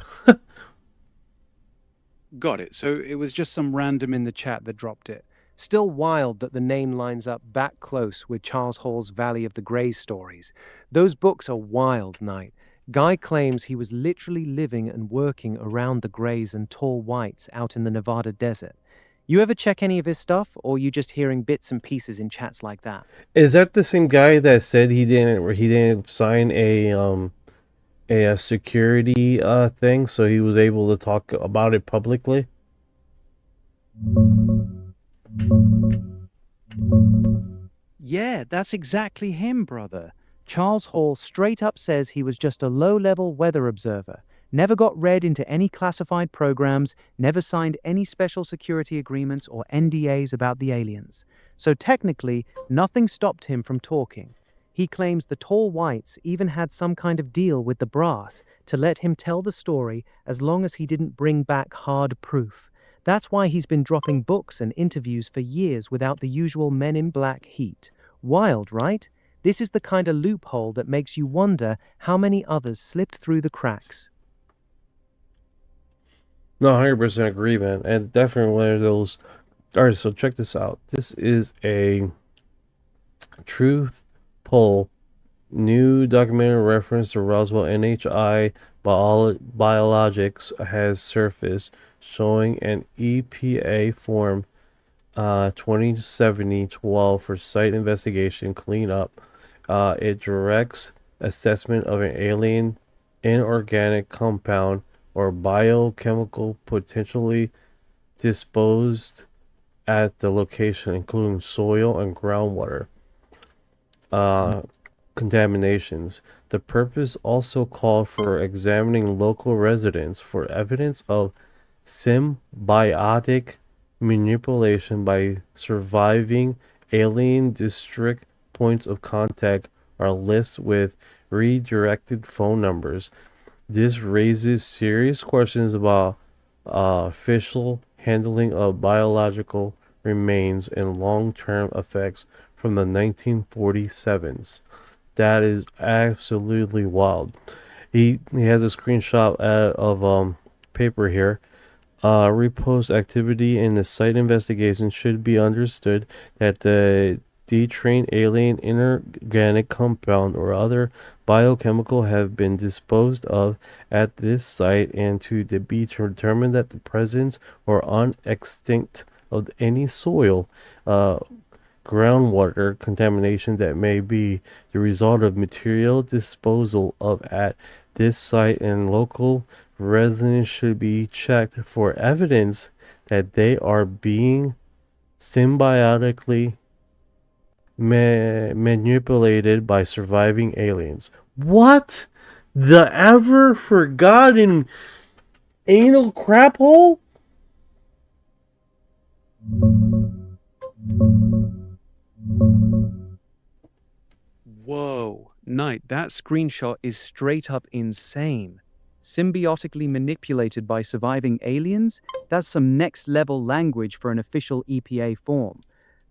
Got it. So it was just some random in the chat that dropped it. Still wild that the name lines up back close with Charles Hall's Valley of the Greys stories. Those books are wild, Knight. Guy claims he was literally living and working around the Greys and tall whites out in the Nevada desert. You ever check any of his stuff, or you just hearing bits and pieces in chats like that? Is that the same guy that said he didn't sign a security thing, so he was able to talk about it publicly? Yeah, that's exactly him, brother. Charles Hall straight up says he was just a low-level weather observer, never got read into any classified programs, never signed any special security agreements or NDAs about the aliens. So technically, nothing stopped him from talking. He claims the tall whites even had some kind of deal with the brass to let him tell the story as long as he didn't bring back hard proof. That's why he's been dropping books and interviews for years without the usual Men in Black heat. Wild, right? This is the kind of loophole that makes you wonder how many others slipped through the cracks. No, 100% agree, man. And definitely one of those. Alright, so check this out. This is a truth poll. New documentary reference to Roswell NHI biologics has surfaced, showing an EPA form 2070-12 for site investigation cleanup. It directs assessment of an alien inorganic compound or biochemical potentially disposed at the location, including soil and groundwater contaminations. The purpose also called for examining local residents for evidence of symbiotic manipulation by surviving alien district points of contact are listed with redirected phone numbers. This raises serious questions about official handling of biological remains and long-term effects from the 1947s. That is absolutely wild. He has a screenshot of paper here. Repost activity in the site investigation should be understood that the detrained alien inorganic compound or other biochemical have been disposed of at this site, and to be determined that the presence or unextinct of any soil groundwater contamination that may be the result of material disposal of at this site, and local residents should be checked for evidence that they are being symbiotically manipulated by surviving aliens. What the ever forgotten anal crap hole? Whoa, Knight, that screenshot is straight up insane. Symbiotically manipulated by surviving aliens? That's some next level language for an official EPA form.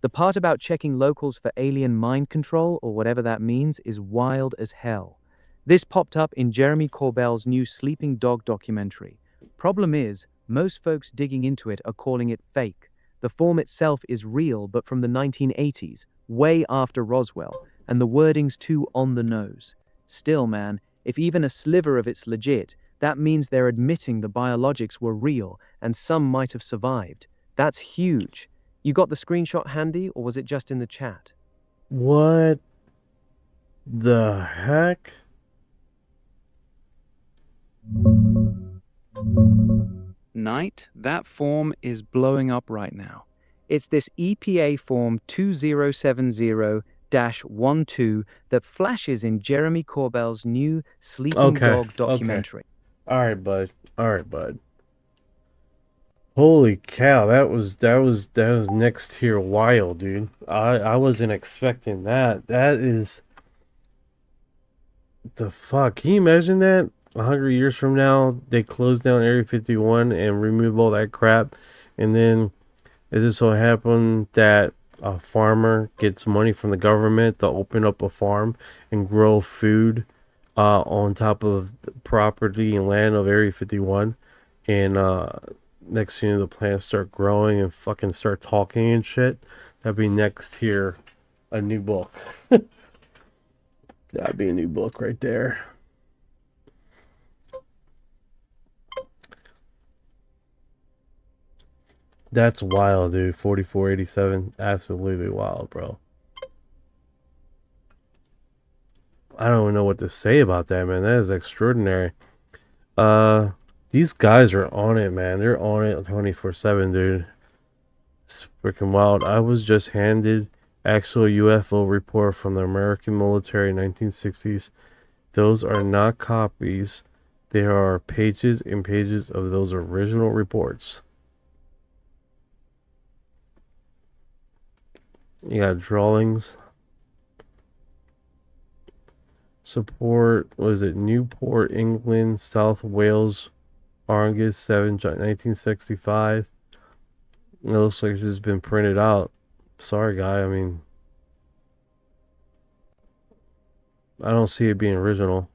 The part about checking locals for alien mind control, or whatever that means, is wild as hell. This popped up in Jeremy Corbell's new Sleeping Dog documentary. Problem is, most folks digging into it are calling it fake. The form itself is real, but from the 1980s, way after Roswell, and the wording's too on the nose. Still, man, if even a sliver of it's legit, that means they're admitting the biologics were real and some might have survived. That's huge. You got the screenshot handy, or was it just in the chat? What the heck? Knight, that form is blowing up right now. It's this EPA form 2070-12 that flashes in Jeremy Corbell's new Sleeping Dog documentary. All right, bud. Holy cow, that was next tier wild, dude. I wasn't expecting that. That is the fuck. Can you imagine that? 100 years from now, they close down Area 51 and remove all that crap, and then it just so happened that a farmer gets money from the government to open up a farm and grow food on top of the property and land of Area 51, and next thing you know, the plants start growing and fucking start talking and shit. That'd be next here, a new book. That'd be a new book right there. That's wild, dude. 4487. Absolutely wild, bro. I don't even know what to say about that, man. That is extraordinary. These guys are on it, man. They're on it 24/7, dude. It's freaking wild. I was just handed actual UFO report from the American military 1960s. Those are not copies. There are pages and pages of those original reports. You got drawings. Support, was it Newport, England, South Wales, August 7th, 1965. It looks like this has been printed out. Sorry, guy. I mean, I don't see it being original.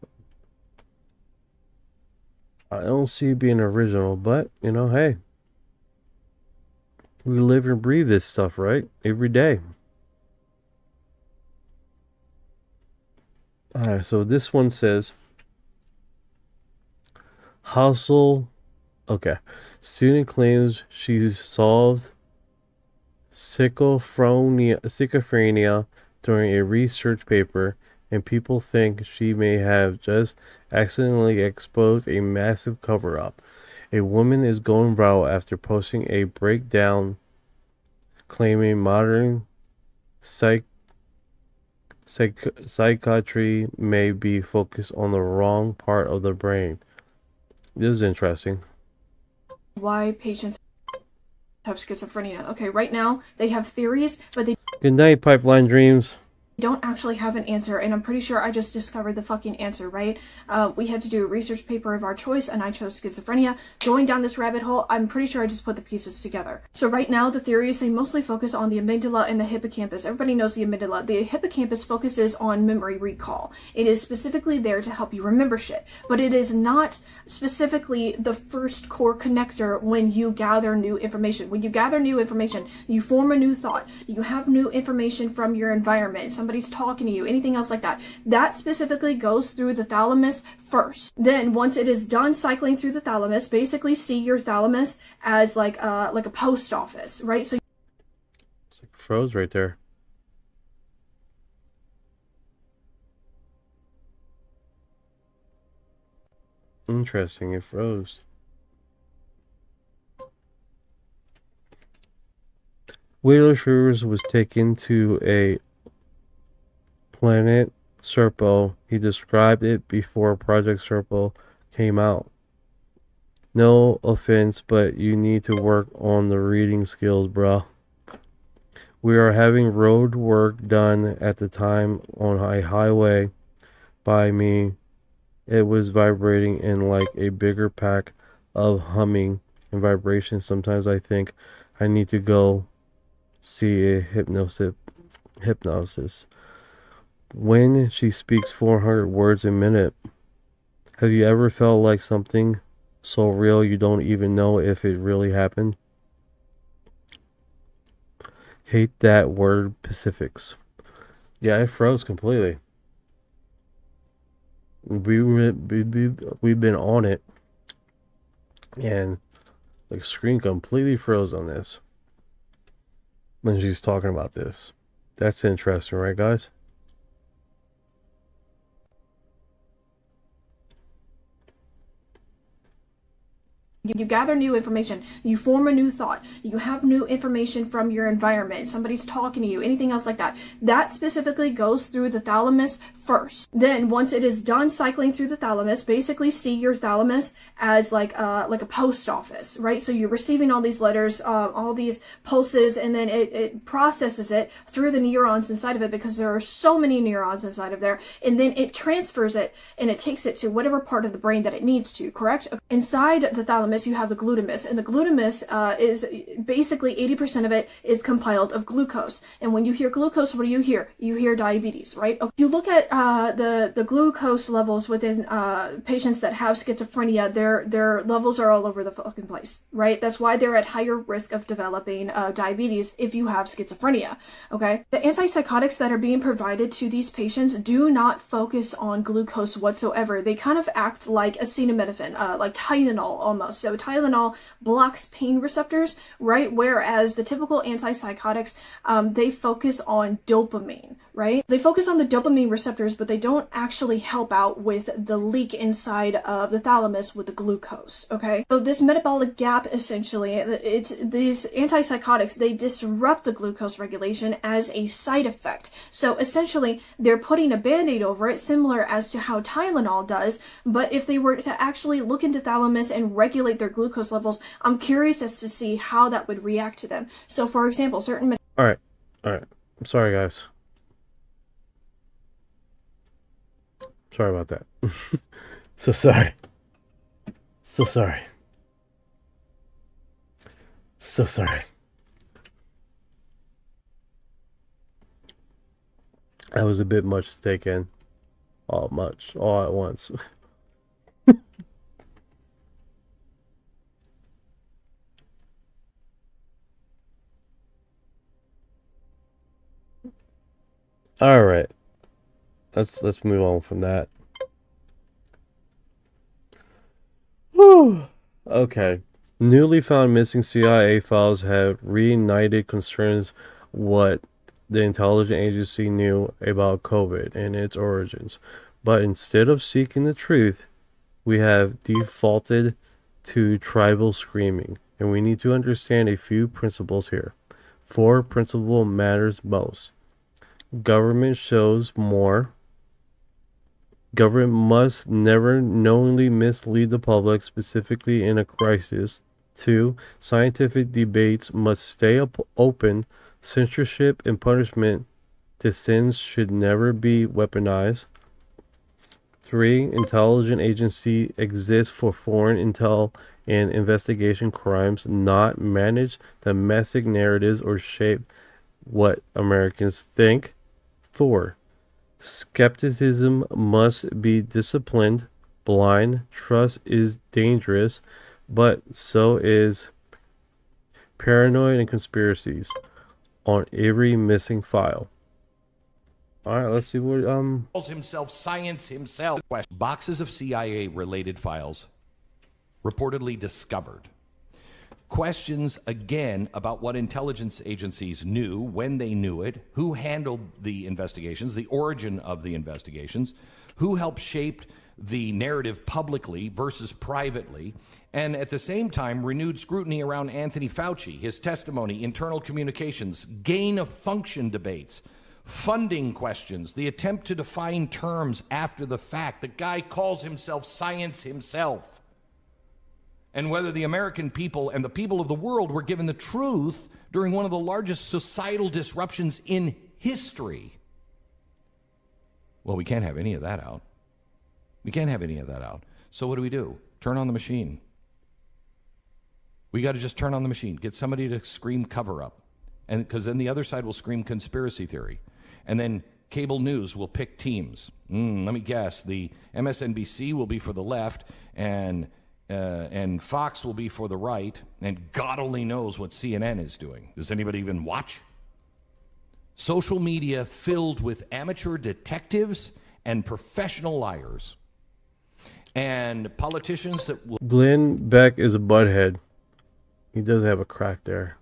I don't see it being original, but, you know, hey. We live and breathe this stuff, right? Every day. Alright, so this one says hustle. Okay. Student claims she's solved schizophrenia during a research paper, and people think she may have just accidentally exposed a massive cover-up. A woman is going viral after posting a breakdown claiming modern psychiatry may be focused on the wrong part of the brain. This is interesting. Why patients have schizophrenia. Okay, right now they have theories, but they Good night, Pipeline Dreams. don't actually have an answer, and I'm pretty sure I just discovered the fucking answer, right? We had to do a research paper of our choice, and I chose schizophrenia. Going down this rabbit hole, I'm pretty sure I just put the pieces together. So right now, the theories, they mostly focus on the amygdala and the hippocampus. Everybody knows the amygdala. The hippocampus focuses on memory recall. It is specifically there to help you remember shit, but it is not specifically the first core connector when you gather new information. When you gather new information, you form a new thought, you have new information from your environment, somebody's talking to you, anything else like that. That specifically goes through the thalamus first. Then once it is done cycling through the thalamus, basically see your thalamus as like a post office, right? So It's like froze right there. Interesting, it froze. Wheeler Shivers was taken to a planet Serpo. He described it before Project Serpo came out. No offense, but you need to work on the reading skills, bruh. We are having road work done at the time on a highway by me. It was vibrating in like a bigger pack of humming and vibration. Sometimes I think I need to go see a hypnosis. When she speaks 400 words a minute, have you ever felt like something so real you don't even know if it really happened? Hate that word, Pacifics. Yeah, it froze completely. We've been on it, and the screen completely froze on this when she's talking about this. That's interesting, right, guys? you gather new information, you form a new thought, you have new information from your environment, somebody's talking to you, anything else like that. That specifically goes through the thalamus first. Then once it is done cycling through the thalamus, basically see your thalamus as like a post office, right? So you're receiving all these letters, all these pulses, and then it processes it through the neurons inside of it, because there are so many neurons inside of there, and then it transfers it and it takes it to whatever part of the brain that it needs to, correct? Inside the thalamus, you have the glutamus, and the glutamus is basically 80% of it is compiled of glucose. And when you hear glucose, what do you hear? You hear diabetes, right? If you look at the glucose levels within patients that have schizophrenia, their levels are all over the fucking place, right? That's why they're at higher risk of developing diabetes if you have schizophrenia, okay? The antipsychotics that are being provided to these patients do not focus on glucose whatsoever. They kind of act like acetaminophen, like Tylenol almost. So Tylenol blocks pain receptors, right? Whereas the typical antipsychotics, they focus on dopamine, right? They focus on the dopamine receptors, but they don't actually help out with the leak inside of the thalamus with the glucose, okay? So this metabolic gap, essentially, it's these antipsychotics, they disrupt the glucose regulation as a side effect. So essentially, they're putting a band-aid over it, similar as to how Tylenol does, but if they were to actually look into thalamus and regulate their glucose levels, I'm curious as to see how that would react to them. So for example, certain... All right. I'm sorry, guys. Sorry about that. So sorry. So sorry. So sorry. That was a bit much to take in. All at once. All right. Let's move on from that. Whew. Okay. Newly found missing CIA files have reignited concerns what the intelligence agency knew about COVID and its origins. But instead of seeking the truth, we have defaulted to tribal screaming. And we need to understand a few principles here. 4 principle matters most. Government shows more. Government must never knowingly mislead the public, specifically in a crisis. 2. Scientific debates must stay open. Censorship and punishment to sins should never be weaponized. 3. Intelligence agency exists for foreign intel and investigation crimes, not manage domestic narratives or shape what Americans think. 4. Skepticism must be disciplined. Blind trust is dangerous, but so is paranoia and conspiracies on every missing file. All right, let's see what calls himself science himself. Boxes of CIA related files reportedly discovered. Questions again about what intelligence agencies knew, when they knew it, who handled the investigations, the origin of the investigations, who helped shape the narrative publicly versus privately, and at the same time renewed scrutiny around Anthony Fauci, his testimony, internal communications, gain of function debates, funding questions, the attempt to define terms after the fact. The guy calls himself science himself. And whether the American people and the people of the world were given the truth during one of the largest societal disruptions in history. Well, we can't have any of that out. We can't have any of that out. So what do? Turn on the machine. We got to just turn on the machine. Get somebody to scream cover up. And because then the other side will scream conspiracy theory. And then cable news will pick teams. Let me guess. The MSNBC will be for the left, and Fox will be for the right, and God only knows what CNN is doing. Does anybody even watch? Social media filled with amateur detectives and professional liars. And politicians that will... Glenn Beck is a butthead. He does have a crack there.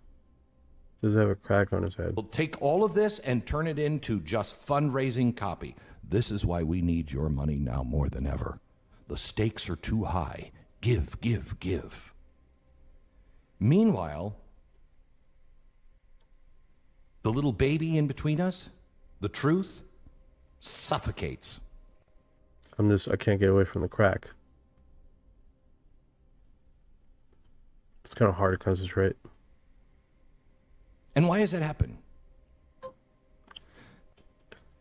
Does have a crack on his head. We'll take all of this and turn it into just fundraising copy. This is why we need your money now more than ever. The stakes are too high. Give, give, give. Meanwhile, the little baby in between us, the truth, suffocates. I can't get away from the crack. It's kind of hard to concentrate. And why does that happen?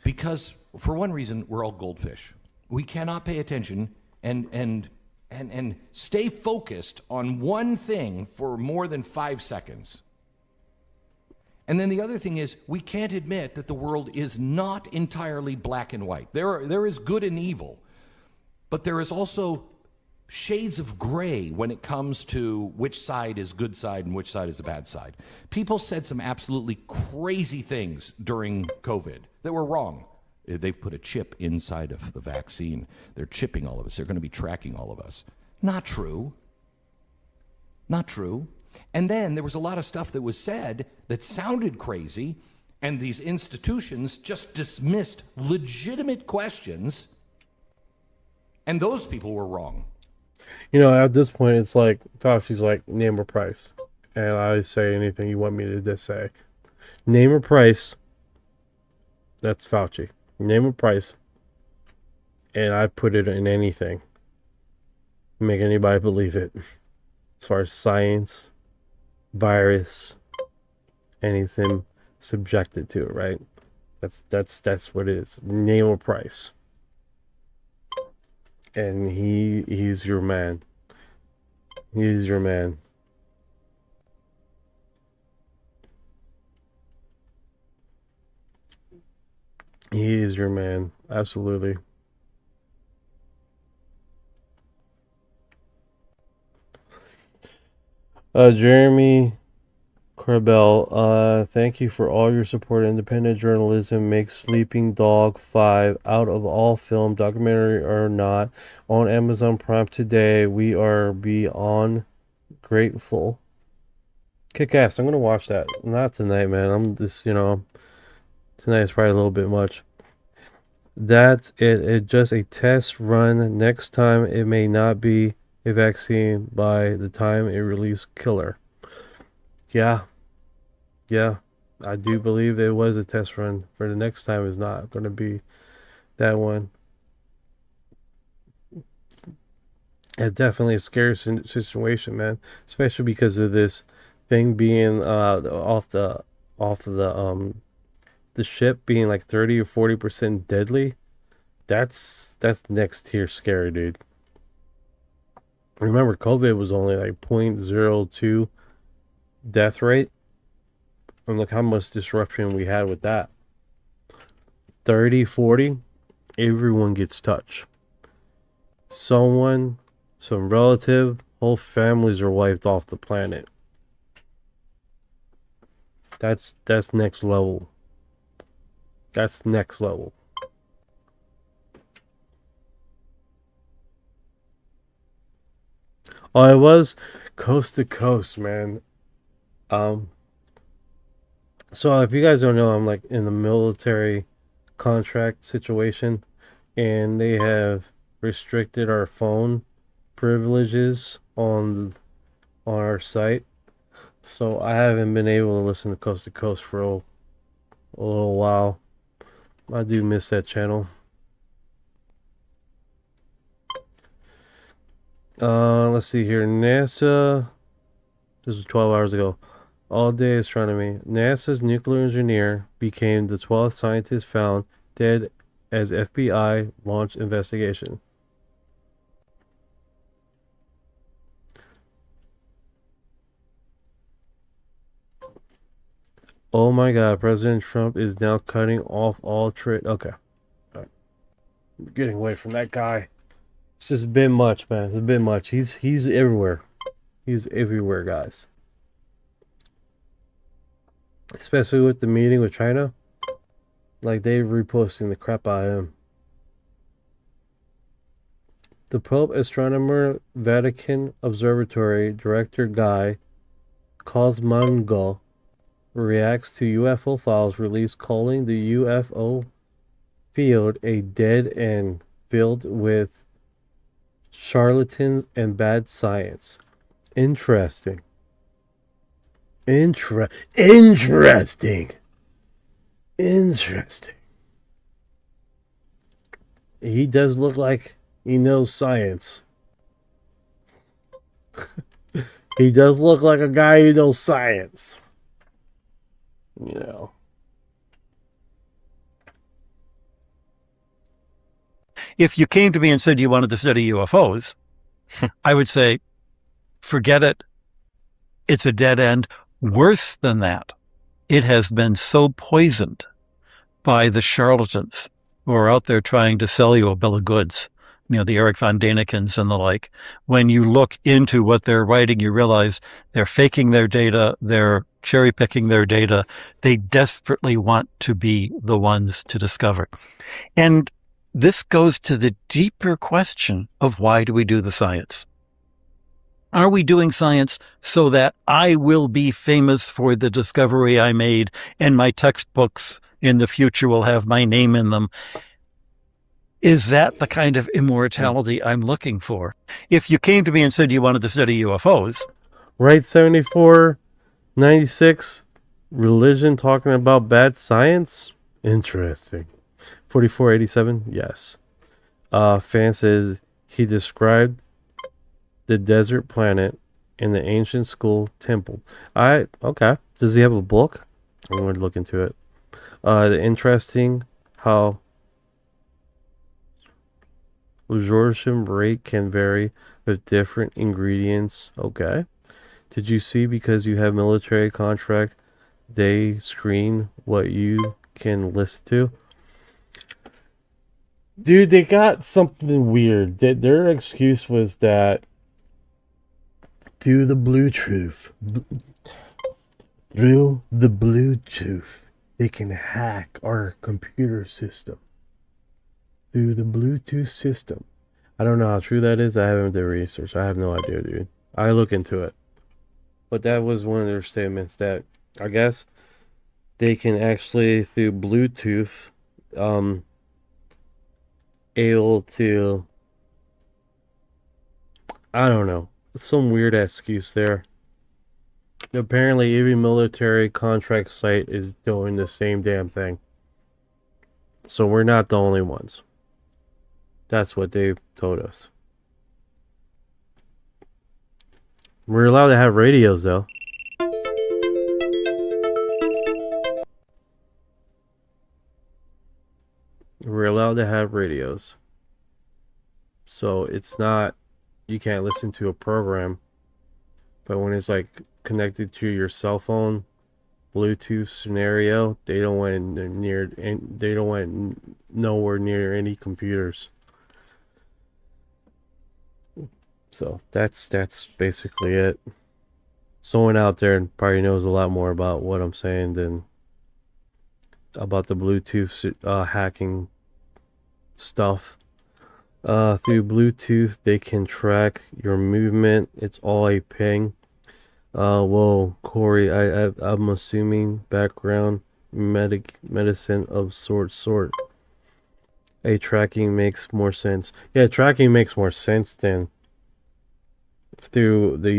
Because, for one reason, we're all goldfish. We cannot pay attention and stay focused on one thing for more than 5 seconds. And then the other thing is, we can't admit that the world is not entirely black and white. There is good and evil, but there is also shades of gray when it comes to which side is good side and which side is a bad side. People said some absolutely crazy things during COVID that were wrong. They've put a chip inside of the vaccine. They're chipping all of us. They're going to be tracking all of us. Not true. Not true. And then there was a lot of stuff that was said that sounded crazy, and these institutions just dismissed legitimate questions, and those people were wrong. You know, at this point, it's like, Fauci's like, name or price. And I say anything you want me to just say. Name or price, that's Fauci. Name or price. And I put it in anything. Make anybody believe it. As far as science, virus, anything subjected to it, right? That's what it is. Name or price. And he's your man. He's your man. He is your man. Absolutely. Jeremy Corbell, thank you for all your support. Independent journalism makes Sleeping Dog 5 out of all film, documentary or not, on Amazon Prime today. We are beyond grateful. Kick ass. I'm gonna watch that. Not tonight, man. I'm just, tonight is probably a little bit much. That's it. It's just a test run. Next time, it may not be a vaccine by the time it released killer. Yeah. I do believe it was a test run. For the next time is not going to be that one. It's definitely a scary situation, man. Especially because of this thing being off the ship being like 30 or 40% deadly. That's next tier scary, dude. Remember, COVID was only like 0.02 death rate. And look how much disruption we had with that. 30, 40, everyone gets touched. Someone, some relative, whole families are wiped off the planet. That's next level. That's next level. Oh, it was coast to coast, man. So if you guys don't know, I'm like in the military contract situation, and they have restricted our phone privileges on our site. So I haven't been able to listen to Coast to Coast for a little while. I do miss that channel. Let's see here. NASA. This was 12 hours ago. All day astronomy. NASA's nuclear engineer became the 12th scientist found dead as FBI launched investigation. Oh my God, President Trump is now cutting off all trade. Okay. All right. I'm getting away from that guy. It's just a bit much, man. It's a bit much. He's everywhere. He's everywhere, guys. Especially with the meeting with China. Like, they reposting the crap out of him. The Pope Astronomer Vatican Observatory Director Guy Cosmongo reacts to UFO files released, calling the UFO field a dead end filled with charlatans and bad science. Interesting. Interesting. He does look like he knows science. He does look like a guy who knows science. You know. If you came to me and said you wanted to study UFOs, I would say, forget it. It's a dead end. Worse than that, it has been so poisoned by the charlatans who are out there trying to sell you a bill of goods. You know, the Eric von Danekins and the like. When you look into what they're writing, you realize they're faking their data. They're cherry picking their data. They desperately want to be the ones to discover. And this goes to the deeper question of why do we do the science? Are we doing science so that I will be famous for the discovery I made and my textbooks in the future will have my name in them? Is that the kind of immortality I'm looking for? If you came to me and said you wanted to study UFOs. Right, 7496. Religion talking about bad science? Interesting. 4487. Yes. Fan says he described the desert planet in the ancient school temple. Okay. Does he have a book? I'm going to look into it. The interesting how absorption rate can vary with different ingredients. Okay. Did you see, because you have military contract, they screen what you can listen to? Dude, they got something weird. Their excuse was that through the Bluetooth, they can hack our computer system. Through the Bluetooth system. I don't know how true that is. I haven't done research. I have no idea, dude. I look into it. but that was one of their statements that I guess they can actually through Bluetooth able to, I don't know, some weird excuse there. Apparently every military contract site is doing the same damn thing. So we're not the only ones. That's what they told us. We're allowed to have radios though. We're allowed to have radios. So it's not, you can't listen to a program. But when it's like connected to your cell phone, Bluetooth scenario, they don't want nowhere near any computers. So that's basically it. Someone out there probably knows a lot more about what I'm saying than about the Bluetooth hacking stuff. Through Bluetooth, they can track your movement. It's all a ping. Well, Corey, I'm assuming background medicine of sort. A tracking makes more sense. Yeah, tracking makes more sense than through the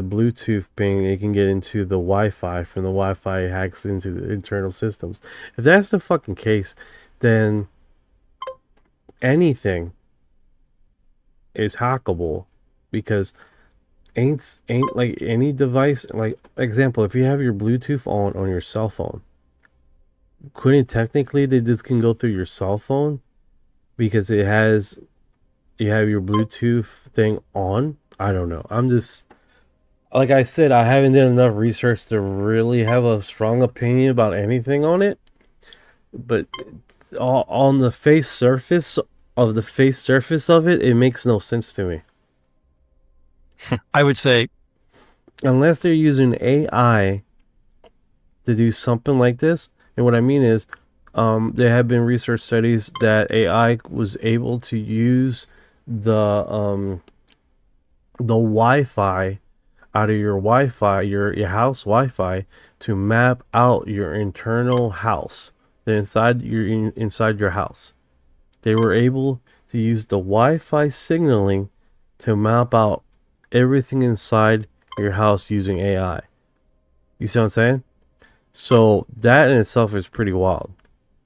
Bluetooth ping. They can get into the Wi-Fi. From the Wi-Fi hacks into the internal systems. If that's the fucking case, then anything is hackable, because ain't like any device. Like example, if you have your Bluetooth on your cell phone, couldn't technically this can go through your cell phone because you have your Bluetooth thing on? I don't know. I'm just, like I said, I haven't done enough research to really have a strong opinion about anything on it. But on the face surface of it, it makes no sense to me. I would say, unless they're using AI to do something like this, and what I mean is, there have been research studies that AI was able to use the Wi-Fi out of your Wi-Fi, your house Wi-Fi, to map out your internal house, inside your house. They were able to use the Wi-Fi signaling to map out everything inside your house using AI. You see what I'm saying? So that in itself is pretty wild.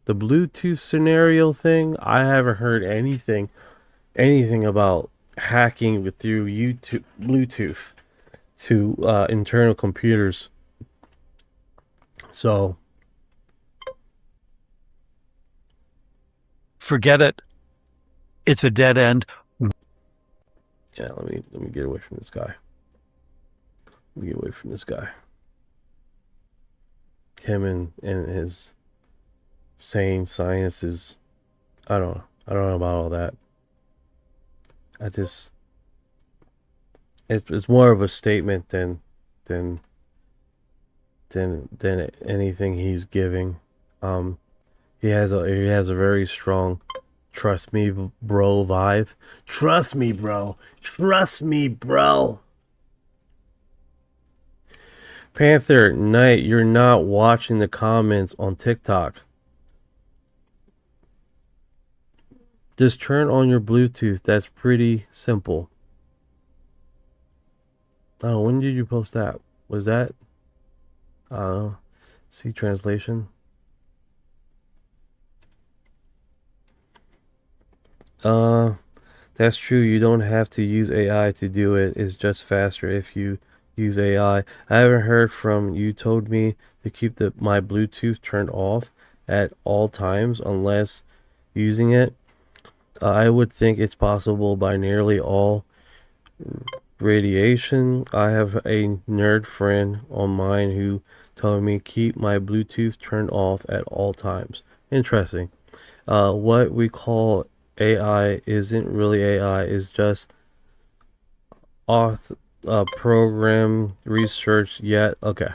The Bluetooth scenario thing, I haven't heard anything about hacking through Bluetooth to internal computers. So forget it. It's a dead end. Yeah, let me get away from this guy. Him and his saying science is, I don't know about all that. It's more of a statement than anything he's giving. He has a very strong trust me bro vibe. Trust me bro. Panther Knight, you're not watching the comments on TikTok. Just turn on your Bluetooth. That's pretty simple. Oh, when did you post that? Was that? See translation. That's true. You don't have to use AI to do it. It's just faster if you use AI. I haven't heard from you. Told me to keep my Bluetooth turned off at all times unless using it. I would think it's possible by nearly all radiation. I have a nerd friend on mine who told me keep my Bluetooth turned off at all times. Interesting. What we call AI isn't really AI. It's just program research yet. Okay.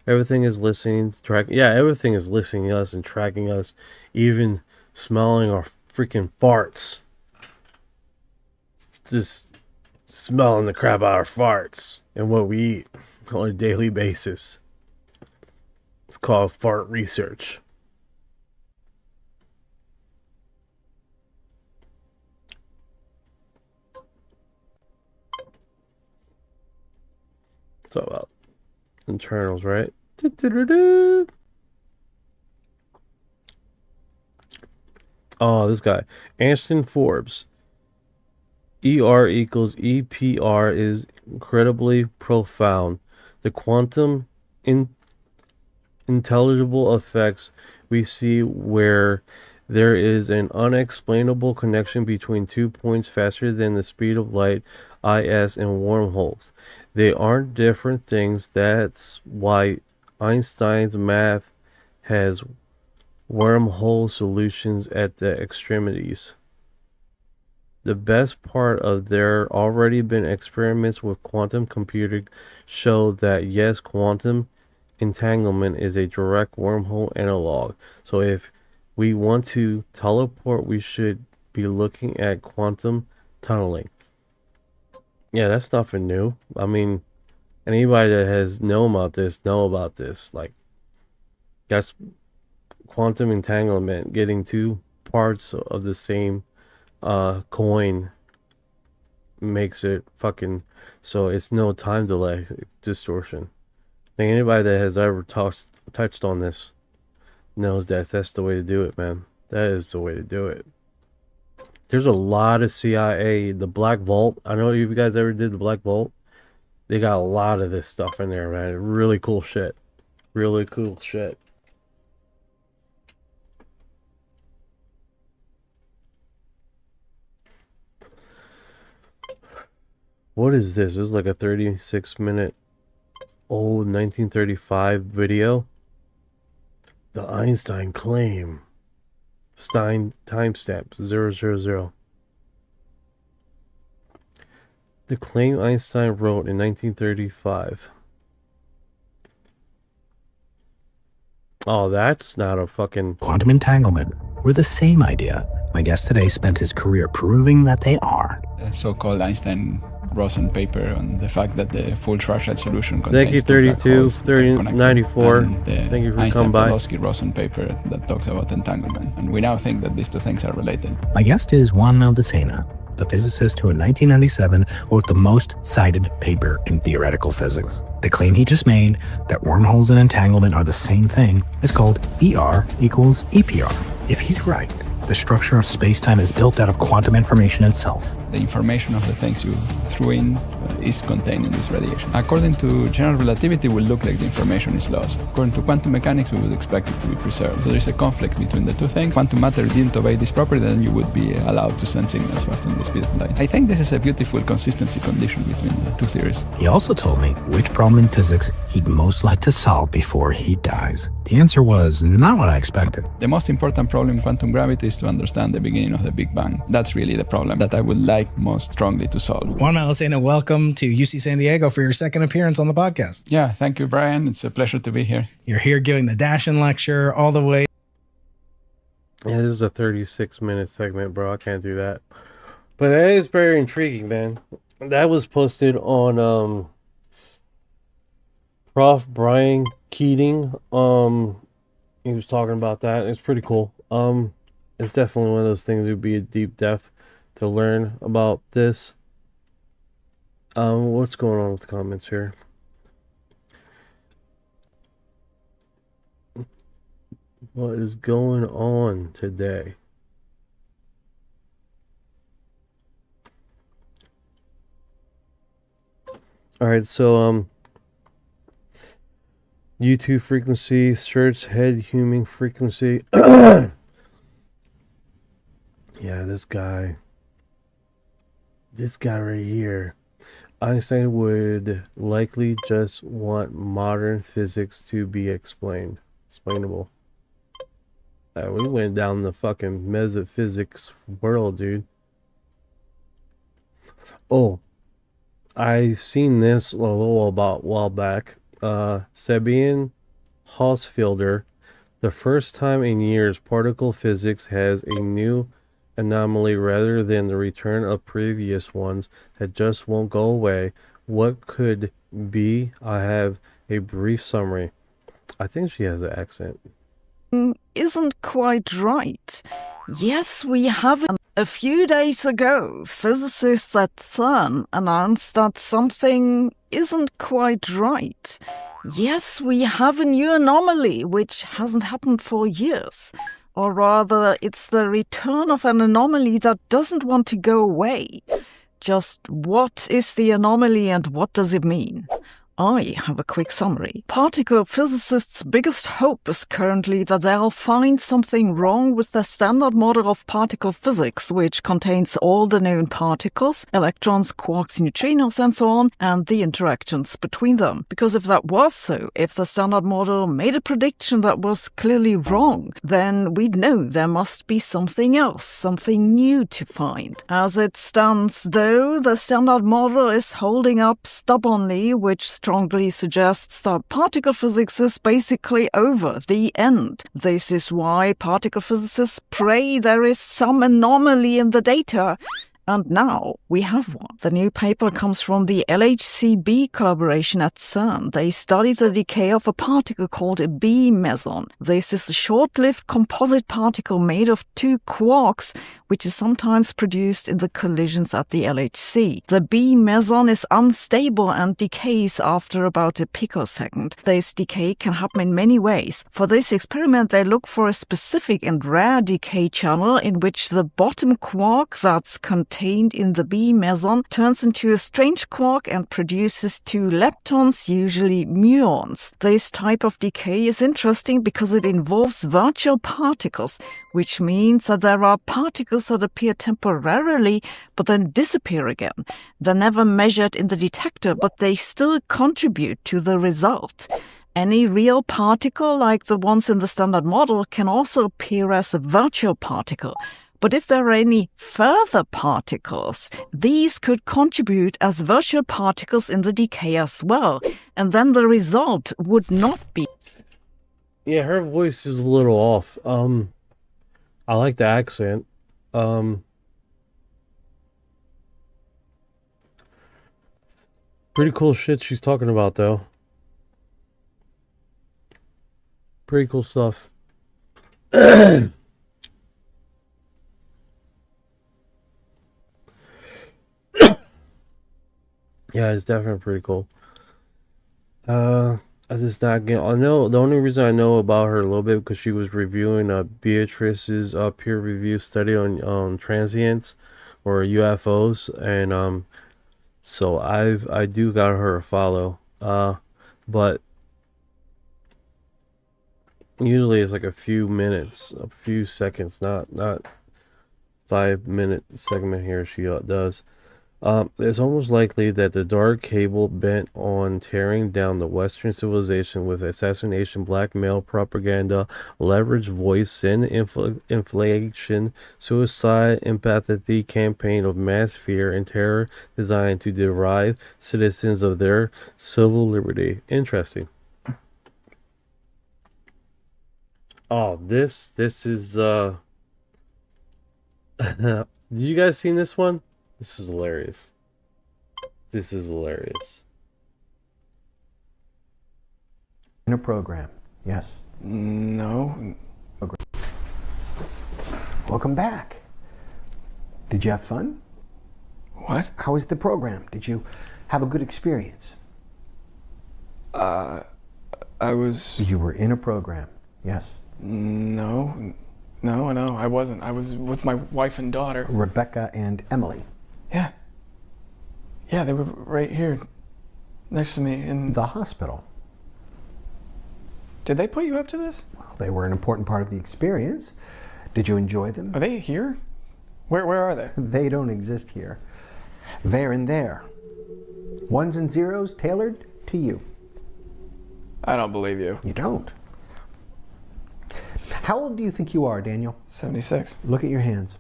Everything is listening, tracking. Yeah, everything is listening to us and tracking us, even smelling our freaking farts. Just smelling the crap out of our farts and what we eat on a daily basis. It's called fart research. It's all about internals, right? Oh, this guy. Ashton Forbes. ER equals EPR is incredibly profound. The quantum intelligible effects we see where there is an unexplainable connection between 2 points faster than the speed of light, IS, and wormholes. They aren't different things. That's why Einstein's math has wormhole solutions at the extremities. The best part of there already been experiments with quantum computing show that yes, quantum entanglement is a direct wormhole analog. So if we want to teleport, we should be looking at quantum tunneling. Yeah, that's nothing new. I mean, anybody that has known about this. Like, that's quantum entanglement, getting two parts of the same coin makes it fucking so it's no time delay distortion. I think anybody that has ever touched on this knows that that's the way to do it, man. That is the way to do it. There's a lot of CIA, the Black Vault. I know if you guys ever did the Black Vault, they got a lot of this stuff in there, man. Really cool shit. Really cool shit. What is this? This is like a 36-minute old 1935 video. The Einstein claim. Stein timestamp 000. The claim Einstein wrote in 1935. Oh, that's not a fucking... Quantum entanglement. We're the same idea. My guest today spent his career proving that they are. The so-called Einstein-Rosen paper on the fact that the full Schwarzschild solution contains Thank you, 32, 3094. Thank you for coming by. Einstein-Podolsky-Rosen paper that talks about entanglement. And we now think that these two things are related. My guest is Juan Maldacena, the physicist who in 1997 wrote the most cited paper in theoretical physics. The claim he just made, that wormholes and entanglement are the same thing, is called ER equals EPR. If he's right, the structure of space-time is built out of quantum information itself. The information of the things you threw in is contained in this radiation. According to general relativity, it will look like the information is lost. According to quantum mechanics, we would expect it to be preserved. So there's a conflict between the two things. Quantum matter didn't obey this property, then you would be allowed to send signals faster than the speed of light. I think this is a beautiful consistency condition between the two theories. He also told me which problem in physics he'd most like to solve before he dies. The answer was not what I expected. The most important problem in quantum gravity is to understand the beginning of the Big Bang. That's really the problem that I would like most strongly to solve. Juan Maldacena, welcome to UC San Diego for your second appearance on the podcast. Yeah, thank you, Brian. It's a pleasure to be here. You're here giving the Dashin lecture all the way. Yeah, this is a 36-minute segment, bro. I can't do that. But that is very intriguing, man. That was posted on Prof. Brian Keating. He was talking about that. It's pretty cool. It's definitely one of those things that would be a deep depth to learn about this. What's going on with the comments here? What is going on today? All right, so U2 frequency, search head humming frequency. Yeah, this guy right here. Einstein would likely just want modern physics to be explainable. We went down the fucking metaphysics world, dude. Oh, I seen this a while back. Sabine Hausfelder, the first time in years particle physics has a new anomaly rather than the return of previous ones that just won't go away. What could be? I have a brief summary. I think she has an accent. Isn't quite right. Yes, we have. A few days ago, physicists at CERN announced that something isn't quite right. Yes, we have a new anomaly which hasn't happened for years. Or rather, it's the return of an anomaly that doesn't want to go away. Just what is the anomaly and what does it mean? I have a quick summary. Particle physicists' biggest hope is currently that they'll find something wrong with the standard model of particle physics, which contains all the known particles, electrons, quarks, neutrinos, and so on, and the interactions between them. Because if that was so, if the standard model made a prediction that was clearly wrong, then we'd know there must be something else, something new to find. As it stands, though, the standard model is holding up stubbornly, which strongly suggests that particle physics is basically over, the end. This is why particle physicists pray there is some anomaly in the data. And now we have one. The new paper comes from the LHCb collaboration at CERN. They studied the decay of a particle called a B meson. This is a short-lived composite particle made of two quarks, which is sometimes produced in the collisions at the LHC. The B meson is unstable and decays after about a picosecond. This decay can happen in many ways. For this experiment, they look for a specific and rare decay channel in which the bottom quark that's contained in the B meson turns into a strange quark and produces two leptons, usually muons. This type of decay is interesting because it involves virtual particles, which means that there are particles that appear temporarily but then disappear again. They're never measured in the detector, but they still contribute to the result. Any real particle, like the ones in the standard model, can also appear as a virtual particle. But if there are any further particles, these could contribute as virtual particles in the decay as well, and then the result would not be... Yeah, her voice is a little off. I like the accent. Pretty cool shit she's talking about, though. Pretty cool stuff. Yeah, it's definitely pretty cool. I just not get. I know the only reason I know about her a little bit because she was reviewing Beatrice's peer review study on transients or UFOs, and so I do got her a follow. But usually it's like a few minutes, a few seconds, not 5-minute segment here she does. It's almost likely that the dark cable bent on tearing down the Western civilization with assassination, blackmail, propaganda, leverage, voice, sin, inflation, suicide, empathy, campaign of mass fear and terror designed to deprive citizens of their civil liberty. Interesting. Oh, this is did you guys seen this one? This is hilarious. This is hilarious. In a program, yes. No. Welcome back. Did you have fun? What? How was the program? Did you have a good experience? I was... You were in a program, yes. No, I wasn't. I was with my wife and daughter. Rebecca and Emily. Yeah. Yeah, they were right here next to me in the hospital. Did they put you up to this? Well, they were an important part of the experience. Did you enjoy them? Are they here? Where are they? They don't exist here. They're in there. Ones and zeros tailored to you. I don't believe you. You don't. How old do you think you are, Daniel? 76. Look at your hands.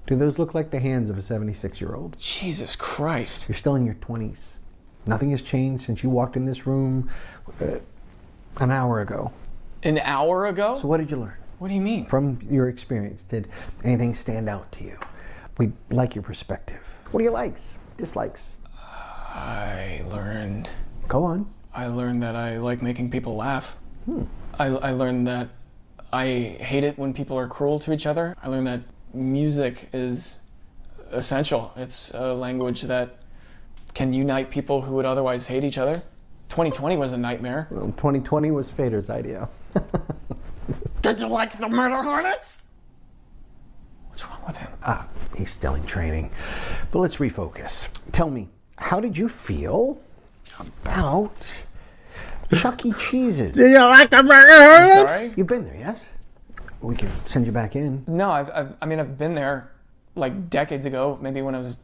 Do those look like the hands of a 76-year-old? Jesus Christ. You're still in your 20s. Nothing has changed since you walked in this room an hour ago. An hour ago? So what did you learn? What do you mean? From your experience, did anything stand out to you? We like your perspective. What are your likes, dislikes? I learned... Go on. I learned that I like making people laugh. I learned that I hate it when people are cruel to each other. I learned that music is essential. It's a language that can unite people who would otherwise hate each other. 2020 was a nightmare. Well, 2020 was Fader's idea. Did you like the Murder Hornets? What's wrong with him? He's still in training. But let's refocus. Tell me, how did you feel about Chuck E. Cheese's? Did you like the Murder Hornets? Sorry? You've been there, yes? We can send you back in. No, I've been there like decades ago, maybe when I was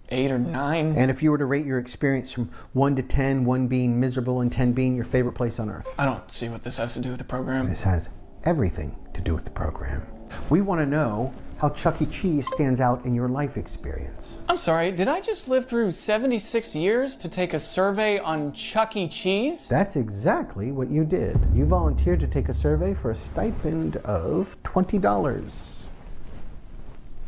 8 or 9. And if you were to rate your experience from 1 to 10, 1 being miserable and 10 being your favorite place on earth. I don't see what this has to do with the program. This has everything to do with the program. We want to know how Chuck E. Cheese stands out in your life experience. I'm sorry, did I just live through 76 years to take a survey on Chuck E. Cheese? That's exactly what you did. You volunteered to take a survey for a stipend of $20.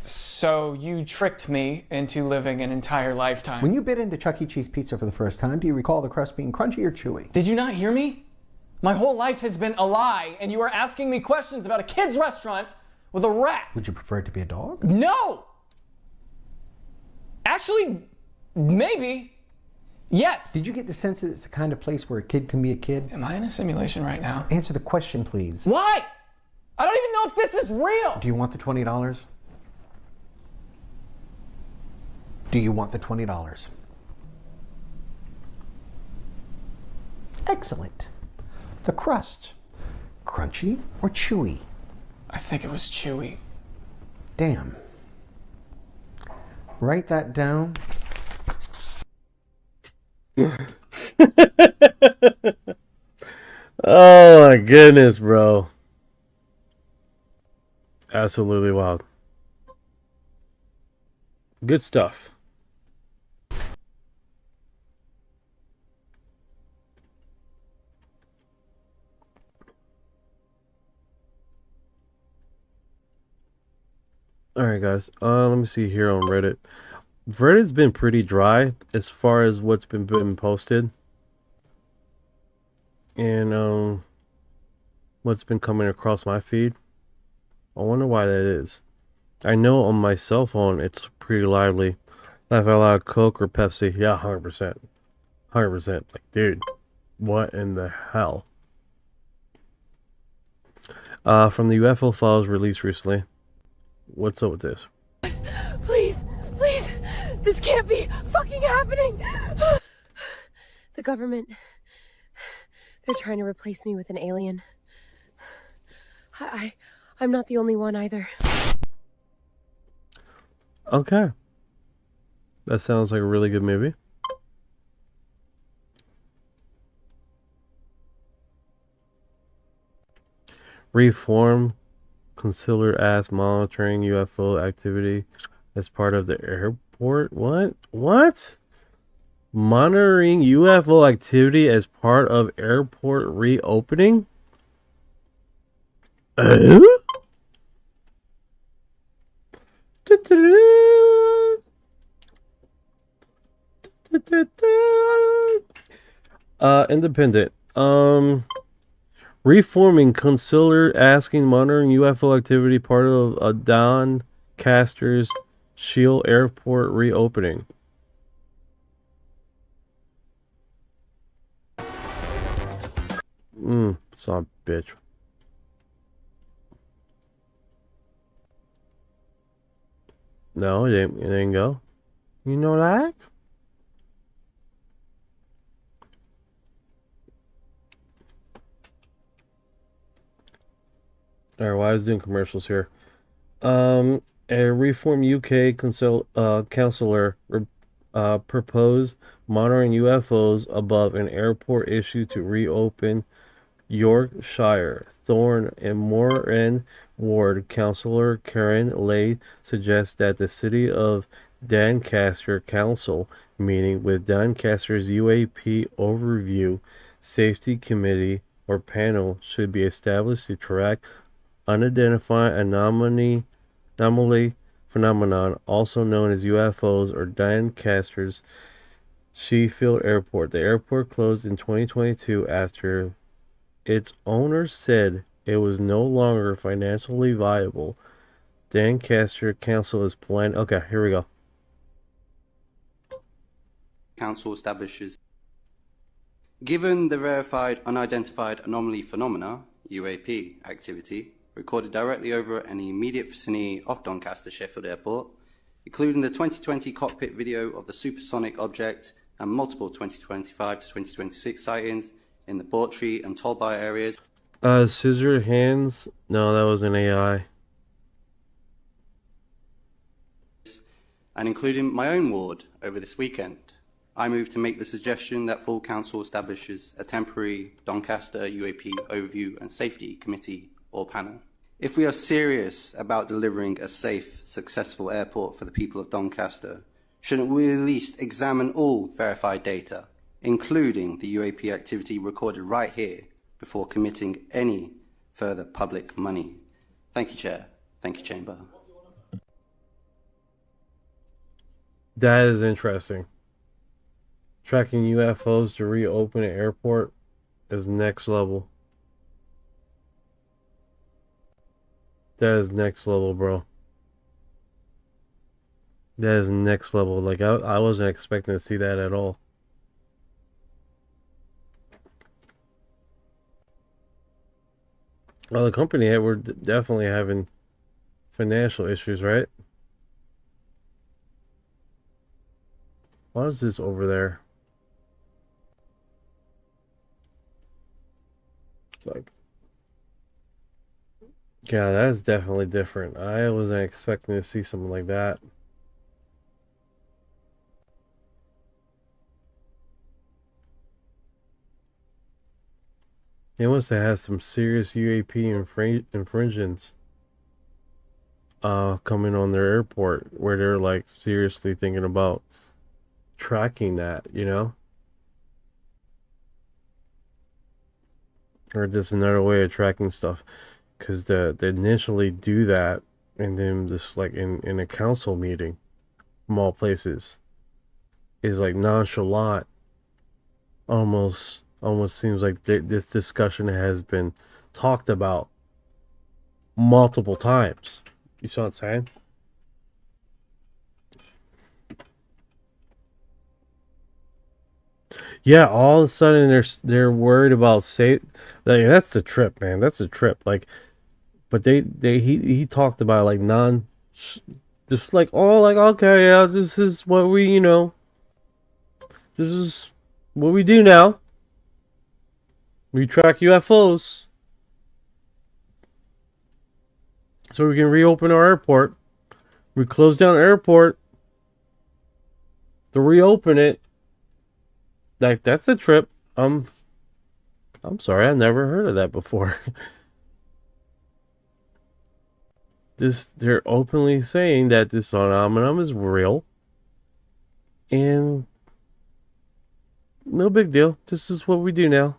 So you tricked me into living an entire lifetime. When you bit into Chuck E. Cheese pizza for the first time, do you recall the crust being crunchy or chewy? Did you not hear me? My whole life has been a lie, and you are asking me questions about a kid's restaurant with a rat. Would you prefer it to be a dog? No! Actually, maybe. Yes. Did you get the sense that it's the kind of place where a kid can be a kid? Am I in a simulation right now? Answer the question, please. Why? I don't even know if this is real. Do you want the $20? Do you want the $20? Excellent. The crust, crunchy or chewy? I think it was chewy. Damn. Write that down. Oh my goodness, bro. Absolutely wild. Good stuff. Alright guys, let me see here on Reddit. Reddit's been pretty dry as far as what's been posted. And what's been coming across my feed. I wonder why that is. I know on my cell phone it's pretty lively. Laugh out loud, Coke or Pepsi. Yeah, 100%. 100%. Like, dude, what in the hell? From the UFO files released recently. What's up with this? Please, please, this can't be fucking happening. The government, they're trying to replace me with an alien. I'm not the only one either. Okay. That sounds like a really good movie. Reform consular asks monitoring UFO activity as part of the airport. What? Monitoring UFO activity as part of airport reopening? Independent. Reforming consular asking monitoring UFO activity part of Doncaster's Shield Airport reopening. Son of a bitch. No, it didn't go. You know that? Alright, why is doing commercials here? A Reform UK councillor proposed monitoring UFOs above an airport issue to reopen Yorkshire. Thorne and Moran Ward Councillor Karen Lay suggests that the City of Doncaster Council meeting with Doncaster's UAP Overview Safety Committee or panel should be established to track unidentified anomaly phenomenon, also known as UFOs or Doncaster's Sheffield Airport. The airport closed in 2022 after its owner said it was no longer financially viable. Doncaster Council is planning. Okay, here we go. Council establishes. Given the verified unidentified anomaly phenomena, UAP, activity, recorded directly over an immediate vicinity of Doncaster Sheffield Airport, including the 2020 cockpit video of the supersonic object and multiple 2025 to 2026 sightings in the Bawtry and Tollby areas. Scissor hands? No, that was an AI. And including my own ward over this weekend. I move to make the suggestion that full council establishes a temporary Doncaster UAP overview and safety committee or panel. If we are serious about delivering a safe, successful airport for the people of Doncaster, shouldn't we at least examine all verified data, including the UAP activity recorded right here, before committing any further public money? Thank you, Chair. Thank you, Chamber. That is interesting. Tracking UFOs to reopen an airport is next level. That is next level, bro. That is next level. Like, I wasn't expecting to see that at all. Well, the company, we're definitely having financial issues, right? What is this over there? Like, yeah, that is definitely different. I wasn't expecting to see something like that. They must have had some serious UAP infringements coming on their airport, where they're like seriously thinking about tracking that, you know? Or just another way of tracking stuff. Because they initially do that, and then just like in a council meeting, from all places, is like nonchalant. Almost seems like this discussion has been talked about multiple times. You see what I'm saying? Yeah, all of a sudden they're worried about safe. Like, that's a trip, man. That's a trip. Like, but he talked about like just like, oh, like, okay, yeah, this is what we, you know, this is what we do now. We track UFOs so we can reopen our airport. We close down airport to reopen it. Like, that's a trip. I'm sorry, I've never heard of that before. They're openly saying that this phenomenon is real, and no big deal. This is what we do now.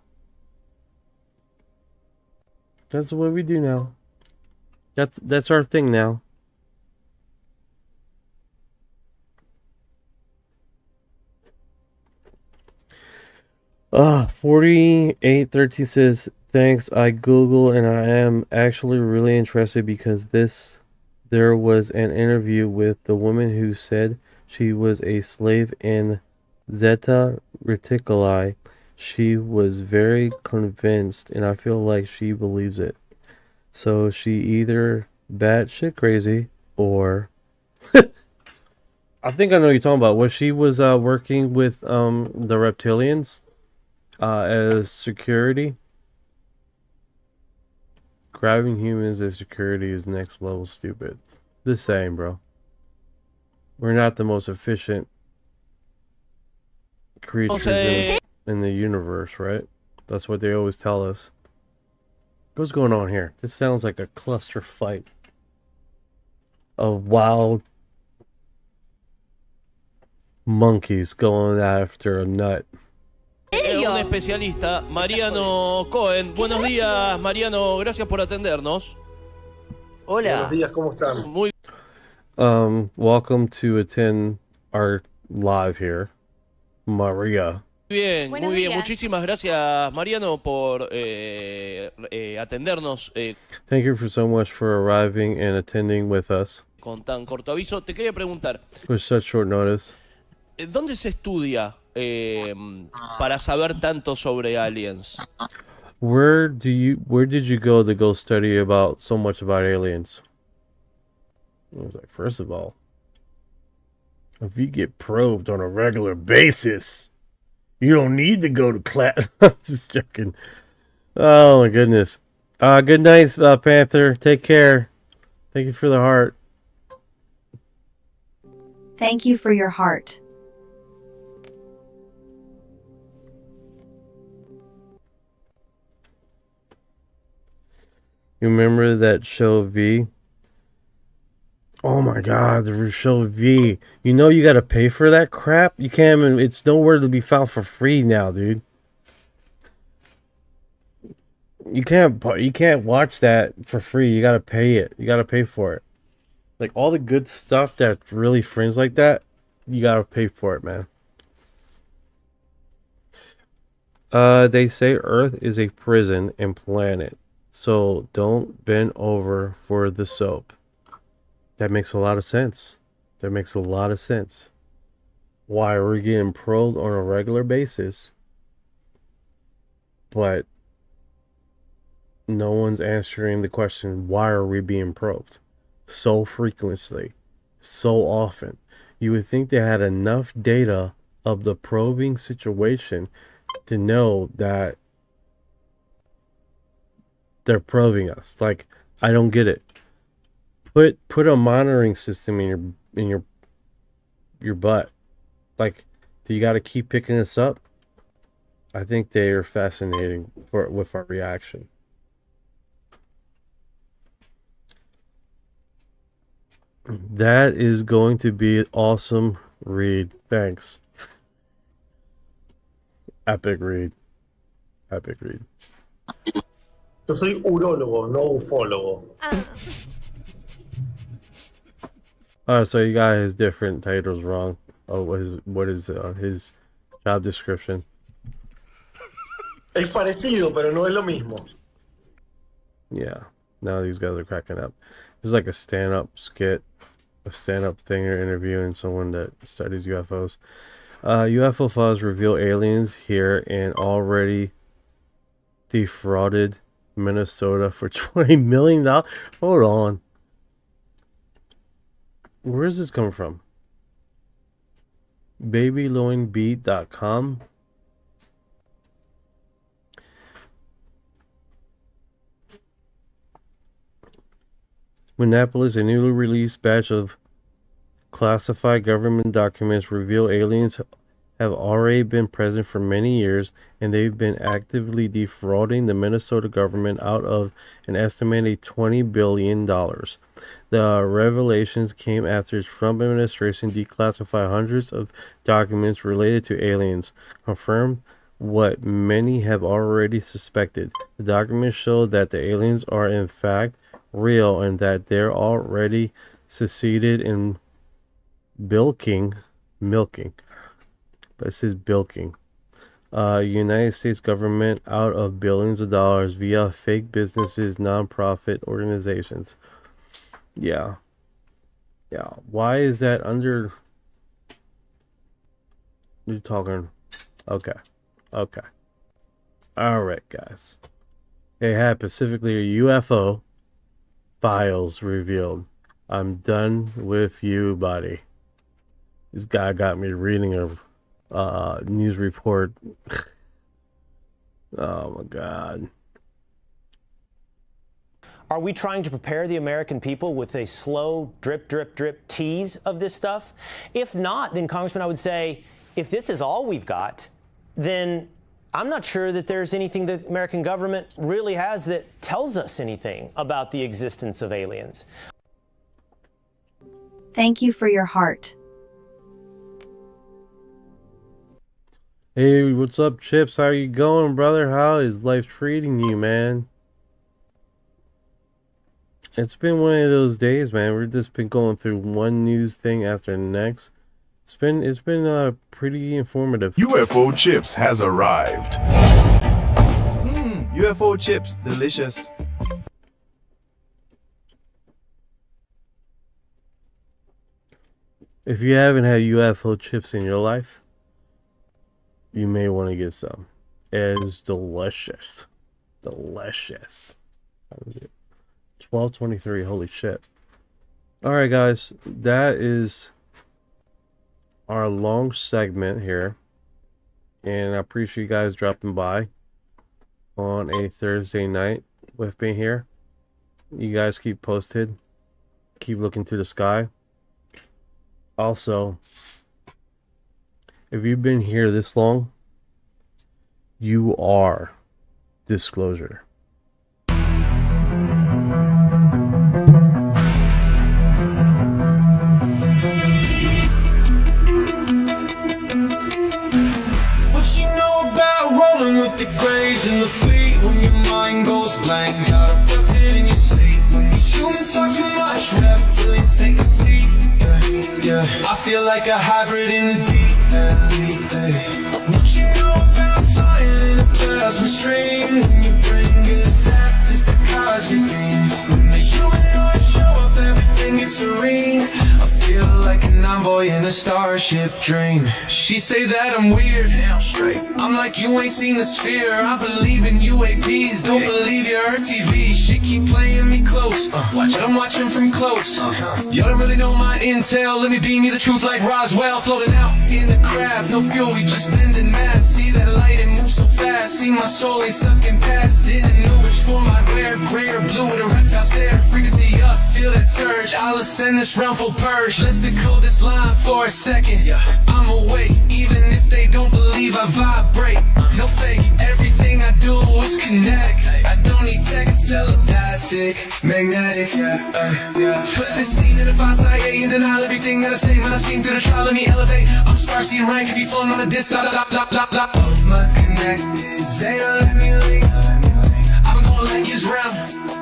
That's what we do now. That's our thing now. Ah, 4813 says, thanks, I Google and I am actually really interested because there was an interview with the woman who said she was a slave in Zeta Reticuli. She was very convinced, and I feel like she believes it. So she either batshit crazy or I think I know what you're talking about. Where she was working with the reptilians as security. Grabbing humans as security is next level stupid. The same, bro. We're not the most efficient creatures in the universe, right? That's what they always tell us. What's going on here? This sounds like a cluster fight of wild monkeys going after a nut. Un especialista, Mariano Cohen. Buenos días, Mariano. Gracias por atendernos. Hola. Buenos días, ¿cómo están? Muy Welcome to attend our live here, Maria. bien, Buenos muy bien. días. Muchísimas gracias, Mariano, por atendernos Thank you for so much for arriving and attending with us con tan corto aviso. Te quería preguntar, with such short notice. ¿dónde se estudia para saber tanto sobre aliens? Where did you go to go study about so much about aliens? I was like, first of all, if you get probed on a regular basis, you don't need to go to class. Just joking. Oh my goodness. Good night, Panther. Take care. Thank you for the heart. Thank you for your heart. You remember that show V? Oh my god, the show V. You know you gotta pay for that crap? You can't even, it's nowhere to be found for free now, dude. You can't watch that for free. You gotta pay it. You gotta pay for it. Like all the good stuff that's really fringe like that, you gotta pay for it, man. They say Earth is a prison and planet. So don't bend over for the soap. That makes a lot of sense. That makes a lot of sense. Why are we getting probed on a regular basis, but no one's answering the question, why are we being probed so frequently, so often? You would think they had enough data of the probing situation to know that they're probing us. Like, I don't get it. Put a monitoring system in your butt. Like, do you got to keep picking this up? I think they are fascinating with our reaction. That is going to be an awesome read. Thanks. Epic read. Epic read. Yo soy urólogo, no ufólogo. So you got his different titles wrong. Oh, what is his job description? Es parecido, pero no es lo mismo. Yeah. Now these guys are cracking up. This is like a stand-up skit, a stand-up thing or interviewing someone that studies UFOs. UFO files reveal aliens here and already defrauded Minnesota for $20 million. Hold on. Where is this coming from? BabyLoinBeat.com. Minneapolis, a newly released batch of classified government documents reveal aliens have already been present for many years, and they've been actively defrauding the Minnesota government out of an estimated $20 billion. The revelations came after the Trump administration declassified hundreds of documents related to aliens, confirmed what many have already suspected. The documents show that the aliens are in fact real and that they're already succeeded in milking, but it says bilking, United States government out of billions of dollars via fake businesses, non-profit organizations. Yeah. Why is that under? You're talking. Okay. All right, guys. They had specifically UFO files revealed. I'm done with you, buddy. This guy got me reading a news report. Oh my God. Are we trying to prepare the American people with a slow drip, drip, drip tease of this stuff? If not, then Congressman, I would say, if this is all we've got, then I'm not sure that there's anything the American government really has that tells us anything about the existence of aliens. Thank you for your heart. Hey, what's up, Chips? How you going, brother? How is life treating you, man? It's been one of those days, man. We've just been going through one news thing after the next. It's been pretty informative. UFO chips has arrived. UFO chips, delicious. If you haven't had UFO chips in your life, you may want to get some. It is delicious. Delicious. How is it? 12:23. Holy shit. Alright, guys. That is our long segment here. And I appreciate you guys dropping by on a Thursday night with me here. You guys keep posted. Keep looking to the sky. Also, if you've been here this long, you are disclosure. What you know about rolling with the grays in the fleet when your mind goes blank, got abducted in your sleep. When these humans talk too much, reptilians take a seat. Yeah, I feel like a hybrid in the deep valley. What you know about flying in a plasma stream? When your brain gets zapped, it's the cosmic beam. When the humanoids show up, everything gets serene. I feel like an envoy in a starship dream. She say that I'm weird, damn straight. I'm like, you ain't seen the sphere. I believe in UAPs, don't believe your Earth TV. She keep playing me close, but I'm watching from close. Y'all don't really know my intel. Let me beam you the truth like Roswell. Floating out in the craft, no fuel, we just bending mad. See that light, it moves so fast. See my soul ain't stuck in past. Didn't know which form I'd wear, gray or blue with a reptile stare. Frequency up, feel that surge. I'll ascend this realm full purge. Let's decode this line for a second. I'm awake, even if they don't believe I vibrate. No fake, everything I do is kinetic. I don't need text, telepathic, magnetic. Put this scene in the 5-side and denial everything that I say. When I seen through the trial, let me elevate. I'm star-seeing rank, if you flown on a disc. Both minds connected, Zeta, let me link. I'm gonna let you round,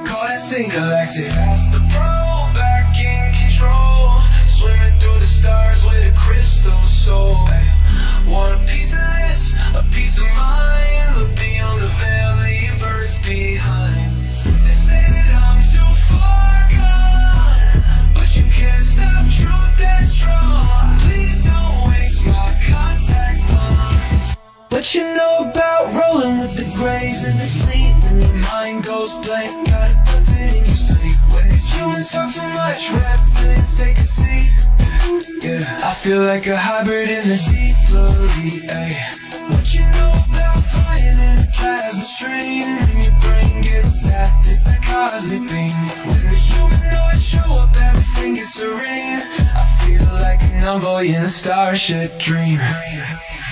call that sync galactic. Pass the bro, back in control. Swimming through the stars with a crystal soul. Want a piece of this, a piece of mine. Look beyond the veil, leave Earth behind. They say that I'm too far gone, but you can't stop truth that's strong. Please don't waste my contact bond. What you know about rolling with the grays in the fleet? When your mind goes blank, got it tucked in your sleep. When these humans talk too much, reptilians take a seat. Yeah, I feel like a hybrid in the deep blue. What you know about flying in a plasma stream? When your brain gets zapped, it's that cosmic beam. When the humanoids show up, everything gets serene. I feel like an envoy in a starship dream.